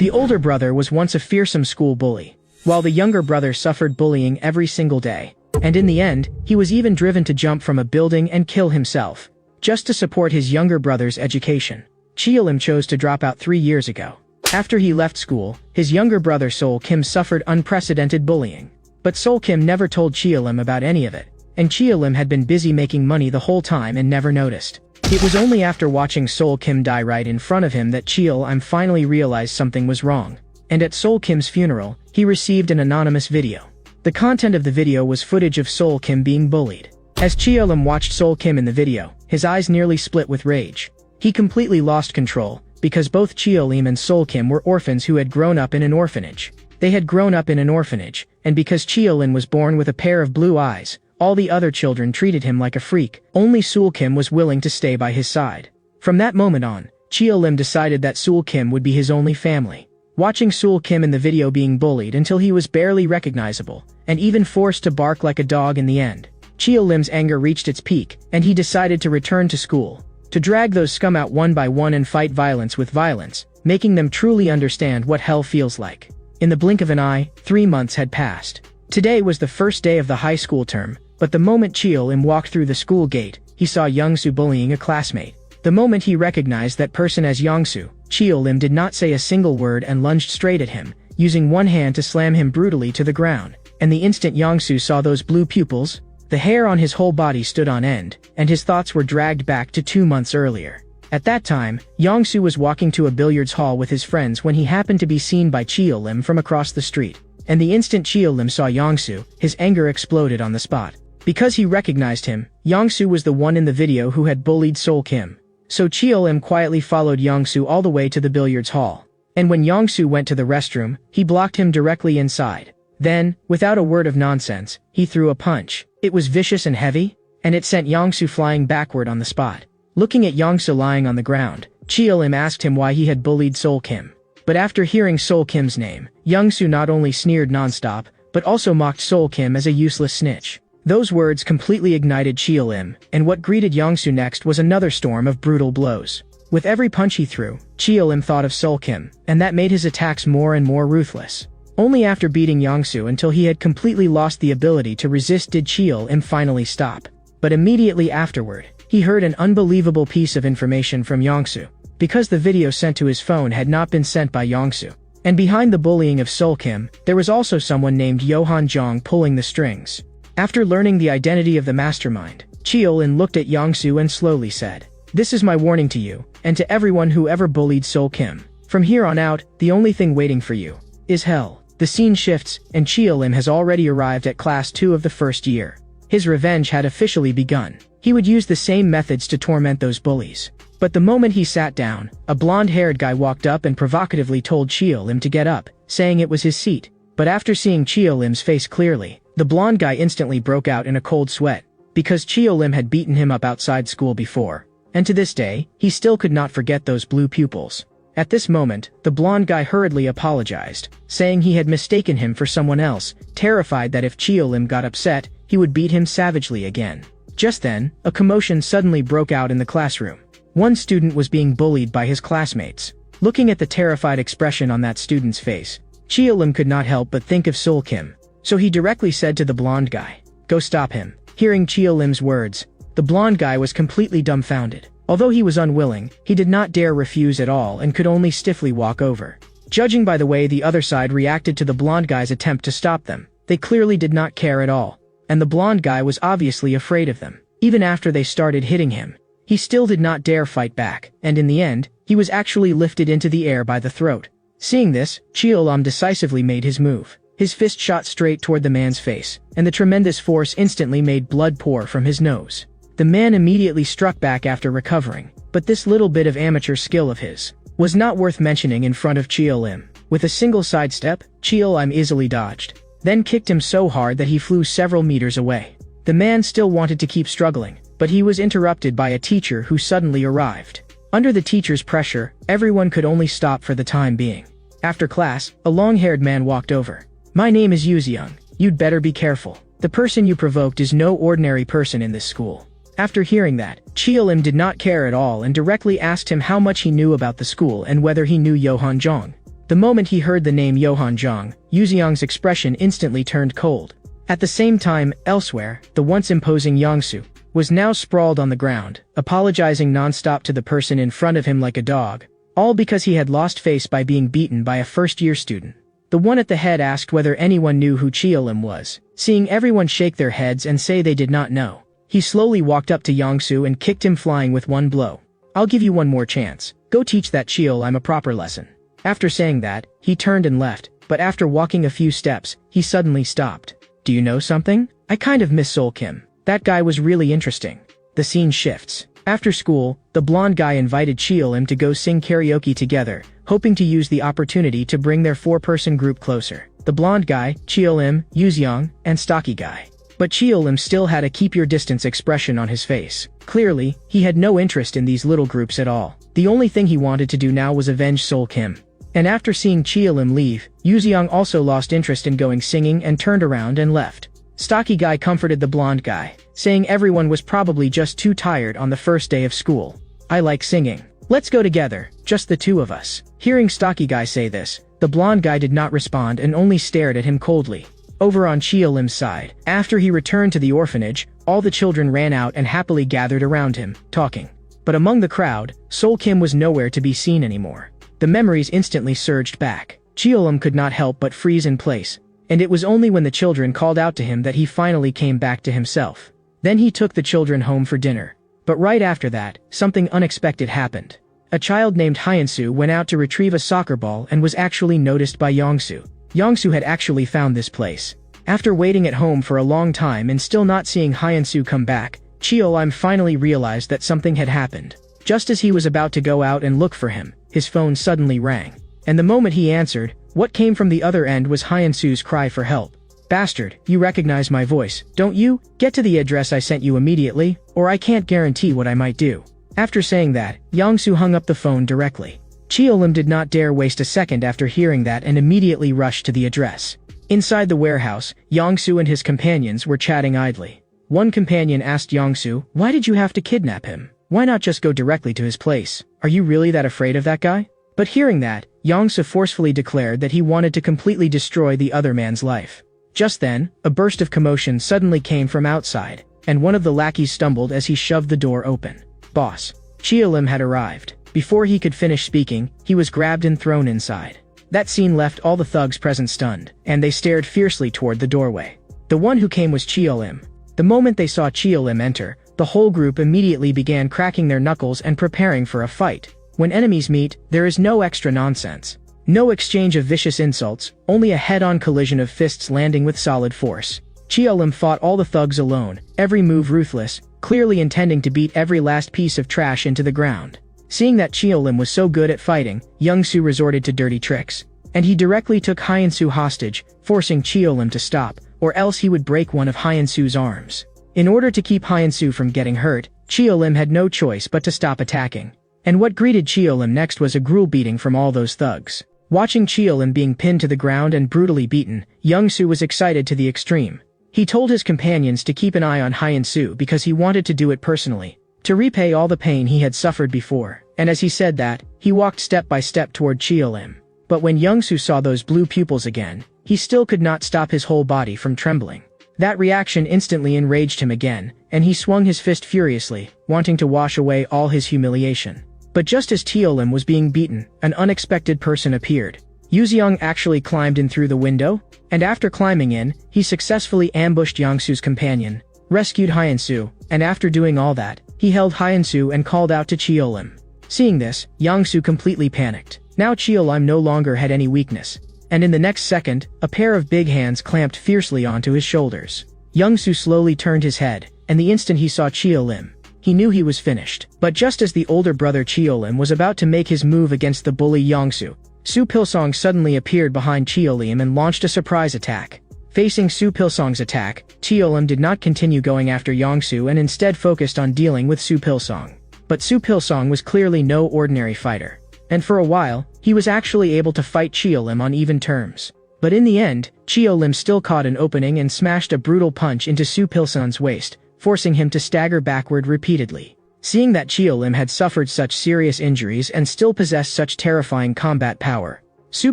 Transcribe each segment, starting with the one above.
The older brother was once a fearsome school bully, while the younger brother suffered bullying every single day. And in the end, he was even driven to jump from a building and kill himself, just to support his younger brother's education. Cheolim chose to drop out 3 years ago. After he left school, his younger brother Sol Kim suffered unprecedented bullying. But Sol Kim never told Cheolim about any of it, and Cheolim had been busy making money the whole time and never noticed. It was only after watching Sol Kim die right in front of him that Cheolim finally realized something was wrong. And at Sol Kim's funeral, he received an anonymous video. The content of the video was footage of Sol Kim being bullied. As Cheolim watched Sol Kim in the video, his eyes nearly split with rage. He completely lost control, because both Cheolim and Sol Kim were orphans who had grown up in an orphanage. They had grown up in an orphanage, and because Cheolim was born with a pair of blue eyes, all the other children treated him like a freak. Sol Kim was willing to stay by his side. From that moment on, Cheolim decided that Sol Kim would be his only family. Watching Sol Kim in the video being bullied until he was barely recognizable, and even forced to bark like a dog in the end, Cheolim's anger reached its peak, and he decided to return to school, to drag those scum out one by one and fight violence with violence, making them truly understand what hell feels like. In the blink of an eye, 3 months had passed. Today was the first day of the high school term, but the moment Cheolim walked through the school gate, he saw Youngsu bullying a classmate. The moment he recognized that person as Youngsu, Cheolim did not say a single word and lunged straight at him, using one hand to slam him brutally to the ground. And the instant Youngsu saw those blue pupils, the hair on his whole body stood on end, and his thoughts were dragged back to 2 months earlier. At that time, Youngsu was walking to a billiards hall with his friends when he happened to be seen by Cheolim from across the street. And the instant Cheolim saw Youngsu, his anger exploded on the spot. Because he recognized him, Youngsu was the one in the video who had bullied Sol Kim. So Cheolim quietly followed Youngsu all the way to the billiards hall. And when Youngsu went to the restroom, he blocked him directly inside. Then, without a word of nonsense, he threw a punch. It was vicious and heavy, and it sent Youngsu flying backward on the spot. Looking at Youngsu lying on the ground, Cheolim asked him why he had bullied Sol Kim. But after hearing Sol Kim's name, Youngsu not only sneered nonstop, but also mocked Sol Kim as a useless snitch. Those words completely ignited Cheolim, and what greeted Youngsu next was another storm of brutal blows. With every punch he threw, Cheolim thought of Sol Kim, and that made his attacks more and more ruthless. Only after beating Youngsu until he had completely lost the ability to resist did Cheolim finally stop. But immediately afterward, he heard an unbelievable piece of information from Youngsu, because the video sent to his phone had not been sent by Youngsu. And behind the bullying of Sol Kim, there was also someone named Yohan Jong pulling the strings. After learning the identity of the mastermind, Cheolim looked at Youngsu and slowly said, "This is my warning to you, and to everyone who ever bullied Sol Kim. From here on out, the only thing waiting for you is hell." The scene shifts, and Cheolim has already arrived at class 2 of the first year. His revenge had officially begun. He would use the same methods to torment those bullies. But the moment he sat down, a blonde-haired guy walked up and provocatively told Cheolim to get up, saying it was his seat. But after seeing Cheolim's face clearly, the blonde guy instantly broke out in a cold sweat, because Cheolim had beaten him up outside school before. And to this day, he still could not forget those blue pupils. At this moment, the blonde guy hurriedly apologized, saying he had mistaken him for someone else, terrified that if Cheolim got upset, he would beat him savagely again. Just then, a commotion suddenly broke out in the classroom. One student was being bullied by his classmates. Looking at the terrified expression on that student's face, Cheolim could not help but think of Sol Kim. So he directly said to the blonde guy, "Go stop him." Hearing Cheolim's words, the blonde guy was completely dumbfounded. Although he was unwilling, he did not dare refuse at all and could only stiffly walk over. Judging by the way the other side reacted to the blonde guy's attempt to stop them, they clearly did not care at all. And the blonde guy was obviously afraid of them. Even after they started hitting him, he still did not dare fight back, and in the end, he was actually lifted into the air by the throat. Seeing this, Cheolim decisively made his move. His fist shot straight toward the man's face, and the tremendous force instantly made blood pour from his nose. The man immediately struck back after recovering, but this little bit of amateur skill of his was not worth mentioning in front of Cheolim. With a single sidestep, Cheolim easily dodged, then kicked him so hard that he flew several meters away. The man still wanted to keep struggling, but he was interrupted by a teacher who suddenly arrived. Under the teacher's pressure, everyone could only stop for the time being. After class, a long-haired man walked over. "My name is Yuziyoung. You'd better be careful. The person you provoked is no ordinary person in this school." After hearing that, Cheolim did not care at all and directly asked him how much he knew about the school and whether he knew Yohan Jong. The moment he heard the name Johan Zhang, Yuxiang's expression instantly turned cold. At the same time, elsewhere, the once imposing Yangsu was now sprawled on the ground, apologizing non-stop to the person in front of him like a dog, all because he had lost face by being beaten by a first-year student. The one at the head asked whether anyone knew who Chiolim was. Seeing everyone shake their heads and say they did not know, he slowly walked up to Yangsu and kicked him flying with one blow. "I'll give you one more chance. Go teach that Chiolim a proper lesson." After saying that, he turned and left, but after walking a few steps, he suddenly stopped. "Do you know something? I kind of miss Sol Kim. That guy was really interesting." The scene shifts. After school, the blonde guy invited Chiolim to go sing karaoke together, hoping to use the opportunity to bring their four-person group closer. The blonde guy, Chiolim, Yuxiang, and stocky guy. But Chiolim still had a keep-your-distance expression on his face. Clearly, he had no interest in these little groups at all. The only thing he wanted to do now was avenge Sol Kim. And after seeing Chiolim leave, Yuxiang also lost interest in going singing and turned around and left. Stocky guy comforted the blonde guy, saying everyone was probably just too tired on the first day of school. "I like singing. Let's go together, just the two of us." Hearing stocky guy say this, the blonde guy did not respond and only stared at him coldly. Over on Chiolim's side, after he returned to the orphanage, all the children ran out and happily gathered around him, talking. But among the crowd, Sol Kim was nowhere to be seen anymore. The memories instantly surged back. Chiolim could not help but freeze in place, and it was only when the children called out to him that he finally came back to himself. Then he took the children home for dinner. But right after that, something unexpected happened. A child named Hyansu went out to retrieve a soccer ball and was actually noticed by Yangsu. Yangsu had actually found this place. After waiting at home for a long time and still not seeing Hyansu come back, Chiolim finally realized that something had happened. Just as he was about to go out and look for him, his phone suddenly rang. And the moment he answered, what came from the other end was Hyansu's cry for help. "Bastard, you recognize my voice, don't you? Get to the address I sent you immediately, or I can't guarantee what I might do." After saying that, Yangsu hung up the phone directly. Chiolim did not dare waste a second after hearing that and immediately rushed to the address. Inside the warehouse, Yangsu and his companions were chatting idly. One companion asked Yangsu, "Why did you have to kidnap him? Why not just go directly to his place? Are you really that afraid of that guy?" But hearing that, Yangsu forcefully declared that he wanted to completely destroy the other man's life. Just then, a burst of commotion suddenly came from outside, and one of the lackeys stumbled as he shoved the door open. "Boss." Chiolim had arrived. Before he could finish speaking, he was grabbed and thrown inside. That scene left all the thugs present stunned, and they stared fiercely toward the doorway. The one who came was Chiolim. The moment they saw Chiolim enter, the whole group immediately began cracking their knuckles and preparing for a fight. When enemies meet, there is no extra nonsense. No exchange of vicious insults, only a head-on collision of fists landing with solid force. Chiolim fought all the thugs alone, every move ruthless, clearly intending to beat every last piece of trash into the ground. Seeing that Chiolim was so good at fighting, Yangsu resorted to dirty tricks. And he directly took Hyansu hostage, forcing Chiolim to stop, or else he would break one of Hyansu's arms. In order to keep Hyansu from getting hurt, Chiolim had no choice but to stop attacking. And what greeted Chiolim next was a gruel beating from all those thugs. Watching Chiolim being pinned to the ground and brutally beaten, Yangsu was excited to the extreme. He told his companions to keep an eye on Hyansu because he wanted to do it personally, to repay all the pain he had suffered before, and as he said that, he walked step by step toward Chiolim. But when Yangsu saw those blue pupils again, he still could not stop his whole body from trembling. That reaction instantly enraged him again, and he swung his fist furiously, wanting to wash away all his humiliation. But just as Chiolim was being beaten, an unexpected person appeared. Yuxiang actually climbed in through the window, and after climbing in, he successfully ambushed Yangsu's companion, rescued Hyansu, and after doing all that, he held Hyansu and called out to Chiolim. Seeing this, Yangsu completely panicked. Now Chiolim no longer had any weakness, and in the next second, a pair of big hands clamped fiercely onto his shoulders. Yangsu slowly turned his head, and the instant he saw Chiolim, he knew he was finished. But just as the older brother Chiolim was about to make his move against the bully Yangsu, Su Pilsong suddenly appeared behind Chiolim and launched a surprise attack. Facing Su Pilsong's attack, Chiolim did not continue going after Yangsu and instead focused on dealing with Su Pilsong. But Su Pilsong was clearly no ordinary fighter. And for a while, he was actually able to fight Chiolim on even terms. But in the end, Chiolim still caught an opening and smashed a brutal punch into Su Pilsong's waist, forcing him to stagger backward repeatedly. Seeing that Chiolim had suffered such serious injuries and still possessed such terrifying combat power, Su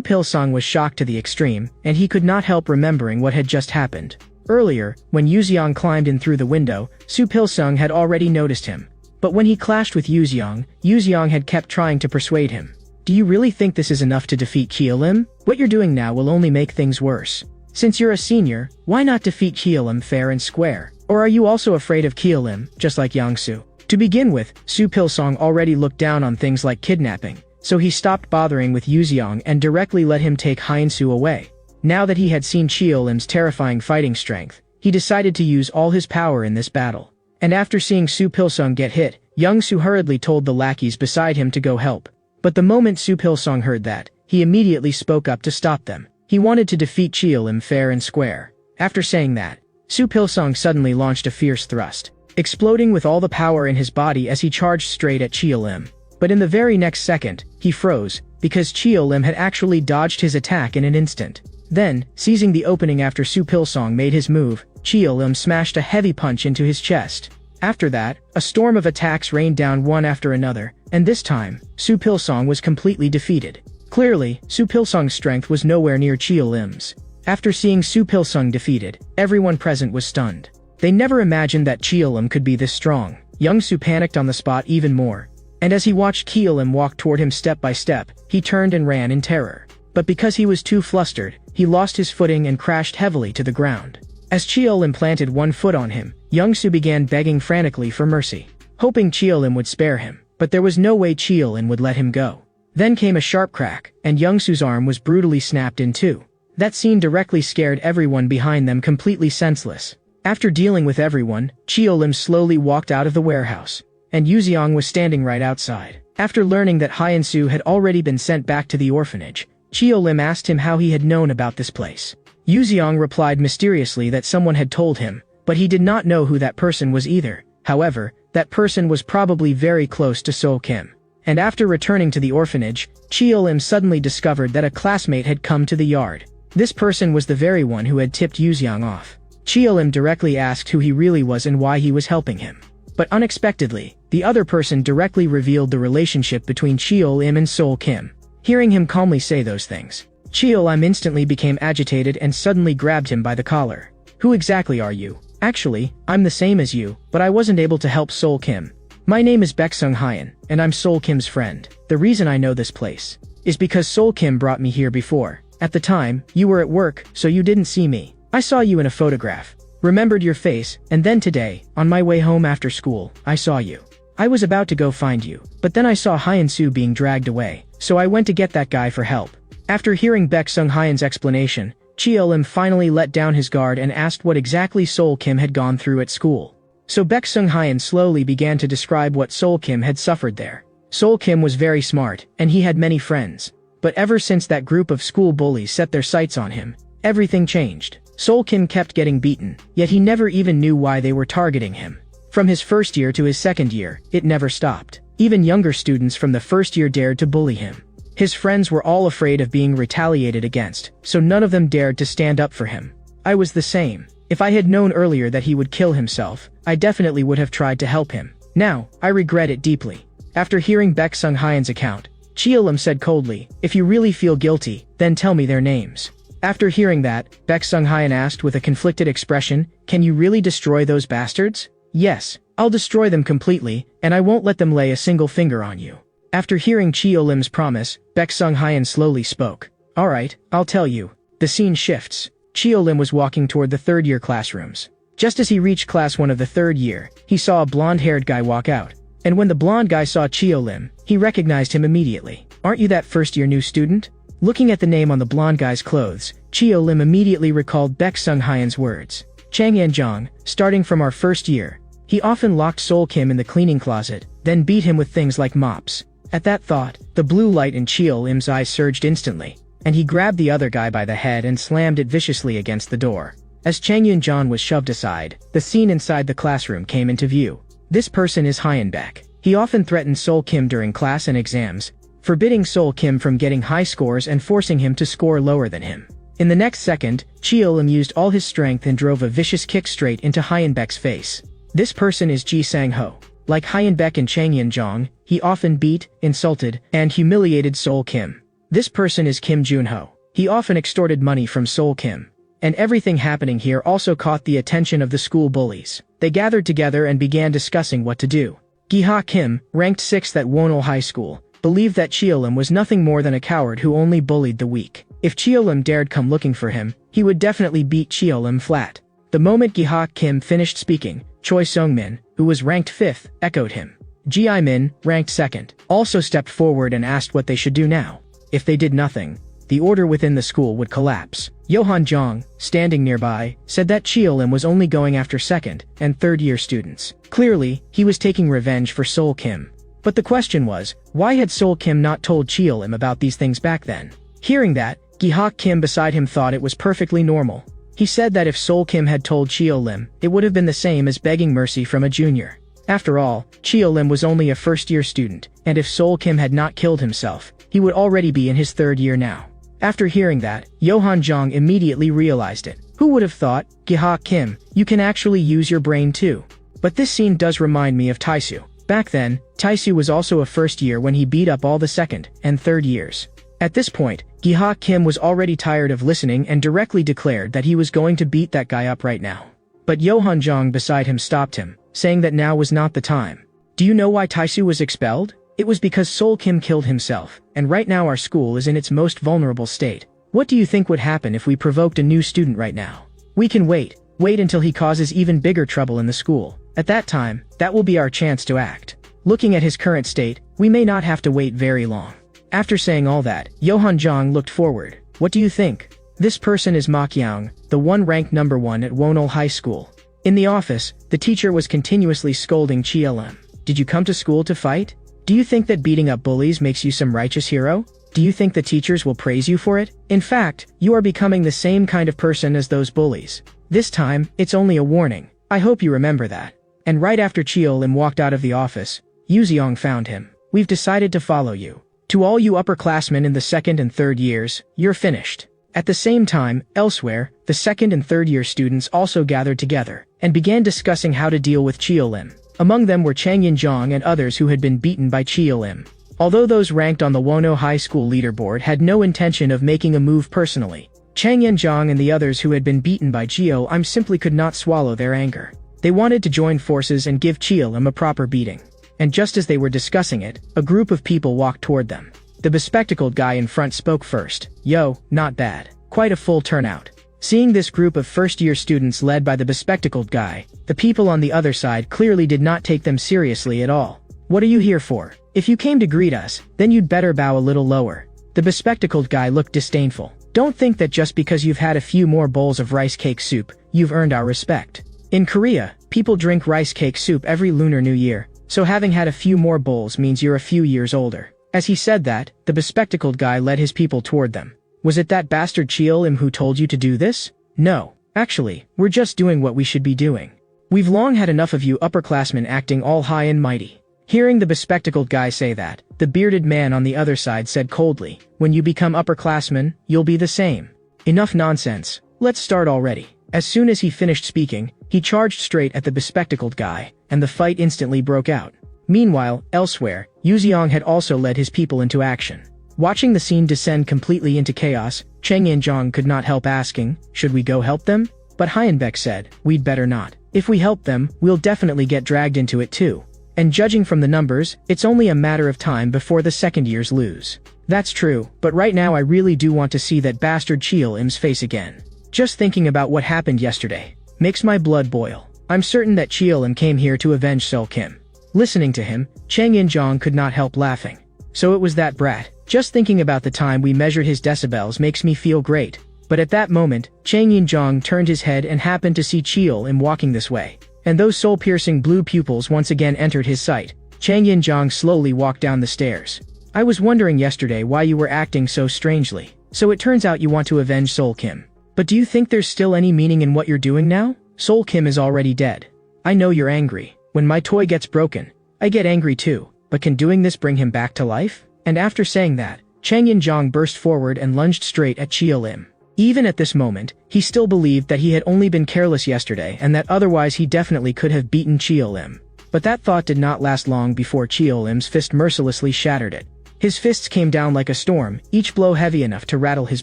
Pil-sung was shocked to the extreme, and he could not help remembering what had just happened. Earlier, when Yuxiang climbed in through the window, Su Pil-sung had already noticed him. But when he clashed with Yuxiang had kept trying to persuade him. Do you really think this is enough to defeat Qialim? What you're doing now will only make things worse. Since you're a senior, why not defeat Qialim fair and square? Or are you also afraid of Qialim, just like Yangsu? To begin with, Su Pil-sung already looked down on things like kidnapping, so he stopped bothering with Yuxiang and directly let him take Hyensu away. Now that he had seen Qialim's terrifying fighting strength, he decided to use all his power in this battle. And after seeing Su Pil-sung get hit, Yangsu hurriedly told the lackeys beside him to go help. But the moment Su Pil-sung heard that, he immediately spoke up to stop them. He wanted to defeat Qialim fair and square. After saying that, Su Pil-sung suddenly launched a fierce thrust, exploding with all the power in his body as he charged straight at Qialim. But in the very next second, he froze, because Qialim had actually dodged his attack in an instant. Then, seizing the opening after Su Pil-sung made his move, Qialim smashed a heavy punch into his chest. After that, a storm of attacks rained down one after another, and this time, Su Pil-sung was completely defeated. Clearly, Su Pil-sung's strength was nowhere near Qialim's. After seeing Su Pil-sung defeated, everyone present was stunned. They never imagined that Qialim could be this strong. Yangsu panicked on the spot even more. And as he watched Qialim walk toward him step by step, he turned and ran in terror. But because he was too flustered, he lost his footing and crashed heavily to the ground. As Qialim planted one foot on him, Yangsu began begging frantically for mercy, hoping Qialim would spare him, but there was no way Qialim would let him go. Then came a sharp crack, and Yangsu's arm was brutally snapped in two. That scene directly scared everyone behind them completely senseless. After dealing with everyone, Qialim slowly walked out of the warehouse, and Yuxiang was standing right outside. After learning that Hyensu had already been sent back to the orphanage, Qialim asked him how he had known about this place. Yuxiang replied mysteriously that someone had told him, but he did not know who that person was either. However, that person was probably very close to Sol Kim. And after returning to the orphanage, Qialim suddenly discovered that a classmate had come to the yard. This person was the very one who had tipped Yuxiang off. Qialim directly asked who he really was and why he was helping him. But unexpectedly, the other person directly revealed the relationship between Qialim and Sol Kim. Hearing him calmly say those things, Qialim instantly became agitated and suddenly grabbed him by the collar. Who exactly are you? Actually, I'm the same as you, but I wasn't able to help Sol Kim. My name is Baek-sung Hyen, and I'm Sol Kim's friend. The reason I know this place is because Sol Kim brought me here before. At the time, you were at work, so you didn't see me. I saw you in a photograph, remembered your face, and then today, on my way home after school, I saw you. I was about to go find you, but then I saw Hyensu being dragged away, so I went to get that guy for help. After hearing Baek-sung Hyen's explanation, Qialim finally let down his guard and asked what exactly Sol Kim had gone through at school. So Baek-sung Hyen slowly began to describe what Sol Kim had suffered there. Sol Kim was very smart, and he had many friends. But ever since that group of school bullies set their sights on him, everything changed. Sol Kim kept getting beaten, yet he never even knew why they were targeting him. From his first year to his second year, it never stopped. Even younger students from the first year dared to bully him. His friends were all afraid of being retaliated against, so none of them dared to stand up for him. I was the same. If I had known earlier that he would kill himself, I definitely would have tried to help him. Now, I regret it deeply. After hearing Baek-sung Hyen's account, Qialim said coldly, if you really feel guilty, then tell me their names. After hearing that, Baek-sung Hyen asked with a conflicted expression, can you really destroy those bastards? Yes, I'll destroy them completely, and I won't let them lay a single finger on you. After hearing Qialim's promise, Baek-sung Hyen slowly spoke. Alright, I'll tell you. The scene shifts. Qialim was walking toward the third-year classrooms. Just as he reached class 1 of the third year, he saw a blonde-haired guy walk out. And when the blonde guy saw Qialim, he recognized him immediately. Aren't you that first-year new student? Looking at the name on the blonde guy's clothes, Qialim immediately recalled Baek-sung Hyen's words. Chang Yanjiang, starting from our first year. He often locked Sol Kim in the cleaning closet, then beat him with things like mops. At that thought, the blue light in Qialim's eyes surged instantly, and he grabbed the other guy by the head and slammed it viciously against the door. As Chang Yunjian was shoved aside, the scene inside the classroom came into view. This person is Hyenbaek. He often threatened Sol Kim during class and exams, forbidding Sol Kim from getting high scores and forcing him to score lower than him. In the next second, Qialim used all his strength and drove a vicious kick straight into Hyenbaek's face. This person is Ji Sang-ho. Like Hyenbaek and Chang Yunjiang, he often beat, insulted, and humiliated Sol Kim. This person is Kim Junho. He often extorted money from Seol Kim. And everything happening here also caught the attention of the school bullies. They gathered together and began discussing what to do. Gi-ha Kim, ranked 6th at Wonol High School, believed that Cheolim was nothing more than a coward who only bullied the weak. If Cheolim dared come looking for him, he would definitely beat Cheolim flat. The moment Gi-ha Kim finished speaking, Choi Sung-min, who was ranked 5th, echoed him. Ji-min, ranked 2nd, also stepped forward and asked what they should do now. If they did nothing, the order within the school would collapse. Yohan Jong, standing nearby, said that Cheolim was only going after 2nd and 3rd year students. Clearly, he was taking revenge for Seol Kim. But the question was, why had Seol Kim not told Cheolim about these things back then? Hearing that, Gi-ha Kim beside him thought it was perfectly normal. He said that if Seol Kim had told Cheolim, it would have been the same as begging mercy from a junior. After all, Cheolim was only a first-year student, and if Seol Kim had not killed himself, he would already be in his 3rd year now. After hearing that, Yohan Jong immediately realized it. Who would have thought, Gi-ha Kim, you can actually use your brain too. But this scene does remind me of Taesu. Back then, Taesu was also a first year when he beat up all the 2nd and 3rd years. At this point, Gi-ha Kim was already tired of listening and directly declared that he was going to beat that guy up right now. But Yohan Jong beside him stopped him, saying that now was not the time. Do you know why Taesu was expelled? It was because Seol Kim killed himself, and right now our school is in its most vulnerable state. What do you think would happen if we provoked a new student right now? We can wait until he causes even bigger trouble in the school. At that time, that will be our chance to act. Looking at his current state, we may not have to wait very long. After saying all that, Yohan Jong looked forward. What do you think? This person is Ma Kyung, the one ranked number 1 at Wonol High School. In the office, the teacher was continuously scolding Cheolim. Did you come to school to fight? Do you think that beating up bullies makes you some righteous hero? Do you think the teachers will praise you for it? In fact, you are becoming the same kind of person as those bullies. This time, it's only a warning. I hope you remember that. And right after Cheolim walked out of the office, Yuzeong found him. We've decided to follow you. To all you upperclassmen in the 2nd and 3rd years, you're finished. At the same time, elsewhere, the 2nd and 3rd year students also gathered together and began discussing how to deal with Cheolim. Among them were Chang Yin-jong and others who had been beaten by Cheolim. Although those ranked on the Wonol High School leaderboard had no intention of making a move personally, Chang Yin-jong and the others who had been beaten by Cheolim simply could not swallow their anger. They wanted to join forces and give Cheolim a proper beating. And just as they were discussing it, a group of people walked toward them. The bespectacled guy in front spoke first. Yo, not bad. Quite a full turnout. Seeing this group of first-year students led by the bespectacled guy, the people on the other side clearly did not take them seriously at all. What are you here for? If you came to greet us, then you'd better bow a little lower. The bespectacled guy looked disdainful. Don't think that just because you've had a few more bowls of rice cake soup, you've earned our respect. In Korea, people drink rice cake soup every Lunar New Year, so having had a few more bowls means you're a few years older. As he said that, the bespectacled guy led his people toward them. Was it that bastard Cheolim who told you to do this? No. Actually, we're just doing what we should be doing. We've long had enough of you upperclassmen acting all high and mighty. Hearing the bespectacled guy say that, the bearded man on the other side said coldly, when you become upperclassmen, you'll be the same. Enough nonsense. Let's start already. As soon as he finished speaking, he charged straight at the bespectacled guy, and the fight instantly broke out. Meanwhile, elsewhere, Yuzeong had also led his people into action. Watching the scene descend completely into chaos, Chang Yin-jong could not help asking, should we go help them? But Hyenbek said, we'd better not. If we help them, we'll definitely get dragged into it too. And judging from the numbers, it's only a matter of time before the 2nd years lose. That's true, but right now I really do want to see that bastard Cheolim's face again. Just thinking about what happened yesterday makes my blood boil. I'm certain that Cheolim came here to avenge Seol Kim. Listening to him, Chang Yin-jong could not help laughing. So it was that brat. Just thinking about the time we measured his decibels makes me feel great. But at that moment, Chang Yin-jong turned his head and happened to see Cheolim walking this way. And those soul-piercing blue pupils once again entered his sight. Chang Yin-jong slowly walked down the stairs. I was wondering yesterday why you were acting so strangely. So it turns out you want to avenge Seol Kim. But do you think there's still any meaning in what you're doing now? Seol Kim is already dead. I know you're angry. When my toy gets broken, I get angry too. But can doing this bring him back to life? And after saying that, Chang Yin-jong burst forward and lunged straight at Cheolim. Even at this moment, he still believed that he had only been careless yesterday and that otherwise he definitely could have beaten Cheolim. But that thought did not last long before Cheolim's fist mercilessly shattered it. His fists came down like a storm, each blow heavy enough to rattle his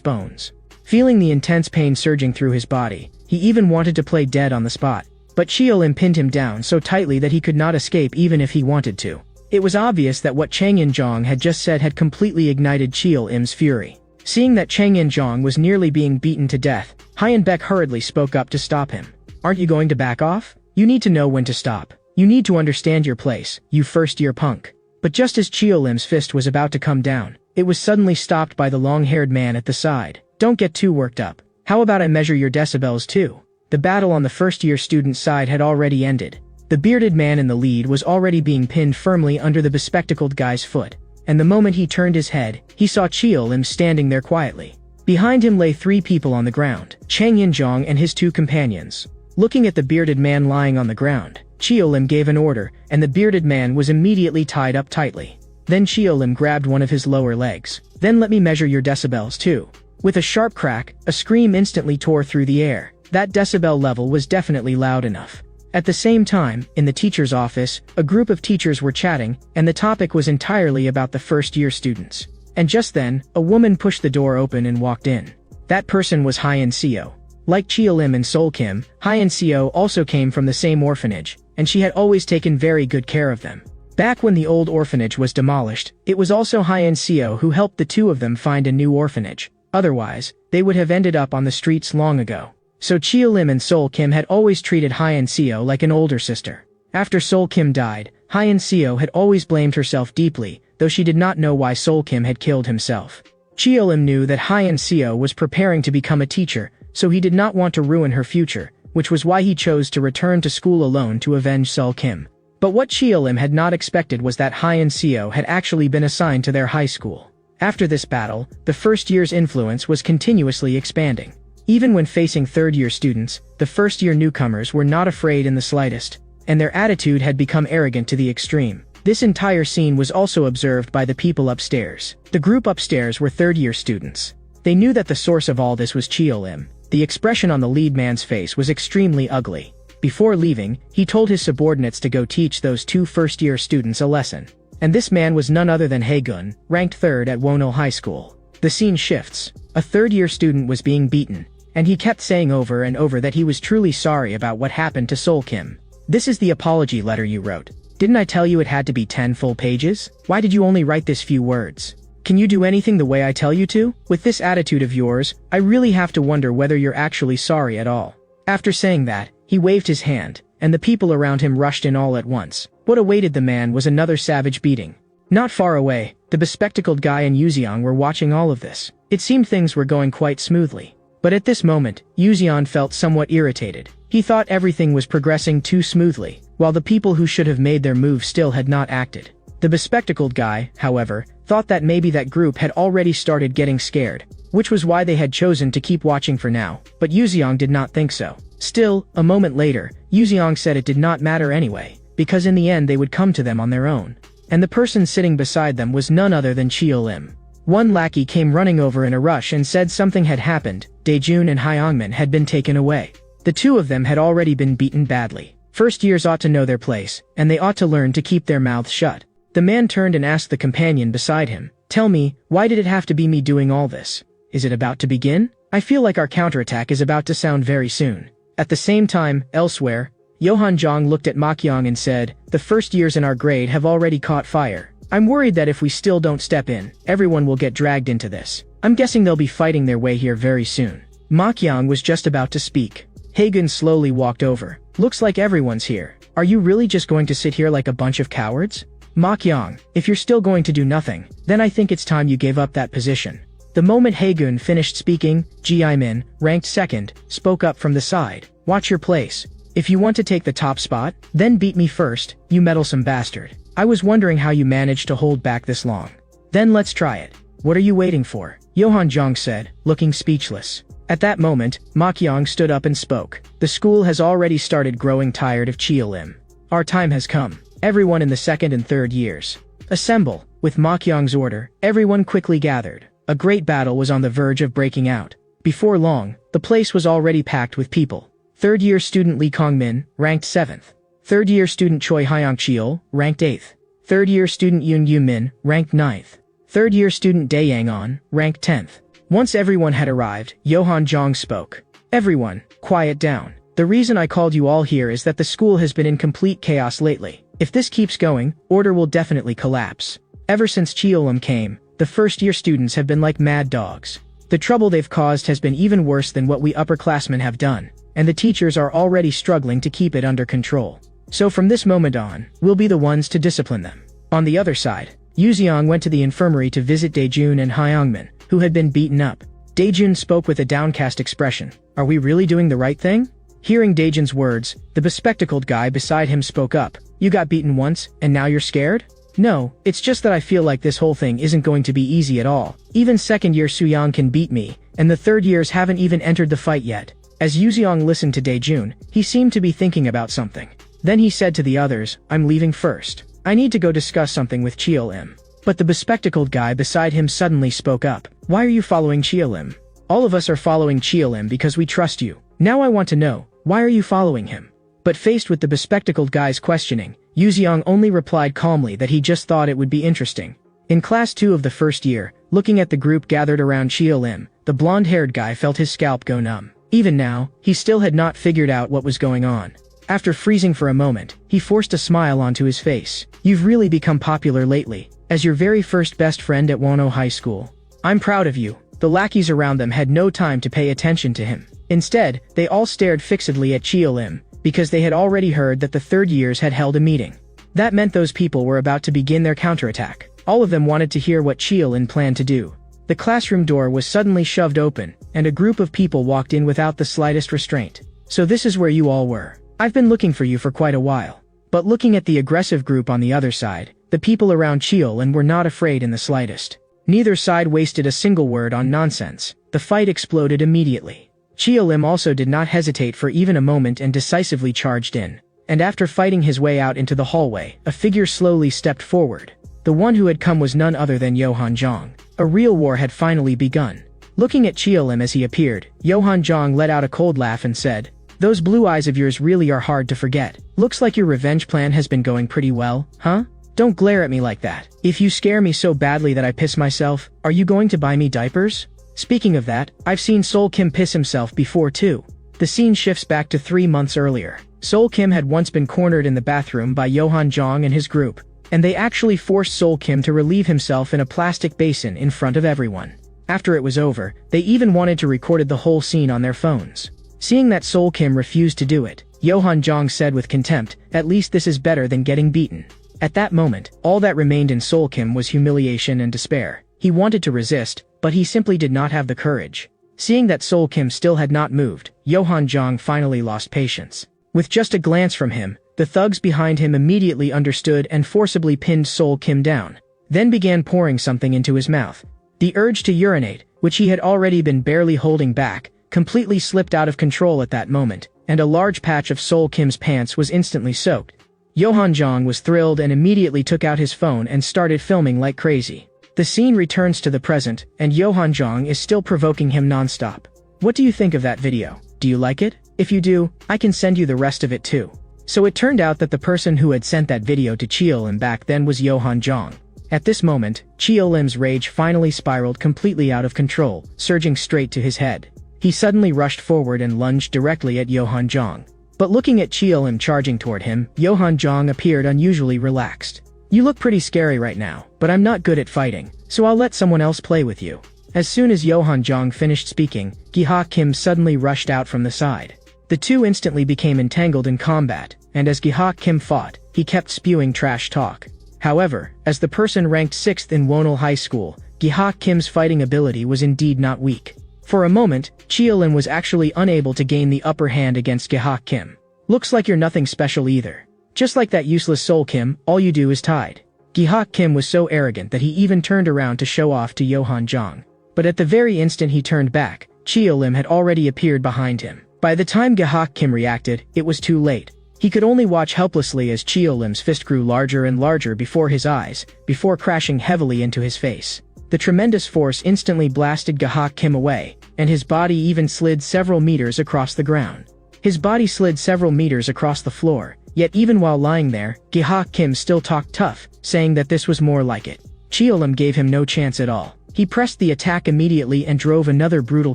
bones. Feeling the intense pain surging through his body, he even wanted to play dead on the spot. But Chio-Lim pinned him down so tightly that he could not escape even if he wanted to. It was obvious that what Chang Yin-jong had just said had completely ignited Chio-Lim's fury. Seeing that Chang Yin-jong was nearly being beaten to death, Hyen-baek hurriedly spoke up to stop him. "Aren't you going to back off? You need to know when to stop. You need to understand your place, you first-year punk." But just as Chio-Lim's fist was about to come down, it was suddenly stopped by the long-haired man at the side. "Don't get too worked up. How about I measure your decibels too?" The battle on the first-year student side had already ended. The bearded man in the lead was already being pinned firmly under the bespectacled guy's foot, and the moment he turned his head, he saw Chio-Lim standing there quietly. Behind him lay 3 people on the ground, Chang Yin-jong and his 2 companions. Looking at the bearded man lying on the ground, Chio-Lim gave an order, and the bearded man was immediately tied up tightly. Then Chio-Lim grabbed one of his lower legs. "Then let me measure your decibels too." With a sharp crack, a scream instantly tore through the air. That decibel level was definitely loud enough. At the same time, in the teacher's office, a group of teachers were chatting, and the topic was entirely about the first-year students. And just then, a woman pushed the door open and walked in. That person was Hyen-seo. Like Chio-Lim and Sol Kim, Hyen-seo also came from the same orphanage, and she had always taken very good care of them. Back when the old orphanage was demolished, it was also Hyen-seo who helped the 2 of them find a new orphanage. Otherwise, they would have ended up on the streets long ago. So Chio-Lim and Sol Kim had always treated Hyen-seo like an older sister. After Sol Kim died, Hyen-seo had always blamed herself deeply, though she did not know why Sol Kim had killed himself. Chio-Lim knew that Hyen-seo was preparing to become a teacher, so he did not want to ruin her future, which was why he chose to return to school alone to avenge Sol Kim. But what Chio-Lim had not expected was that Hyen-seo had actually been assigned to their high school. After this battle, the first year's influence was continuously expanding. Even when facing third-year students, the first-year newcomers were not afraid in the slightest, and their attitude had become arrogant to the extreme. This entire scene was also observed by the people upstairs. The group upstairs were third-year students. They knew that the source of all this was Chio-Lim. The expression on the lead man's face was extremely ugly. Before leaving, he told his subordinates to go teach those 2 first-year students a lesson. And this man was none other than Hae-gun, ranked 3rd at Wonil High School. The scene shifts. A third-year student was being beaten, and he kept saying over and over that he was truly sorry about what happened to Sol Kim. "This is the apology letter you wrote. Didn't I tell you it had to be 10 full pages? Why did you only write this few words? Can you do anything the way I tell you to? With this attitude of yours, I really have to wonder whether you're actually sorry at all." After saying that, he waved his hand, and the people around him rushed in all at once. What awaited the man was another savage beating. Not far away, the bespectacled guy and Yuziang were watching all of this. It seemed things were going quite smoothly. But at this moment, Yuzian felt somewhat irritated. He thought everything was progressing too smoothly, while the people who should have made their move still had not acted. The bespectacled guy, however, thought that maybe that group had already started getting scared, which was why they had chosen to keep watching for now, but Yuziang did not think so. Still, a moment later, Yuziang said it did not matter anyway, because in the end they would come to them on their own. And the person sitting beside them was none other than Chio-Lim. One lackey came running over in a rush and said something had happened. Daejun and Hyungmin had been taken away. The 2 of them had already been beaten badly. First years ought to know their place, and they ought to learn to keep their mouths shut. The man turned and asked the companion beside him, "Tell me, why did it have to be me doing all this? Is it about to begin? I feel like our counterattack is about to sound very soon." At the same time, elsewhere, Johan Jong looked at Makyong and said, "The first years in our grade have already caught fire. I'm worried that if we still don't step in, everyone will get dragged into this. I'm guessing they'll be fighting their way here very soon." Makyong was just about to speak. Hae-gun slowly walked over. "Looks like everyone's here. Are you really just going to sit here like a bunch of cowards? Makyong, if you're still going to do nothing, then I think it's time you gave up that position." The moment Hae-gun finished speaking, Ji Min, ranked 2nd, spoke up from the side. "Watch your place. If you want to take the top spot, then beat me first, you meddlesome bastard. I was wondering how you managed to hold back this long. Then let's try it. What are you waiting for?" Johan Jong said, looking speechless. At that moment, Makyong stood up and spoke. "The school has already started growing tired of Chio-Lim. Our time has come. Everyone in the 2nd and 3rd years, assemble." With Makyong's order, everyone quickly gathered. A great battle was on the verge of breaking out. Before long, the place was already packed with people. 3rd-year student Lee Kong-min, ranked 7th. 3rd-year student Choi Hyang-cheol, ranked 8th. 3rd-year student Yoon Yu-min, ranked 9th. Third-year student Dae On, ranked 10th. Once everyone had arrived, Johan Jong spoke. Everyone, quiet down. The reason I called you all here is that the school has been in complete chaos lately. If this keeps going, order will definitely collapse. Ever since Cheolim came, the first-year students have been like mad dogs. The trouble they've caused has been even worse than what we upperclassmen have done, and the teachers are already struggling to keep it under control. So from this moment on, we'll be the ones to discipline them. On the other side, Yuziang went to the infirmary to visit Daejun and Hyungmin, who had been beaten up. Daejun spoke with a downcast expression. Are we really doing the right thing? Hearing Daejun's words, the bespectacled guy beside him spoke up. You got beaten once, and now you're scared? No, it's just that I feel like this whole thing isn't going to be easy at all. Even second-year Suyang can beat me, and the third years haven't even entered the fight yet. As Yuziang listened to Daejun, he seemed to be thinking about something. Then he said to the others, I'm leaving first. I need to go discuss something with Cheolim. But the bespectacled guy beside him suddenly spoke up. Why are you following Cheolim? All of us are following Cheolim because we trust you. Now I want to know, why are you following him? But faced with the bespectacled guy's questioning, Yuziang only replied calmly that he just thought it would be interesting. In class 2 of the first year, looking at the group gathered around Cheolim, the blonde-haired guy felt his scalp go numb. Even now, he still had not figured out what was going on. After freezing for a moment, he forced a smile onto his face. You've really become popular lately, as your very first best friend at Wano High School. I'm proud of you. The lackeys around them had no time to pay attention to him. Instead, they all stared fixedly at Cheolim, because they had already heard that the third years had held a meeting. That meant those people were about to begin their counterattack. All of them wanted to hear what Cheolim planned to do. The classroom door was suddenly shoved open, and a group of people walked in without the slightest restraint. So this is where you all were. I've been looking for you for quite a while. But looking at the aggressive group on the other side, the people around Cheolim were not afraid in the slightest. Neither side wasted a single word on nonsense. The fight exploded immediately. Cheolim also did not hesitate for even a moment and decisively charged in. And after fighting his way out into the hallway, a figure slowly stepped forward. The one who had come was none other than Johan Jong. A real war had finally begun. Looking at Cheolim as he appeared, Johan Jong let out a cold laugh and said, Those blue eyes of yours really are hard to forget. Looks like your revenge plan has been going pretty well, huh? Don't glare at me like that. If you scare me so badly that I piss myself, are you going to buy me diapers? Speaking of that, I've seen Sol Kim piss himself before too. The scene shifts back to 3 months earlier. Sol Kim had once been cornered in the bathroom by Johan Jong and his group, and they actually forced Sol Kim to relieve himself in a plastic basin in front of everyone. After it was over, they even wanted to record the whole scene on their phones. Seeing that Sol Kim refused to do it, Johan Jong said with contempt, at least this is better than getting beaten. At that moment, all that remained in Sol Kim was humiliation and despair. He wanted to resist, but he simply did not have the courage. Seeing that Sol Kim still had not moved, Johan Jong finally lost patience. With just a glance from him, the thugs behind him immediately understood and forcibly pinned Sol Kim down, then began pouring something into his mouth. The urge to urinate, which he had already been barely holding back, completely slipped out of control at that moment, and a large patch of Sol Kim's pants was instantly soaked. Johan Jong was thrilled and immediately took out his phone and started filming like crazy. The scene returns to the present, and Johan Jong is still provoking him non-stop. What do you think of that video? Do you like it? If you do, I can send you the rest of it too. So it turned out that the person who had sent that video to Cheolim back then was Johan Jong. At this moment, Cheolim's rage finally spiraled completely out of control, surging straight to his head. He suddenly rushed forward and lunged directly at Johan Jong. But looking at Cheolim charging toward him, Johan Jong appeared unusually relaxed. You look pretty scary right now, but I'm not good at fighting, so I'll let someone else play with you. As soon as Johan Jong finished speaking, Gi-ha Kim suddenly rushed out from the side. The two instantly became entangled in combat, and as Gi-ha Kim fought, he kept spewing trash talk. However, as the person ranked 6th in Wonol High School, Gi-ha Kim's fighting ability was indeed not weak. For a moment, Cheolim was actually unable to gain the upper hand against Gi-ha Kim. Looks like you're nothing special either. Just like that useless Sol Kim, all you do is tied. Gi-ha Kim was so arrogant that he even turned around to show off to Johan Jong. But at the very instant he turned back, Cheolim had already appeared behind him. By the time Gi-ha Kim reacted, it was too late. He could only watch helplessly as Cheolim's fist grew larger and larger before his eyes, before crashing heavily into his face. The tremendous force instantly blasted Gi-ha Kim away, and his body even slid several meters across the ground. His body slid several meters across the floor, yet even while lying there, Gi-ha Kim still talked tough, saying that this was more like it. Cheolim gave him no chance at all. He pressed the attack immediately and drove another brutal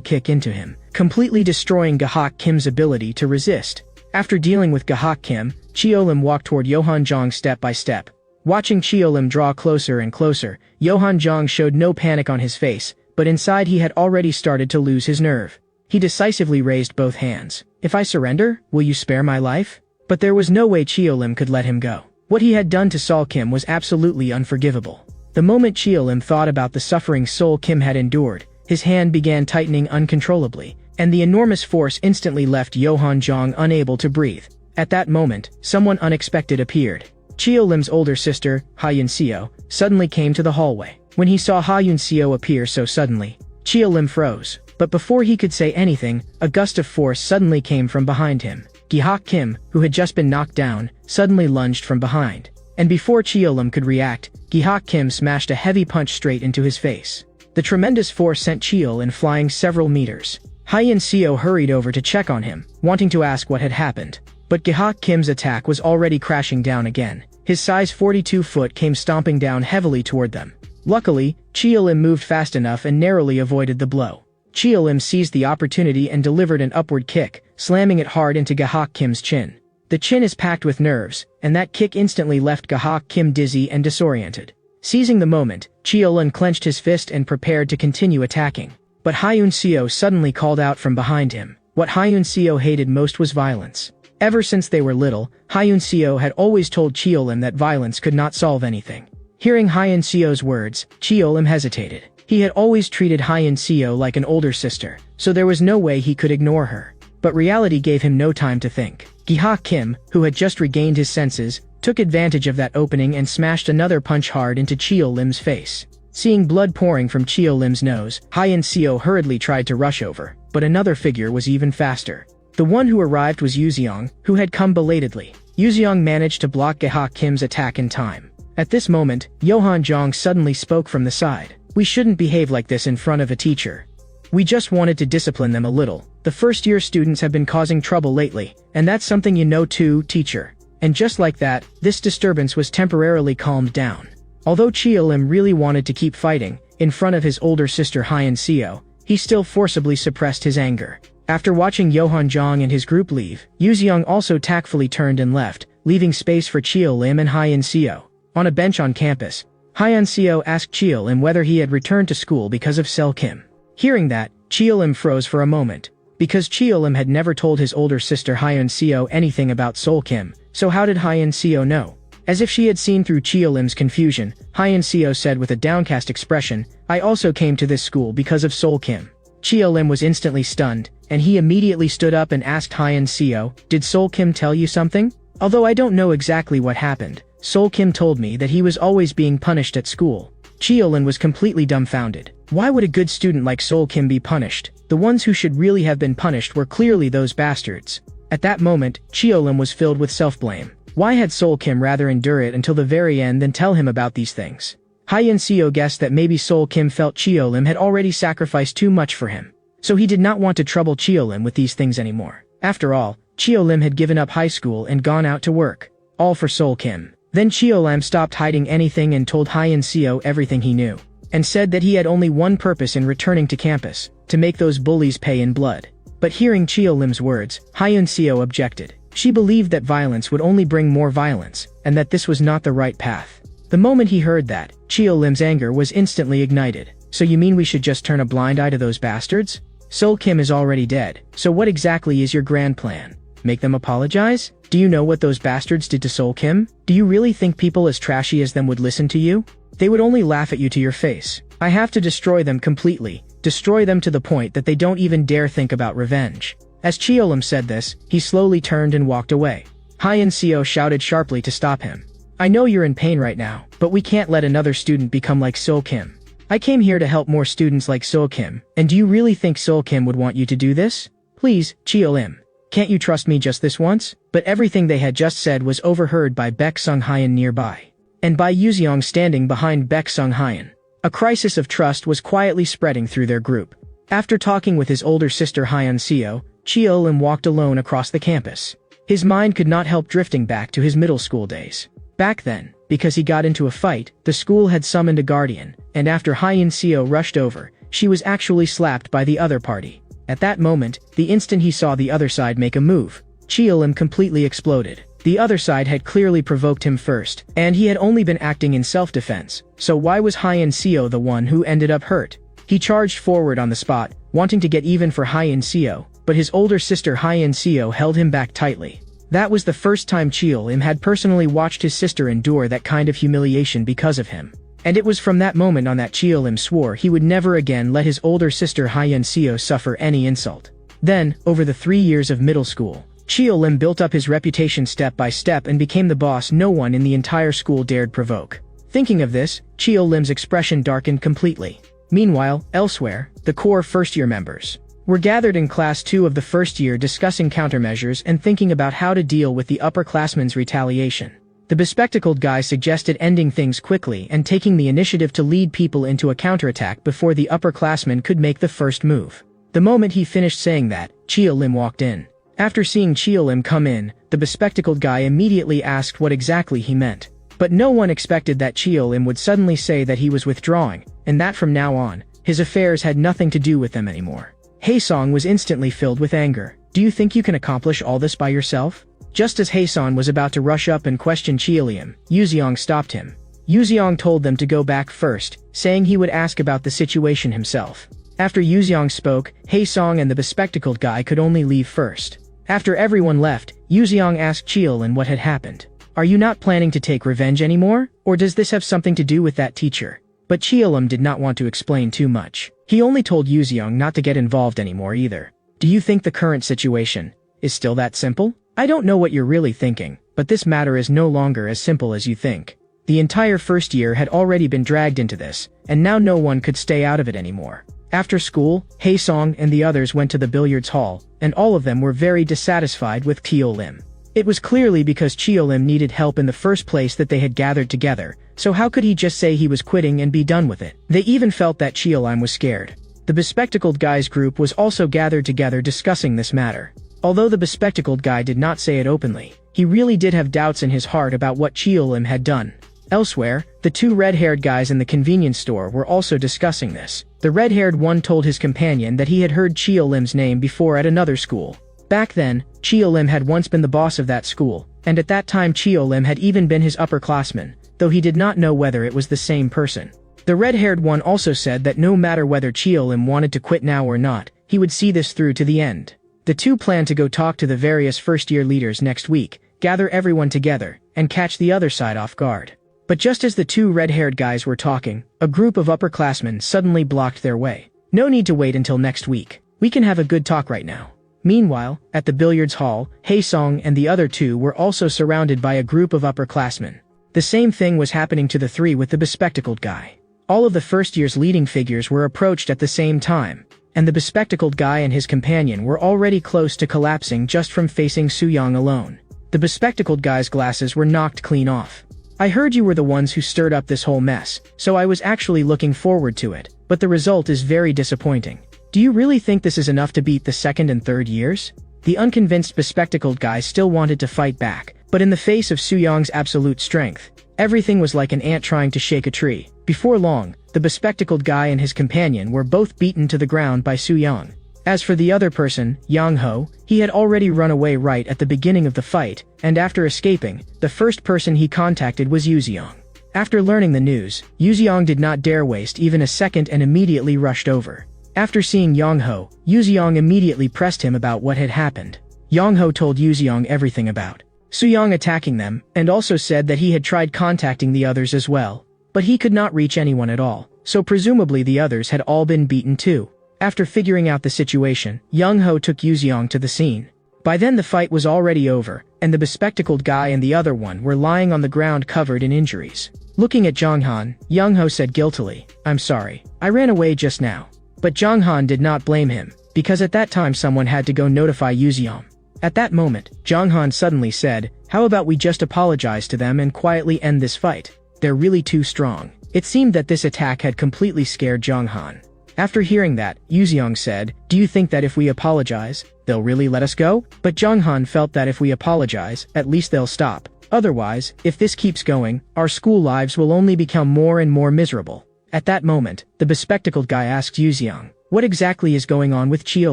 kick into him, completely destroying Gahak Kim's ability to resist. After dealing with Gahak Kim, Cheolim walked toward Johan Jong step by step. Watching Cheolim draw closer and closer, Johan Jong showed no panic on his face, but inside he had already started to lose his nerve. He decisively raised both hands. "If I surrender, will you spare my life?" But there was no way Cheolim could let him go. What he had done to Sol Kim was absolutely unforgivable. The moment Cheolim thought about the suffering Sol Kim had endured, his hand began tightening uncontrollably, and the enormous force instantly left Johan Jong unable to breathe. At that moment, someone unexpected appeared. Cheolim's older sister, Ha Yun-seo, suddenly came to the hallway. When he saw Ha Yun-seo appear so suddenly, Cheolim froze. But before he could say anything, a gust of force suddenly came from behind him. Gahak Kim, who had just been knocked down, suddenly lunged from behind. And before Cheolim could react, Gahak Kim smashed a heavy punch straight into his face. The tremendous force sent Cheolim flying several meters. Ha Yun-seo hurried over to check on him, wanting to ask what had happened. But Gahak Kim's attack was already crashing down again. His size 42 foot came stomping down heavily toward them. Luckily, Cheolim moved fast enough and narrowly avoided the blow. Cheolim seized the opportunity and delivered an upward kick, slamming it hard into Gahak Kim's chin. The chin is packed with nerves, and that kick instantly left Gahak Kim dizzy and disoriented. Seizing the moment, Cheolim clenched his fist and prepared to continue attacking. But Ha Yun-seo suddenly called out from behind him. What Ha Yun-seo hated most was violence. Ever since they were little, Ha Yun-seo had always told Cheolim that violence could not solve anything. Hearing Ha Yun-seo's words, Cheolim hesitated. He had always treated Ha Yun-seo like an older sister, so there was no way he could ignore her. But reality gave him no time to think. Gahak Kim, who had just regained his senses, took advantage of that opening and smashed another punch hard into Cheolim's face. Seeing blood pouring from Cheolim's nose, Ha Yun-seo hurriedly tried to rush over, but another figure was even faster. The one who arrived was Yuzeong, who had come belatedly. Yuzeong managed to block Gahak Kim's attack in time. At this moment, Johan Jong suddenly spoke from the side. "We shouldn't behave like this in front of a teacher. We just wanted to discipline them a little. The first-year students have been causing trouble lately, and that's something you know too, teacher." And just like that, this disturbance was temporarily calmed down. Although Cheolim really wanted to keep fighting, in front of his older sister Ha Yun-seo, he still forcibly suppressed his anger. After watching Johan Jong and his group leave, Yuzeong also tactfully turned and left, leaving space for Cheolim and Ha Yun-seo. On a bench on campus, Ha Yun-seo asked Cheolim whether he had returned to school because of Sol Kim. Hearing that, Cheolim froze for a moment. Because Cheolim had never told his older sister Ha Yun-seo anything about Sol Kim, so how did Ha Yun-seo know? As if she had seen through Cheolim's confusion, Ha Yun-seo said with a downcast expression, "I also came to this school because of Sol Kim." Cheolim was instantly stunned, and he immediately stood up and asked Ha Yun-seo, "Did Sol Kim tell you something? Although I don't know exactly what happened, Sol Kim told me that he was always being punished at school." Cheolim was completely dumbfounded. Why would a good student like Sol Kim be punished? The ones who should really have been punished were clearly those bastards. At that moment, Cheolim was filled with self-blame. Why had Sol Kim rather endure it until the very end than tell him about these things? Ha Yun-seo guessed that maybe Sol Kim felt Cheolim had already sacrificed too much for him. So he did not want to trouble Cheolim with these things anymore. After all, Cheolim had given up high school and gone out to work. All for Sol Kim. Then Cheolim stopped hiding anything and told Ha Yun-seo everything he knew, and said that he had only one purpose in returning to campus, to make those bullies pay in blood. But hearing Cheolim's words, Ha Yun-seo objected. She believed that violence would only bring more violence, and that this was not the right path. The moment he heard that, Cheolim's anger was instantly ignited. "So you mean we should just turn a blind eye to those bastards? Sol Kim is already dead, so what exactly is your grand plan? Make them apologize? Do you know what those bastards did to Sol Kim? Do you really think people as trashy as them would listen to you? They would only laugh at you to your face. I have to destroy them completely, destroy them to the point that they don't even dare think about revenge." As Cheolim said this, he slowly turned and walked away. Ha Yun-seo shouted sharply to stop him. "I know you're in pain right now, but we can't let another student become like Sol Kim. I came here to help more students like Sol Kim, and do you really think Sol Kim would want you to do this? Please, Cheolim. Can't you trust me just this once?" But everything they had just said was overheard by Baek Sung-hyeon nearby, and by Yuzeong standing behind Baek Sung-hyeon. A crisis of trust was quietly spreading through their group. After talking with his older sister Ha Yun-seo, Cheolim walked alone across the campus. His mind could not help drifting back to his middle school days. Back then, because he got into a fight, the school had summoned a guardian, and after Hyun Seo rushed over, she was actually slapped by the other party. At that moment, the instant he saw the other side make a move, Cheolim completely exploded. The other side had clearly provoked him first, and he had only been acting in self-defense, so why was Hyun Seo the one who ended up hurt? He charged forward on the spot, wanting to get even for Hyun Seo, but his older sister Hyun Seo held him back tightly. That was the first time Cheolim had personally watched his sister endure that kind of humiliation because of him. And it was from that moment on that Cheolim swore he would never again let his older sister Hyun Seo suffer any insult. Then, over the 3 years of middle school, Cheolim built up his reputation step by step and became the boss no one in the entire school dared provoke. Thinking of this, Cheolim's expression darkened completely. Meanwhile, elsewhere, the core first-year members were gathered in Class 2 of the first year discussing countermeasures and thinking about how to deal with the upperclassmen's retaliation. The bespectacled guy suggested ending things quickly and taking the initiative to lead people into a counterattack before the upperclassmen could make the first move. The moment he finished saying that, Cheolim walked in. After seeing Cheolim come in, the bespectacled guy immediately asked what exactly he meant. But no one expected that Cheolim would suddenly say that he was withdrawing, and that from now on, his affairs had nothing to do with them anymore. Haesong was instantly filled with anger. Do you think you can accomplish all this by yourself? Just as Haesong was about to rush up and question Cheolim, Yuzeong stopped him. Yuzeong told them to go back first, saying he would ask about the situation himself. After Yuzeong spoke, Haesong and the bespectacled guy could only leave first. After everyone left, Yuzeong asked Cheolim what had happened. Are you not planning to take revenge anymore, or does this have something to do with that teacher? But Cheolim did not want to explain too much. He only told Yuzeong not to get involved anymore either. Do you think the current situation is still that simple? I don't know what you're really thinking, but this matter is no longer as simple as you think. The entire first year had already been dragged into this, and now no one could stay out of it anymore. After school, Haesong and the others went to the billiards hall, and all of them were very dissatisfied with Cheolim. It was clearly because Cheolim needed help in the first place that they had gathered together, so how could he just say he was quitting and be done with it? They even felt that Cheolim was scared. The bespectacled guy's group was also gathered together discussing this matter. Although the bespectacled guy did not say it openly, he really did have doubts in his heart about what Cheolim had done. Elsewhere, the two red-haired guys in the convenience store were also discussing this. The red-haired one told his companion that he had heard Cheolim's name before at another school. Back then, Cheolim had once been the boss of that school, and at that time Cheolim had even been his upperclassman, though he did not know whether it was the same person. The red-haired one also said that no matter whether Cheolim wanted to quit now or not, he would see this through to the end. The two planned to go talk to the various first-year leaders next week, gather everyone together, and catch the other side off guard. But just as the two red-haired guys were talking, a group of upperclassmen suddenly blocked their way. No need to wait until next week. We can have a good talk right now. Meanwhile, at the billiards hall, Haesong and the other two were also surrounded by a group of upperclassmen. The same thing was happening to the three with the bespectacled guy. All of the first year's leading figures were approached at the same time, and the bespectacled guy and his companion were already close to collapsing just from facing Suyang alone. The bespectacled guy's glasses were knocked clean off. I heard you were the ones who stirred up this whole mess, so I was actually looking forward to it, but the result is very disappointing. Do you really think this is enough to beat the second and third years? The unconvinced bespectacled guy still wanted to fight back, but in the face of Suyang's absolute strength, everything was like an ant trying to shake a tree. Before long, the bespectacled guy and his companion were both beaten to the ground by Suyang. As for the other person, Yang Ho, he had already run away right at the beginning of the fight, and after escaping, the first person he contacted was Yuzeong. After learning the news, Yuzeong did not dare waste even a second and immediately rushed over. After seeing Yang Ho, Yuzeong immediately pressed him about what had happened. Yang Ho told Yuzeong everything about Suyang attacking them, and also said that he had tried contacting the others as well. But he could not reach anyone at all, so presumably the others had all been beaten too. After figuring out the situation, Yang Ho took Yuzeong to the scene. By then the fight was already over, and the bespectacled guy and the other one were lying on the ground covered in injuries. Looking at Jonghan, Yang Ho said guiltily, "I'm sorry, I ran away just now." But Jonghan did not blame him, because at that time someone had to go notify Yuzeong. At that moment, Jonghan suddenly said, "How about we just apologize to them and quietly end this fight? They're really too strong." It seemed that this attack had completely scared Jonghan. After hearing that, Yuziang said, "Do you think that if we apologize, they'll really let us go?" But Zhonghan felt that if we apologize, at least they'll stop. Otherwise, if this keeps going, our school lives will only become more and more miserable. At that moment, the bespectacled guy asked Yuziang, "What exactly is going on with Chio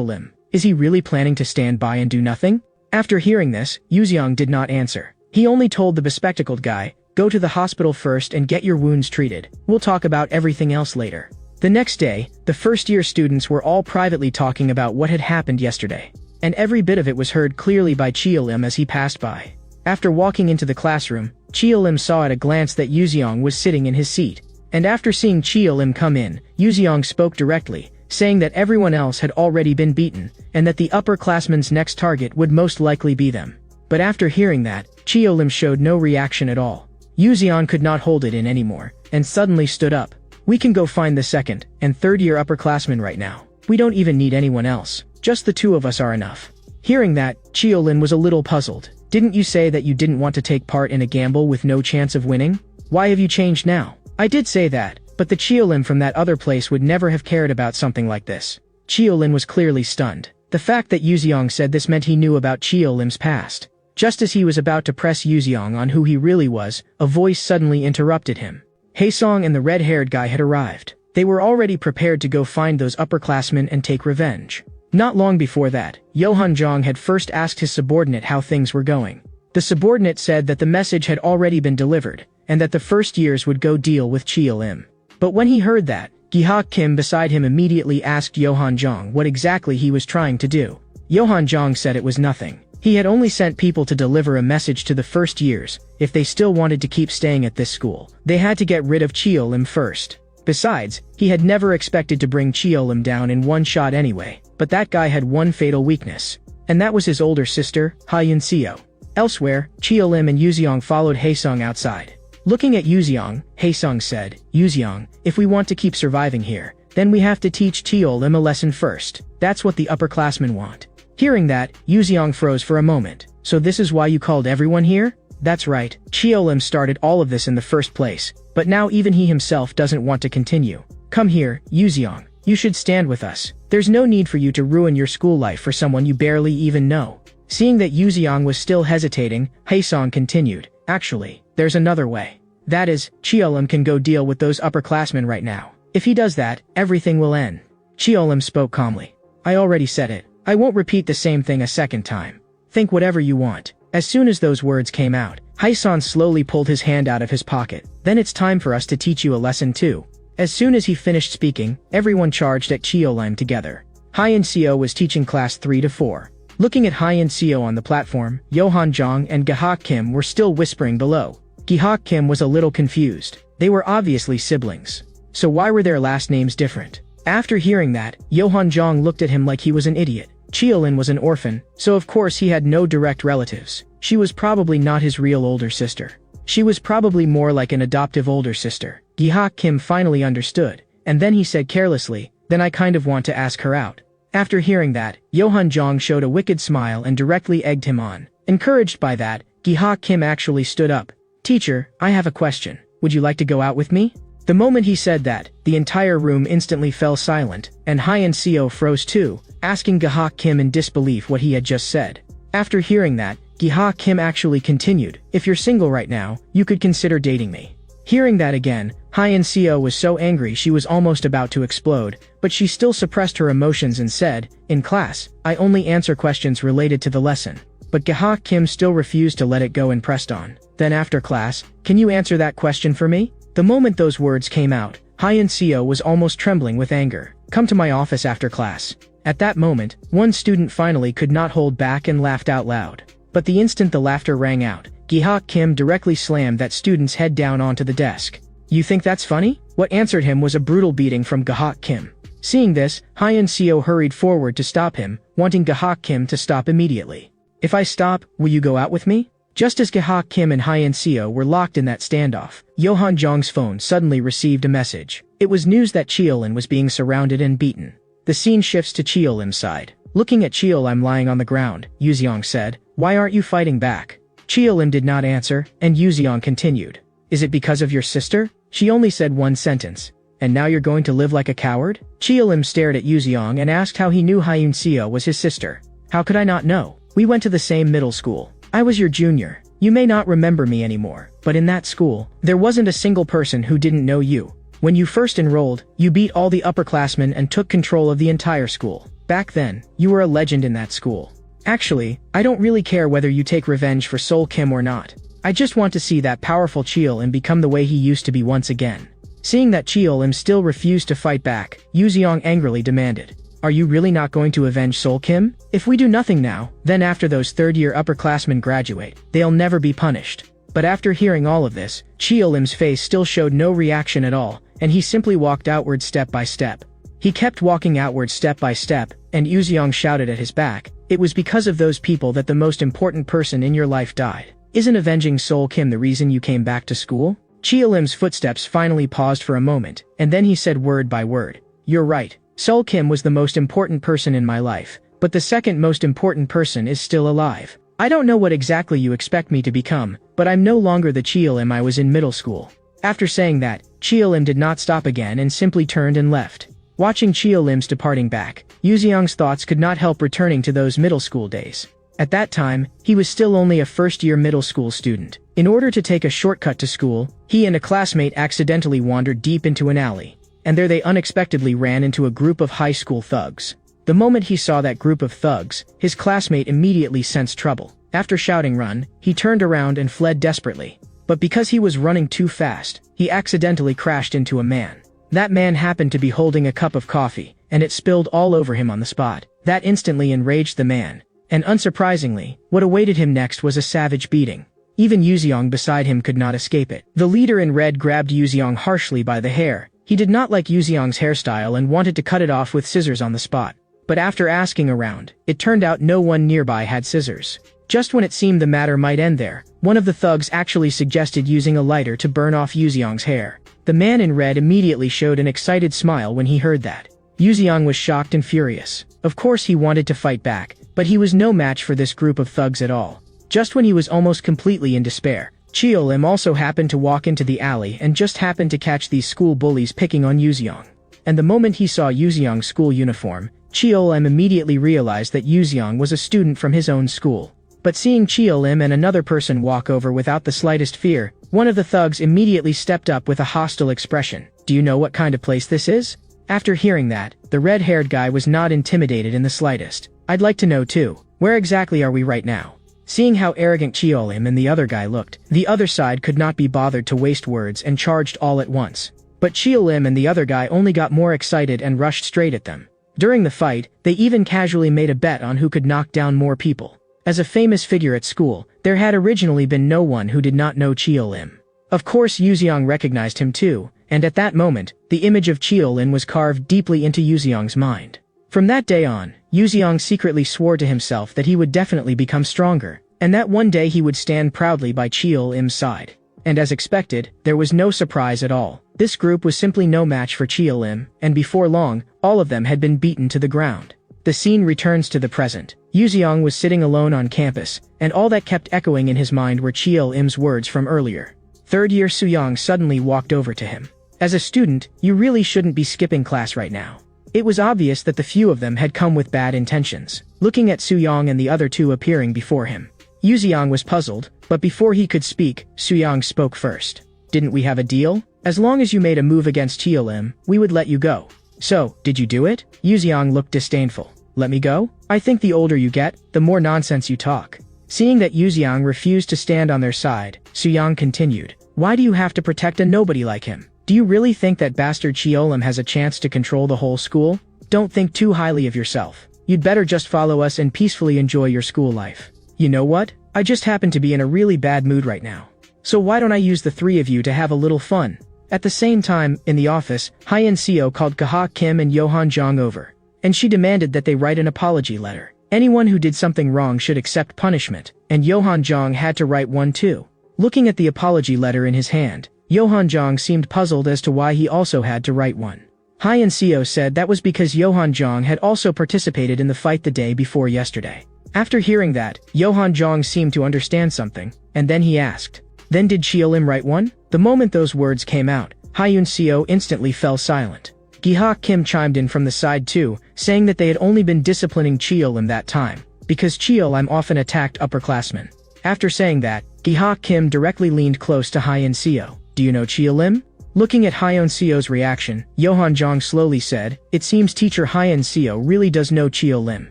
Lim? Is he really planning to stand by and do nothing?" After hearing this, Yuziang did not answer. He only told the bespectacled guy, "Go to the hospital first and get your wounds treated. We'll talk about everything else later." The next day, the first-year students were all privately talking about what had happened yesterday. And every bit of it was heard clearly by Chio Lim as he passed by. After walking into the classroom, Chio Lim saw at a glance that Yuziang was sitting in his seat. And after seeing Chio Lim come in, Yuziang spoke directly, saying that everyone else had already been beaten, and that the upperclassmen's next target would most likely be them. But after hearing that, Chio Lim showed no reaction at all. Yuziang could not hold it in anymore, and suddenly stood up. "We can go find the second and third-year upperclassmen right now. We don't even need anyone else. Just the two of us are enough." Hearing that, Chio Lim was a little puzzled. "Didn't you say that you didn't want to take part in a gamble with no chance of winning? Why have you changed now?" "I did say that, but the Chio Lim from that other place would never have cared about something like this." Chio Lim was clearly stunned. The fact that Yuziang said this meant he knew about Chio Lim's past. Just as he was about to press Yuziang on who he really was, a voice suddenly interrupted him. Haesong and the red-haired guy had arrived. They were already prepared to go find those upperclassmen and take revenge. Not long before that, Johan Zhang had first asked his subordinate how things were going. The subordinate said that the message had already been delivered, and that the first years would go deal with Chio Lim. But when he heard that, Gi-hak Kim beside him immediately asked Johan Zhang what exactly he was trying to do. Johan Zhang said it was nothing. He had only sent people to deliver a message to the first years. If they still wanted to keep staying at this school, they had to get rid of Chio Lim first. Besides, he had never expected to bring Chio Lim down in one shot anyway, but that guy had one fatal weakness. And that was his older sister, Ha-Yun Seo. Elsewhere, Chio Lim and Yuziang followed Haesong outside. Looking at Yuziang, Haesong said, "Yuziang, if we want to keep surviving here, then we have to teach Chio Lim a lesson first. That's what the upperclassmen want." Hearing that, Yuziang froze for a moment. "So this is why you called everyone here?" "That's right. Chio Lim started all of this in the first place, but now even he himself doesn't want to continue. Come here, Yuziang. You should stand with us. There's no need for you to ruin your school life for someone you barely even know." Seeing that Yuziang was still hesitating, Haesong continued, "Actually, there's another way. That is, Chio Lim can go deal with those upperclassmen right now. If he does that, everything will end." Chio Lim spoke calmly. "I already said it. I won't repeat the same thing a second time. Think whatever you want." As soon as those words came out, Haesong slowly pulled his hand out of his pocket. "Then it's time for us to teach you a lesson too." As soon as he finished speaking, everyone charged at Chio Lim together. Ha-Yun Seo was teaching class 3 to 4. Looking at Ha-Yun Seo on the platform, Johan Zhang and Gi-hak Kim were still whispering below. Gi-hak Kim was a little confused. They were obviously siblings. So why were their last names different? After hearing that, Johan Zhang looked at him like he was an idiot. Chio Lim was an orphan, so of course he had no direct relatives. She was probably not his real older sister. She was probably more like an adoptive older sister. Gi-hak Kim finally understood, and then he said carelessly, "Then I kind of want to ask her out." After hearing that, Johan Zhang showed a wicked smile and directly egged him on. Encouraged by that, Gi-hak Kim actually stood up. "Teacher, I have a question. Would you like to go out with me?" The moment he said that, the entire room instantly fell silent, and Ha-Yun Seo froze too, asking Gi-hak Kim in disbelief what he had just said. After hearing that, Gi-hak Kim actually continued, "If you're single right now, you could consider dating me." Hearing that again, Ha-Yun Seo was so angry she was almost about to explode, but she still suppressed her emotions and said, "In class, I only answer questions related to the lesson." But Gi-hak Kim still refused to let it go and pressed on. "Then after class, can you answer that question for me?" The moment those words came out, Ha-Yun Seo was almost trembling with anger. "Come to my office after class." At that moment, one student finally could not hold back and laughed out loud. But the instant the laughter rang out, Gi-hak Kim directly slammed that student's head down onto the desk. "You think that's funny?" What answered him was a brutal beating from Gi-hak Kim. Seeing this, Ha-Yun Seo hurried forward to stop him, wanting Gi-hak Kim to stop immediately. "If I stop, will you go out with me?" Just as Gi-hak Kim and Ha-Yun Seo were locked in that standoff, Johan Zhang's phone suddenly received a message. It was news that Chio Lim was being surrounded and beaten. The scene shifts to Chio Lim's side. Looking at Chio Lim lying on the ground, Yuziang said, "Why aren't you fighting back?" Chio Lim did not answer, and Yuziang continued, "Is it because of your sister?" She only said one sentence. And now you're going to live like a coward? Chiolim stared at Yuziong and asked how he knew Hyun Seo was his sister. How could I not know? We went to the same middle school. I was your junior. You may not remember me anymore, but in that school, there wasn't a single person who didn't know you. When you first enrolled, you beat all the upperclassmen and took control of the entire school. Back then, you were a legend in that school. Actually, I don't really care whether you take revenge for Sol Kim or not. I just want to see that powerful Chiolim become the way he used to be once again. Seeing that Chiolim still refused to fight back, Yuziong angrily demanded, "Are you really not going to avenge Sol Kim? If we do nothing now, then after those third-year upperclassmen graduate, they'll never be punished." But after hearing all of this, Chiolim's face still showed no reaction at all, and he simply walked outward step by step. He kept walking outward step by step, and Yuziong shouted at his back, "It was because of those people that the most important person in your life died. Isn't avenging Sol Kim the reason you came back to school?" Chiolim's footsteps finally paused for a moment, and then he said word by word, "You're right. Sol Kim was the most important person in my life, but the second most important person is still alive. I don't know what exactly you expect me to become, but I'm no longer the Chiolim I was in middle school." After saying that, Chiolim did not stop again and simply turned and left. Watching Chiolim's departing back, Yuziong's thoughts could not help returning to those middle school days. At that time, he was still only a first-year middle school student. In order to take a shortcut to school, he and a classmate accidentally wandered deep into an alley, and there they unexpectedly ran into a group of high school thugs. The moment he saw that group of thugs, his classmate immediately sensed trouble. After shouting "Run," he turned around and fled desperately. But because he was running too fast, he accidentally crashed into a man. That man happened to be holding a cup of coffee, and it spilled all over him on the spot. That instantly enraged the man. And unsurprisingly, what awaited him next was a savage beating. Even Yuziong beside him could not escape it. The leader in red grabbed Yuziong harshly by the hair. He did not like Yuziong's hairstyle and wanted to cut it off with scissors on the spot. But after asking around, it turned out no one nearby had scissors. Just when it seemed the matter might end there, one of the thugs actually suggested using a lighter to burn off Yuziong's hair. The man in red immediately showed an excited smile when he heard that. Yuziong was shocked and furious. Of course he wanted to fight back, but he was no match for this group of thugs at all. Just when he was almost completely in despair, Chiolim also happened to walk into the alley and just happened to catch these school bullies picking on Yuziong. And the moment he saw Yuziong's school uniform, Chiolim immediately realized that Yuziong was a student from his own school. But seeing Chiolim and another person walk over without the slightest fear, one of the thugs immediately stepped up with a hostile expression. "Do you know what kind of place this is?" After hearing that, the red-haired guy was not intimidated in the slightest. "I'd like to know too. Where exactly are we right now?" Seeing how arrogant Chiolim and the other guy looked, the other side could not be bothered to waste words and charged all at once. But Chiolim and the other guy only got more excited and rushed straight at them. During the fight, they even casually made a bet on who could knock down more people. As a famous figure at school, there had originally been no one who did not know Chiolim. Of course Yuziong recognized him too, and at that moment, the image of Chiolim was carved deeply into Yuziong's mind. From that day on, Yuziong secretly swore to himself that he would definitely become stronger, and that one day he would stand proudly by Chiolim's side. And as expected, there was no surprise at all. This group was simply no match for Chiolim, and before long, all of them had been beaten to the ground. The scene returns to the present. Yuziong was sitting alone on campus, and all that kept echoing in his mind were Chiolim's words from earlier. Third-year Suyong suddenly walked over to him. "As a student, you really shouldn't be skipping class right now." It was obvious that the few of them had come with bad intentions. Looking at Suyong and the other two appearing before him, Yuziong was puzzled, but before he could speak, Suyong spoke first. "Didn't we have a deal? As long as you made a move against Chiolim, we would let you go. So, did you do it?" Yuziong looked disdainful. "Let me go? I think the older you get, the more nonsense you talk." Seeing that Yuziong refused to stand on their side, Suyong continued, "Why do you have to protect a nobody like him? Do you really think that bastard Chiolim has a chance to control the whole school? Don't think too highly of yourself. You'd better just follow us and peacefully enjoy your school life. You know what? I just happen to be in a really bad mood right now. So why don't I use the three of you to have a little fun?" At the same time, in the office, Hyun Seo called Kaha Kim and Yohan Jong over, and she demanded that they write an apology letter. Anyone who did something wrong should accept punishment, and Yohan Jong had to write one too. Looking at the apology letter in his hand, Yohan Jong seemed puzzled as to why he also had to write one. Hyun Seo said that was because Yohan Jong had also participated in the fight the day before yesterday. After hearing that, Yohan Jong seemed to understand something, and then he asked, "Then did Chiolim write one?" The moment those words came out, Hyun Seo instantly fell silent. Gi-ha Kim chimed in from the side too, saying that they had only been disciplining Cheolim that time, because Cheolim often attacked upperclassmen. After saying that, Gi-ha Kim directly leaned close to Hyun Seo. Do you know Cheolim? Looking at Hyun Seo's reaction, Yohan Jong slowly said, it seems teacher Hyun Seo really does know Cheolim.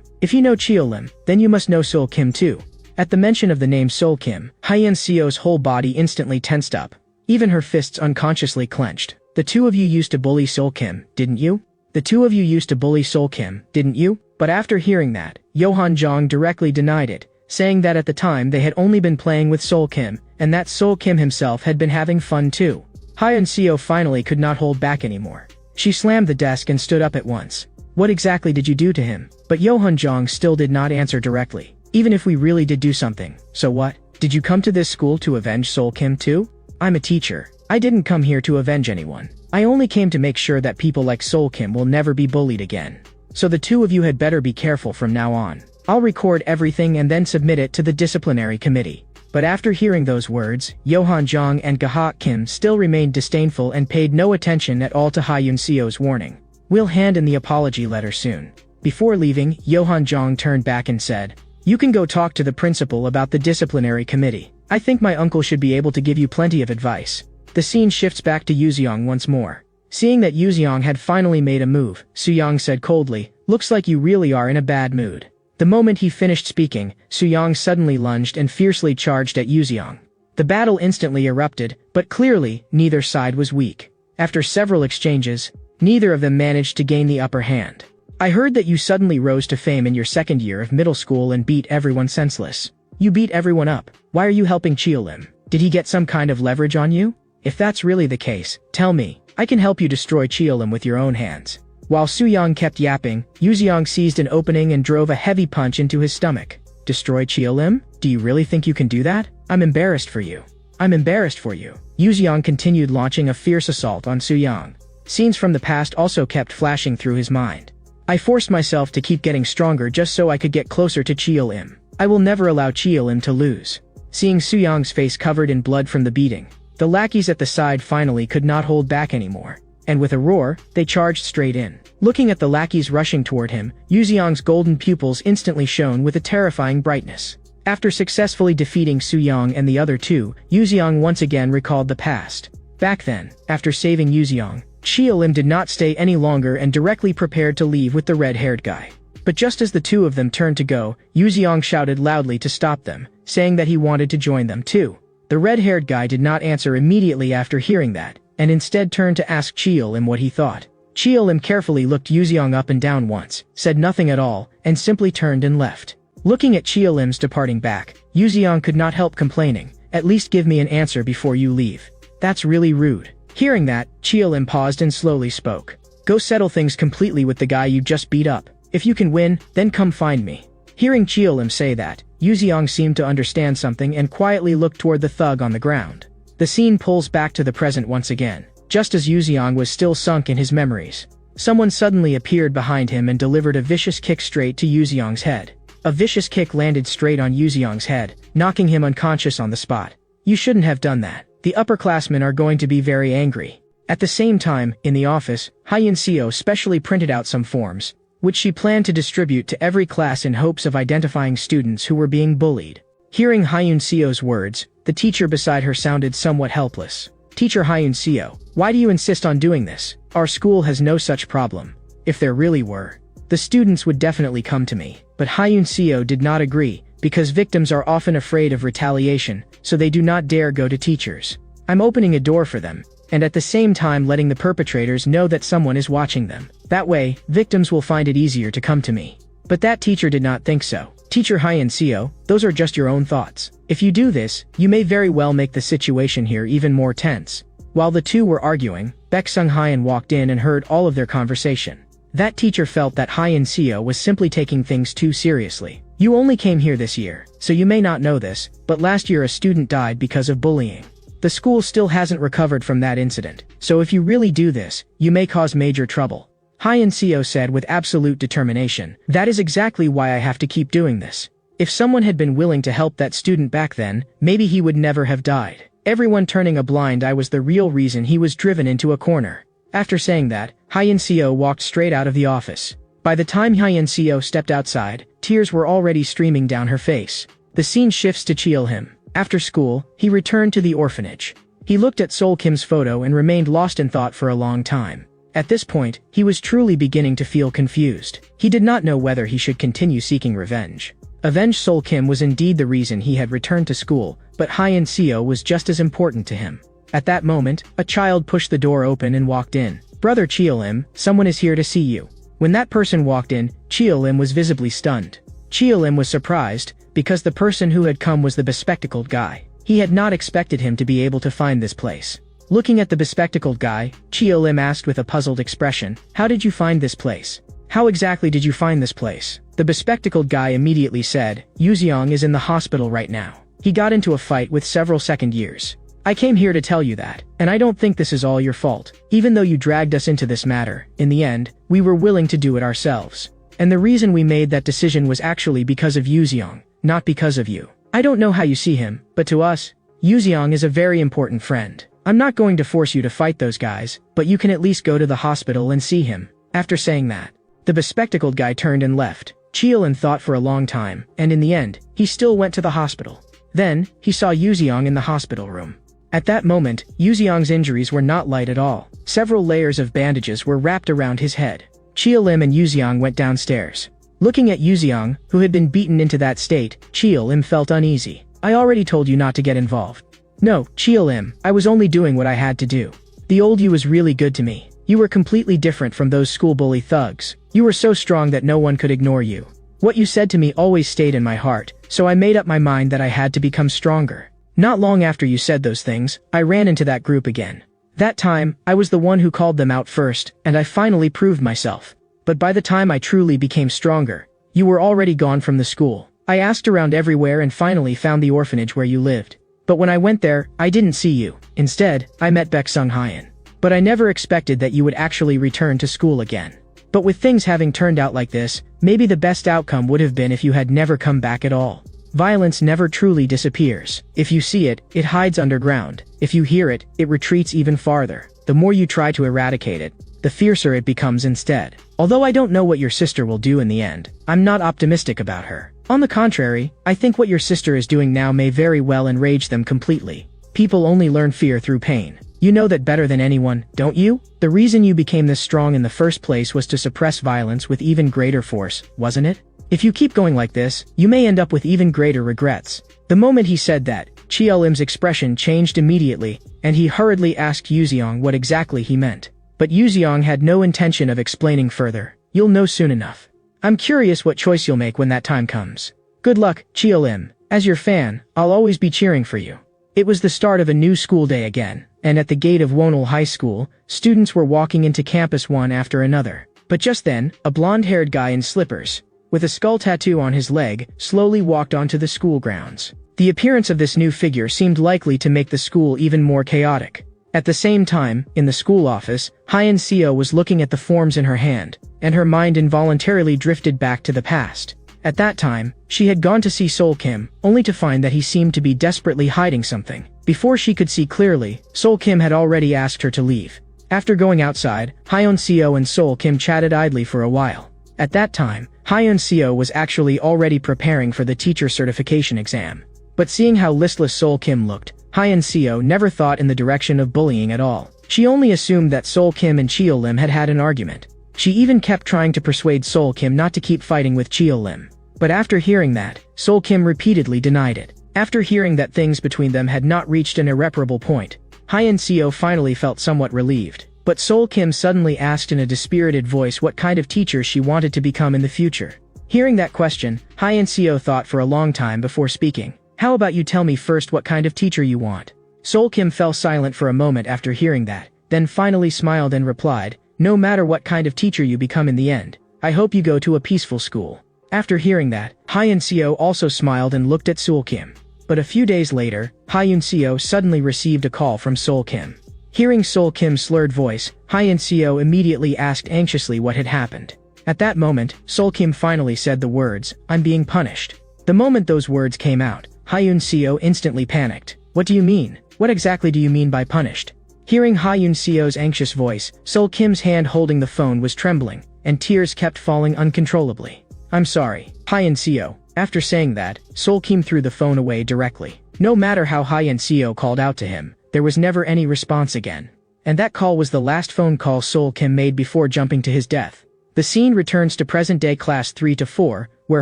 If you know Cheolim, then you must know Sol Kim too. At the mention of the name Sol Kim, Hyun Seo's whole body instantly tensed up. Even her fists unconsciously clenched. The two of you used to bully Sol Kim, didn't you? The two of you used to bully Sol Kim, didn't you? But after hearing that, Yohan Jong directly denied it, saying that at the time they had only been playing with Sol Kim, and that Sol Kim himself had been having fun too. Hyun Seo finally could not hold back anymore. She slammed the desk and stood up at once. What exactly did you do to him? But Yohan Jong still did not answer directly. Even if we really did do something, so what? Did you come to this school to avenge Sol Kim too? I'm a teacher. I didn't come here to avenge anyone. I only came to make sure that people like Sol Kim will never be bullied again. So the two of you had better be careful from now on. I'll record everything and then submit it to the disciplinary committee. But after hearing those words, Yohan Jong and Gi-ha Kim still remained disdainful and paid no attention at all to Hyun Seo's warning. We'll hand in the apology letter soon. Before leaving, Yohan Jong turned back and said, you can go talk to the principal about the disciplinary committee. I think my uncle should be able to give you plenty of advice. The scene shifts back to Yuzeong once more. Seeing that Yuzeong had finally made a move, Suyang said coldly, looks like you really are in a bad mood. The moment he finished speaking, Suyang suddenly lunged and fiercely charged at Yuzeong. The battle instantly erupted, but clearly, neither side was weak. After several exchanges, neither of them managed to gain the upper hand. I heard that you suddenly rose to fame in your second year of middle school and beat everyone senseless. You beat everyone up. Why are you helping Cheolim? Did he get some kind of leverage on you? If that's really the case, tell me. I can help you destroy Cheolim with your own hands. While Suyang kept yapping, Yuzeong seized an opening and drove a heavy punch into his stomach. Destroy Cheolim? Do you really think you can do that? I'm embarrassed for you. I'm embarrassed for you. Yuzeong continued launching a fierce assault on Suyang. Scenes from the past also kept flashing through his mind. I forced myself to keep getting stronger just so I could get closer to Cheolim. I will never allow Cheolim to lose. Seeing Suyang's face covered in blood from the beating, the lackeys at the side finally could not hold back anymore. And with a roar, they charged straight in. Looking at the lackeys rushing toward him, Yuzeong's golden pupils instantly shone with a terrifying brightness. After successfully defeating Suyang and the other two, Yuzeong once again recalled the past. Back then, after saving Yuzeong, Cheolim did not stay any longer and directly prepared to leave with the red-haired guy. But just as the two of them turned to go, Yuzeong shouted loudly to stop them, saying that he wanted to join them too. The red-haired guy did not answer immediately after hearing that, and instead turned to ask Cheolim what he thought. Cheolim carefully looked Yuzeong up and down once, said nothing at all, and simply turned and left. Looking at Cheolim's departing back, Yuzeong could not help complaining, at least give me an answer before you leave. That's really rude. Hearing that, Cheolim paused and slowly spoke. Go settle things completely with the guy you just beat up. If you can win, then come find me. Hearing Cheolim say that, Yuzeong seemed to understand something and quietly looked toward the thug on the ground. The scene pulls back to the present once again, just as Yuzeong was still sunk in his memories. Someone suddenly appeared behind him and delivered a vicious kick straight to Yuzeong's head. A vicious kick landed straight on Yuzeong's head, knocking him unconscious on the spot. You shouldn't have done that. The upperclassmen are going to be very angry. At the same time, in the office, Hyun Seo specially printed out some forms, which she planned to distribute to every class in hopes of identifying students who were being bullied. Hearing Hyun Seo's words, the teacher beside her sounded somewhat helpless. Teacher Hyun Seo, why do you insist on doing this? Our school has no such problem. If there really were, the students would definitely come to me. But Hyun Seo did not agree, because victims are often afraid of retaliation, so they do not dare go to teachers. I'm opening a door for them, and at the same time letting the perpetrators know that someone is watching them. That way, victims will find it easier to come to me. But that teacher did not think so. Teacher Hyun Seo, those are just your own thoughts. If you do this, you may very well make the situation here even more tense. While the two were arguing, Baek Sung Hyun walked in and heard all of their conversation. That teacher felt that Hyun Seo was simply taking things too seriously. You only came here this year, so you may not know this, but last year a student died because of bullying. The school still hasn't recovered from that incident, so if you really do this, you may cause major trouble. Hyun Seo said with absolute determination, that is exactly why I have to keep doing this. If someone had been willing to help that student back then, maybe he would never have died. Everyone turning a blind eye was the real reason he was driven into a corner. After saying that, Hyeon-seo walked straight out of the office. By the time Hyeon-seo stepped outside, tears were already streaming down her face. The scene shifts to Cheol-him. After school, he returned to the orphanage. He looked at Sol Kim's photo and remained lost in thought for a long time. At this point, he was truly beginning to feel confused. He did not know whether he should continue seeking revenge. Avenge Sol Kim was indeed the reason he had returned to school, but Hyeon-seo was just as important to him. At that moment, a child pushed the door open and walked in. "Brother Cheol-lim, someone is here to see you." When that person walked in, Cheol-lim was visibly stunned. Cheol-lim was surprised, because the person who had come was the bespectacled guy. He had not expected him to be able to find this place. Looking at the bespectacled guy, Cheol-lim asked with a puzzled expression, "How did you find this place? How exactly did you find this place?" The bespectacled guy immediately said, "Yuzeong is in the hospital right now. He got into a fight with several second years. I came here to tell you that, and I don't think this is all your fault. Even though you dragged us into this matter, in the end, we were willing to do it ourselves. And the reason we made that decision was actually because of Yuzeong, not because of you. I don't know how you see him, but to us, Yuzeong is a very important friend. I'm not going to force you to fight those guys, but you can at least go to the hospital and see him." After saying that, the bespectacled guy turned and left. Cheol-lim thought for a long time, and in the end, he still went to the hospital. Then, he saw Yuzeong in the hospital room. At that moment, Yuzeong's injuries were not light at all. Several layers of bandages were wrapped around his head. Cheol-lim and Yuzeong went downstairs. Looking at Yuzeong, who had been beaten into that state, Cheol-lim felt uneasy. "I already told you not to get involved." "No, Cheol-lim, I was only doing what I had to do. The old you was really good to me. You were completely different from those school bully thugs. You were so strong that no one could ignore you. What you said to me always stayed in my heart, so I made up my mind that I had to become stronger. Not long after you said those things, I ran into that group again. That time, I was the one who called them out first, and I finally proved myself. But by the time I truly became stronger, you were already gone from the school. I asked around everywhere and finally found the orphanage where you lived. But when I went there, I didn't see you. Instead, I met Baek Sung-hyun. But I never expected that you would actually return to school again. But with things having turned out like this, maybe the best outcome would have been if you had never come back at all. Violence never truly disappears. If you see it, it hides underground. If you hear it, it retreats even farther. The more you try to eradicate it, the fiercer it becomes instead. Although I don't know what your sister will do in the end, I'm not optimistic about her. On the contrary, I think what your sister is doing now may very well enrage them completely. People only learn fear through pain. You know that better than anyone, don't you? The reason you became this strong in the first place was to suppress violence with even greater force, wasn't it? If you keep going like this, you may end up with even greater regrets. The moment he said that, Cheol-lim's expression changed immediately, and he hurriedly asked Yuzeong what exactly he meant. But Yuzeong had no intention of explaining further. "You'll know soon enough. I'm curious what choice you'll make when that time comes. Good luck, Cheol-lim. As your fan, I'll always be cheering for you." It was the start of a new school day again, and at the gate of Wonul High School, students were walking into campus one after another. But just then, a blonde-haired guy in slippers, with a skull tattoo on his leg, slowly walked onto the school grounds. The appearance of this new figure seemed likely to make the school even more chaotic. At the same time, in the school office, Hyeon-seo was looking at the forms in her hand, and her mind involuntarily drifted back to the past. At that time, she had gone to see Sol Kim, only to find that he seemed to be desperately hiding something. Before she could see clearly, Sol Kim had already asked her to leave. After going outside, Hyeon-seo and Sol Kim chatted idly for a while. At that time, Hyeon-seo was actually already preparing for the teacher certification exam. But seeing how listless Sol Kim looked, Hyeon-seo never thought in the direction of bullying at all. She only assumed that Sol Kim and Cheol-lim had had an argument. She even kept trying to persuade Sol Kim not to keep fighting with Cheol-lim. But after hearing that, Sol Kim repeatedly denied it. After hearing that things between them had not reached an irreparable point, Hyeon-seo finally felt somewhat relieved. But Sol Kim suddenly asked in a dispirited voice what kind of teacher she wanted to become in the future. Hearing that question, Hyeon-seo thought for a long time before speaking. "How about you tell me first what kind of teacher you want?" Sol Kim fell silent for a moment after hearing that, then finally smiled and replied, "No matter what kind of teacher you become in the end, I hope you go to a peaceful school." After hearing that, Hyeon-seo also smiled and looked at Sol Kim. But a few days later, Hyeon-seo suddenly received a call from Sol Kim. Hearing Sol Kim's slurred voice, Hyeon-seo immediately asked anxiously what had happened. At that moment, Sol Kim finally said the words, "I'm being punished." The moment those words came out, Hyeon-seo instantly panicked. "What do you mean? What exactly do you mean by punished? Hearing Ha-Yoon Seo's anxious voice, Sol Kim's hand holding the phone was trembling, and tears kept falling uncontrollably. I'm sorry, Ha-Yoon Seo. After saying that, Sol Kim threw the phone away directly. No matter how Ha-Yoon Seo called out to him, there was never any response again. And that call was the last phone call Sol Kim made before jumping to his death. The scene returns to present-day class 3 to 4, where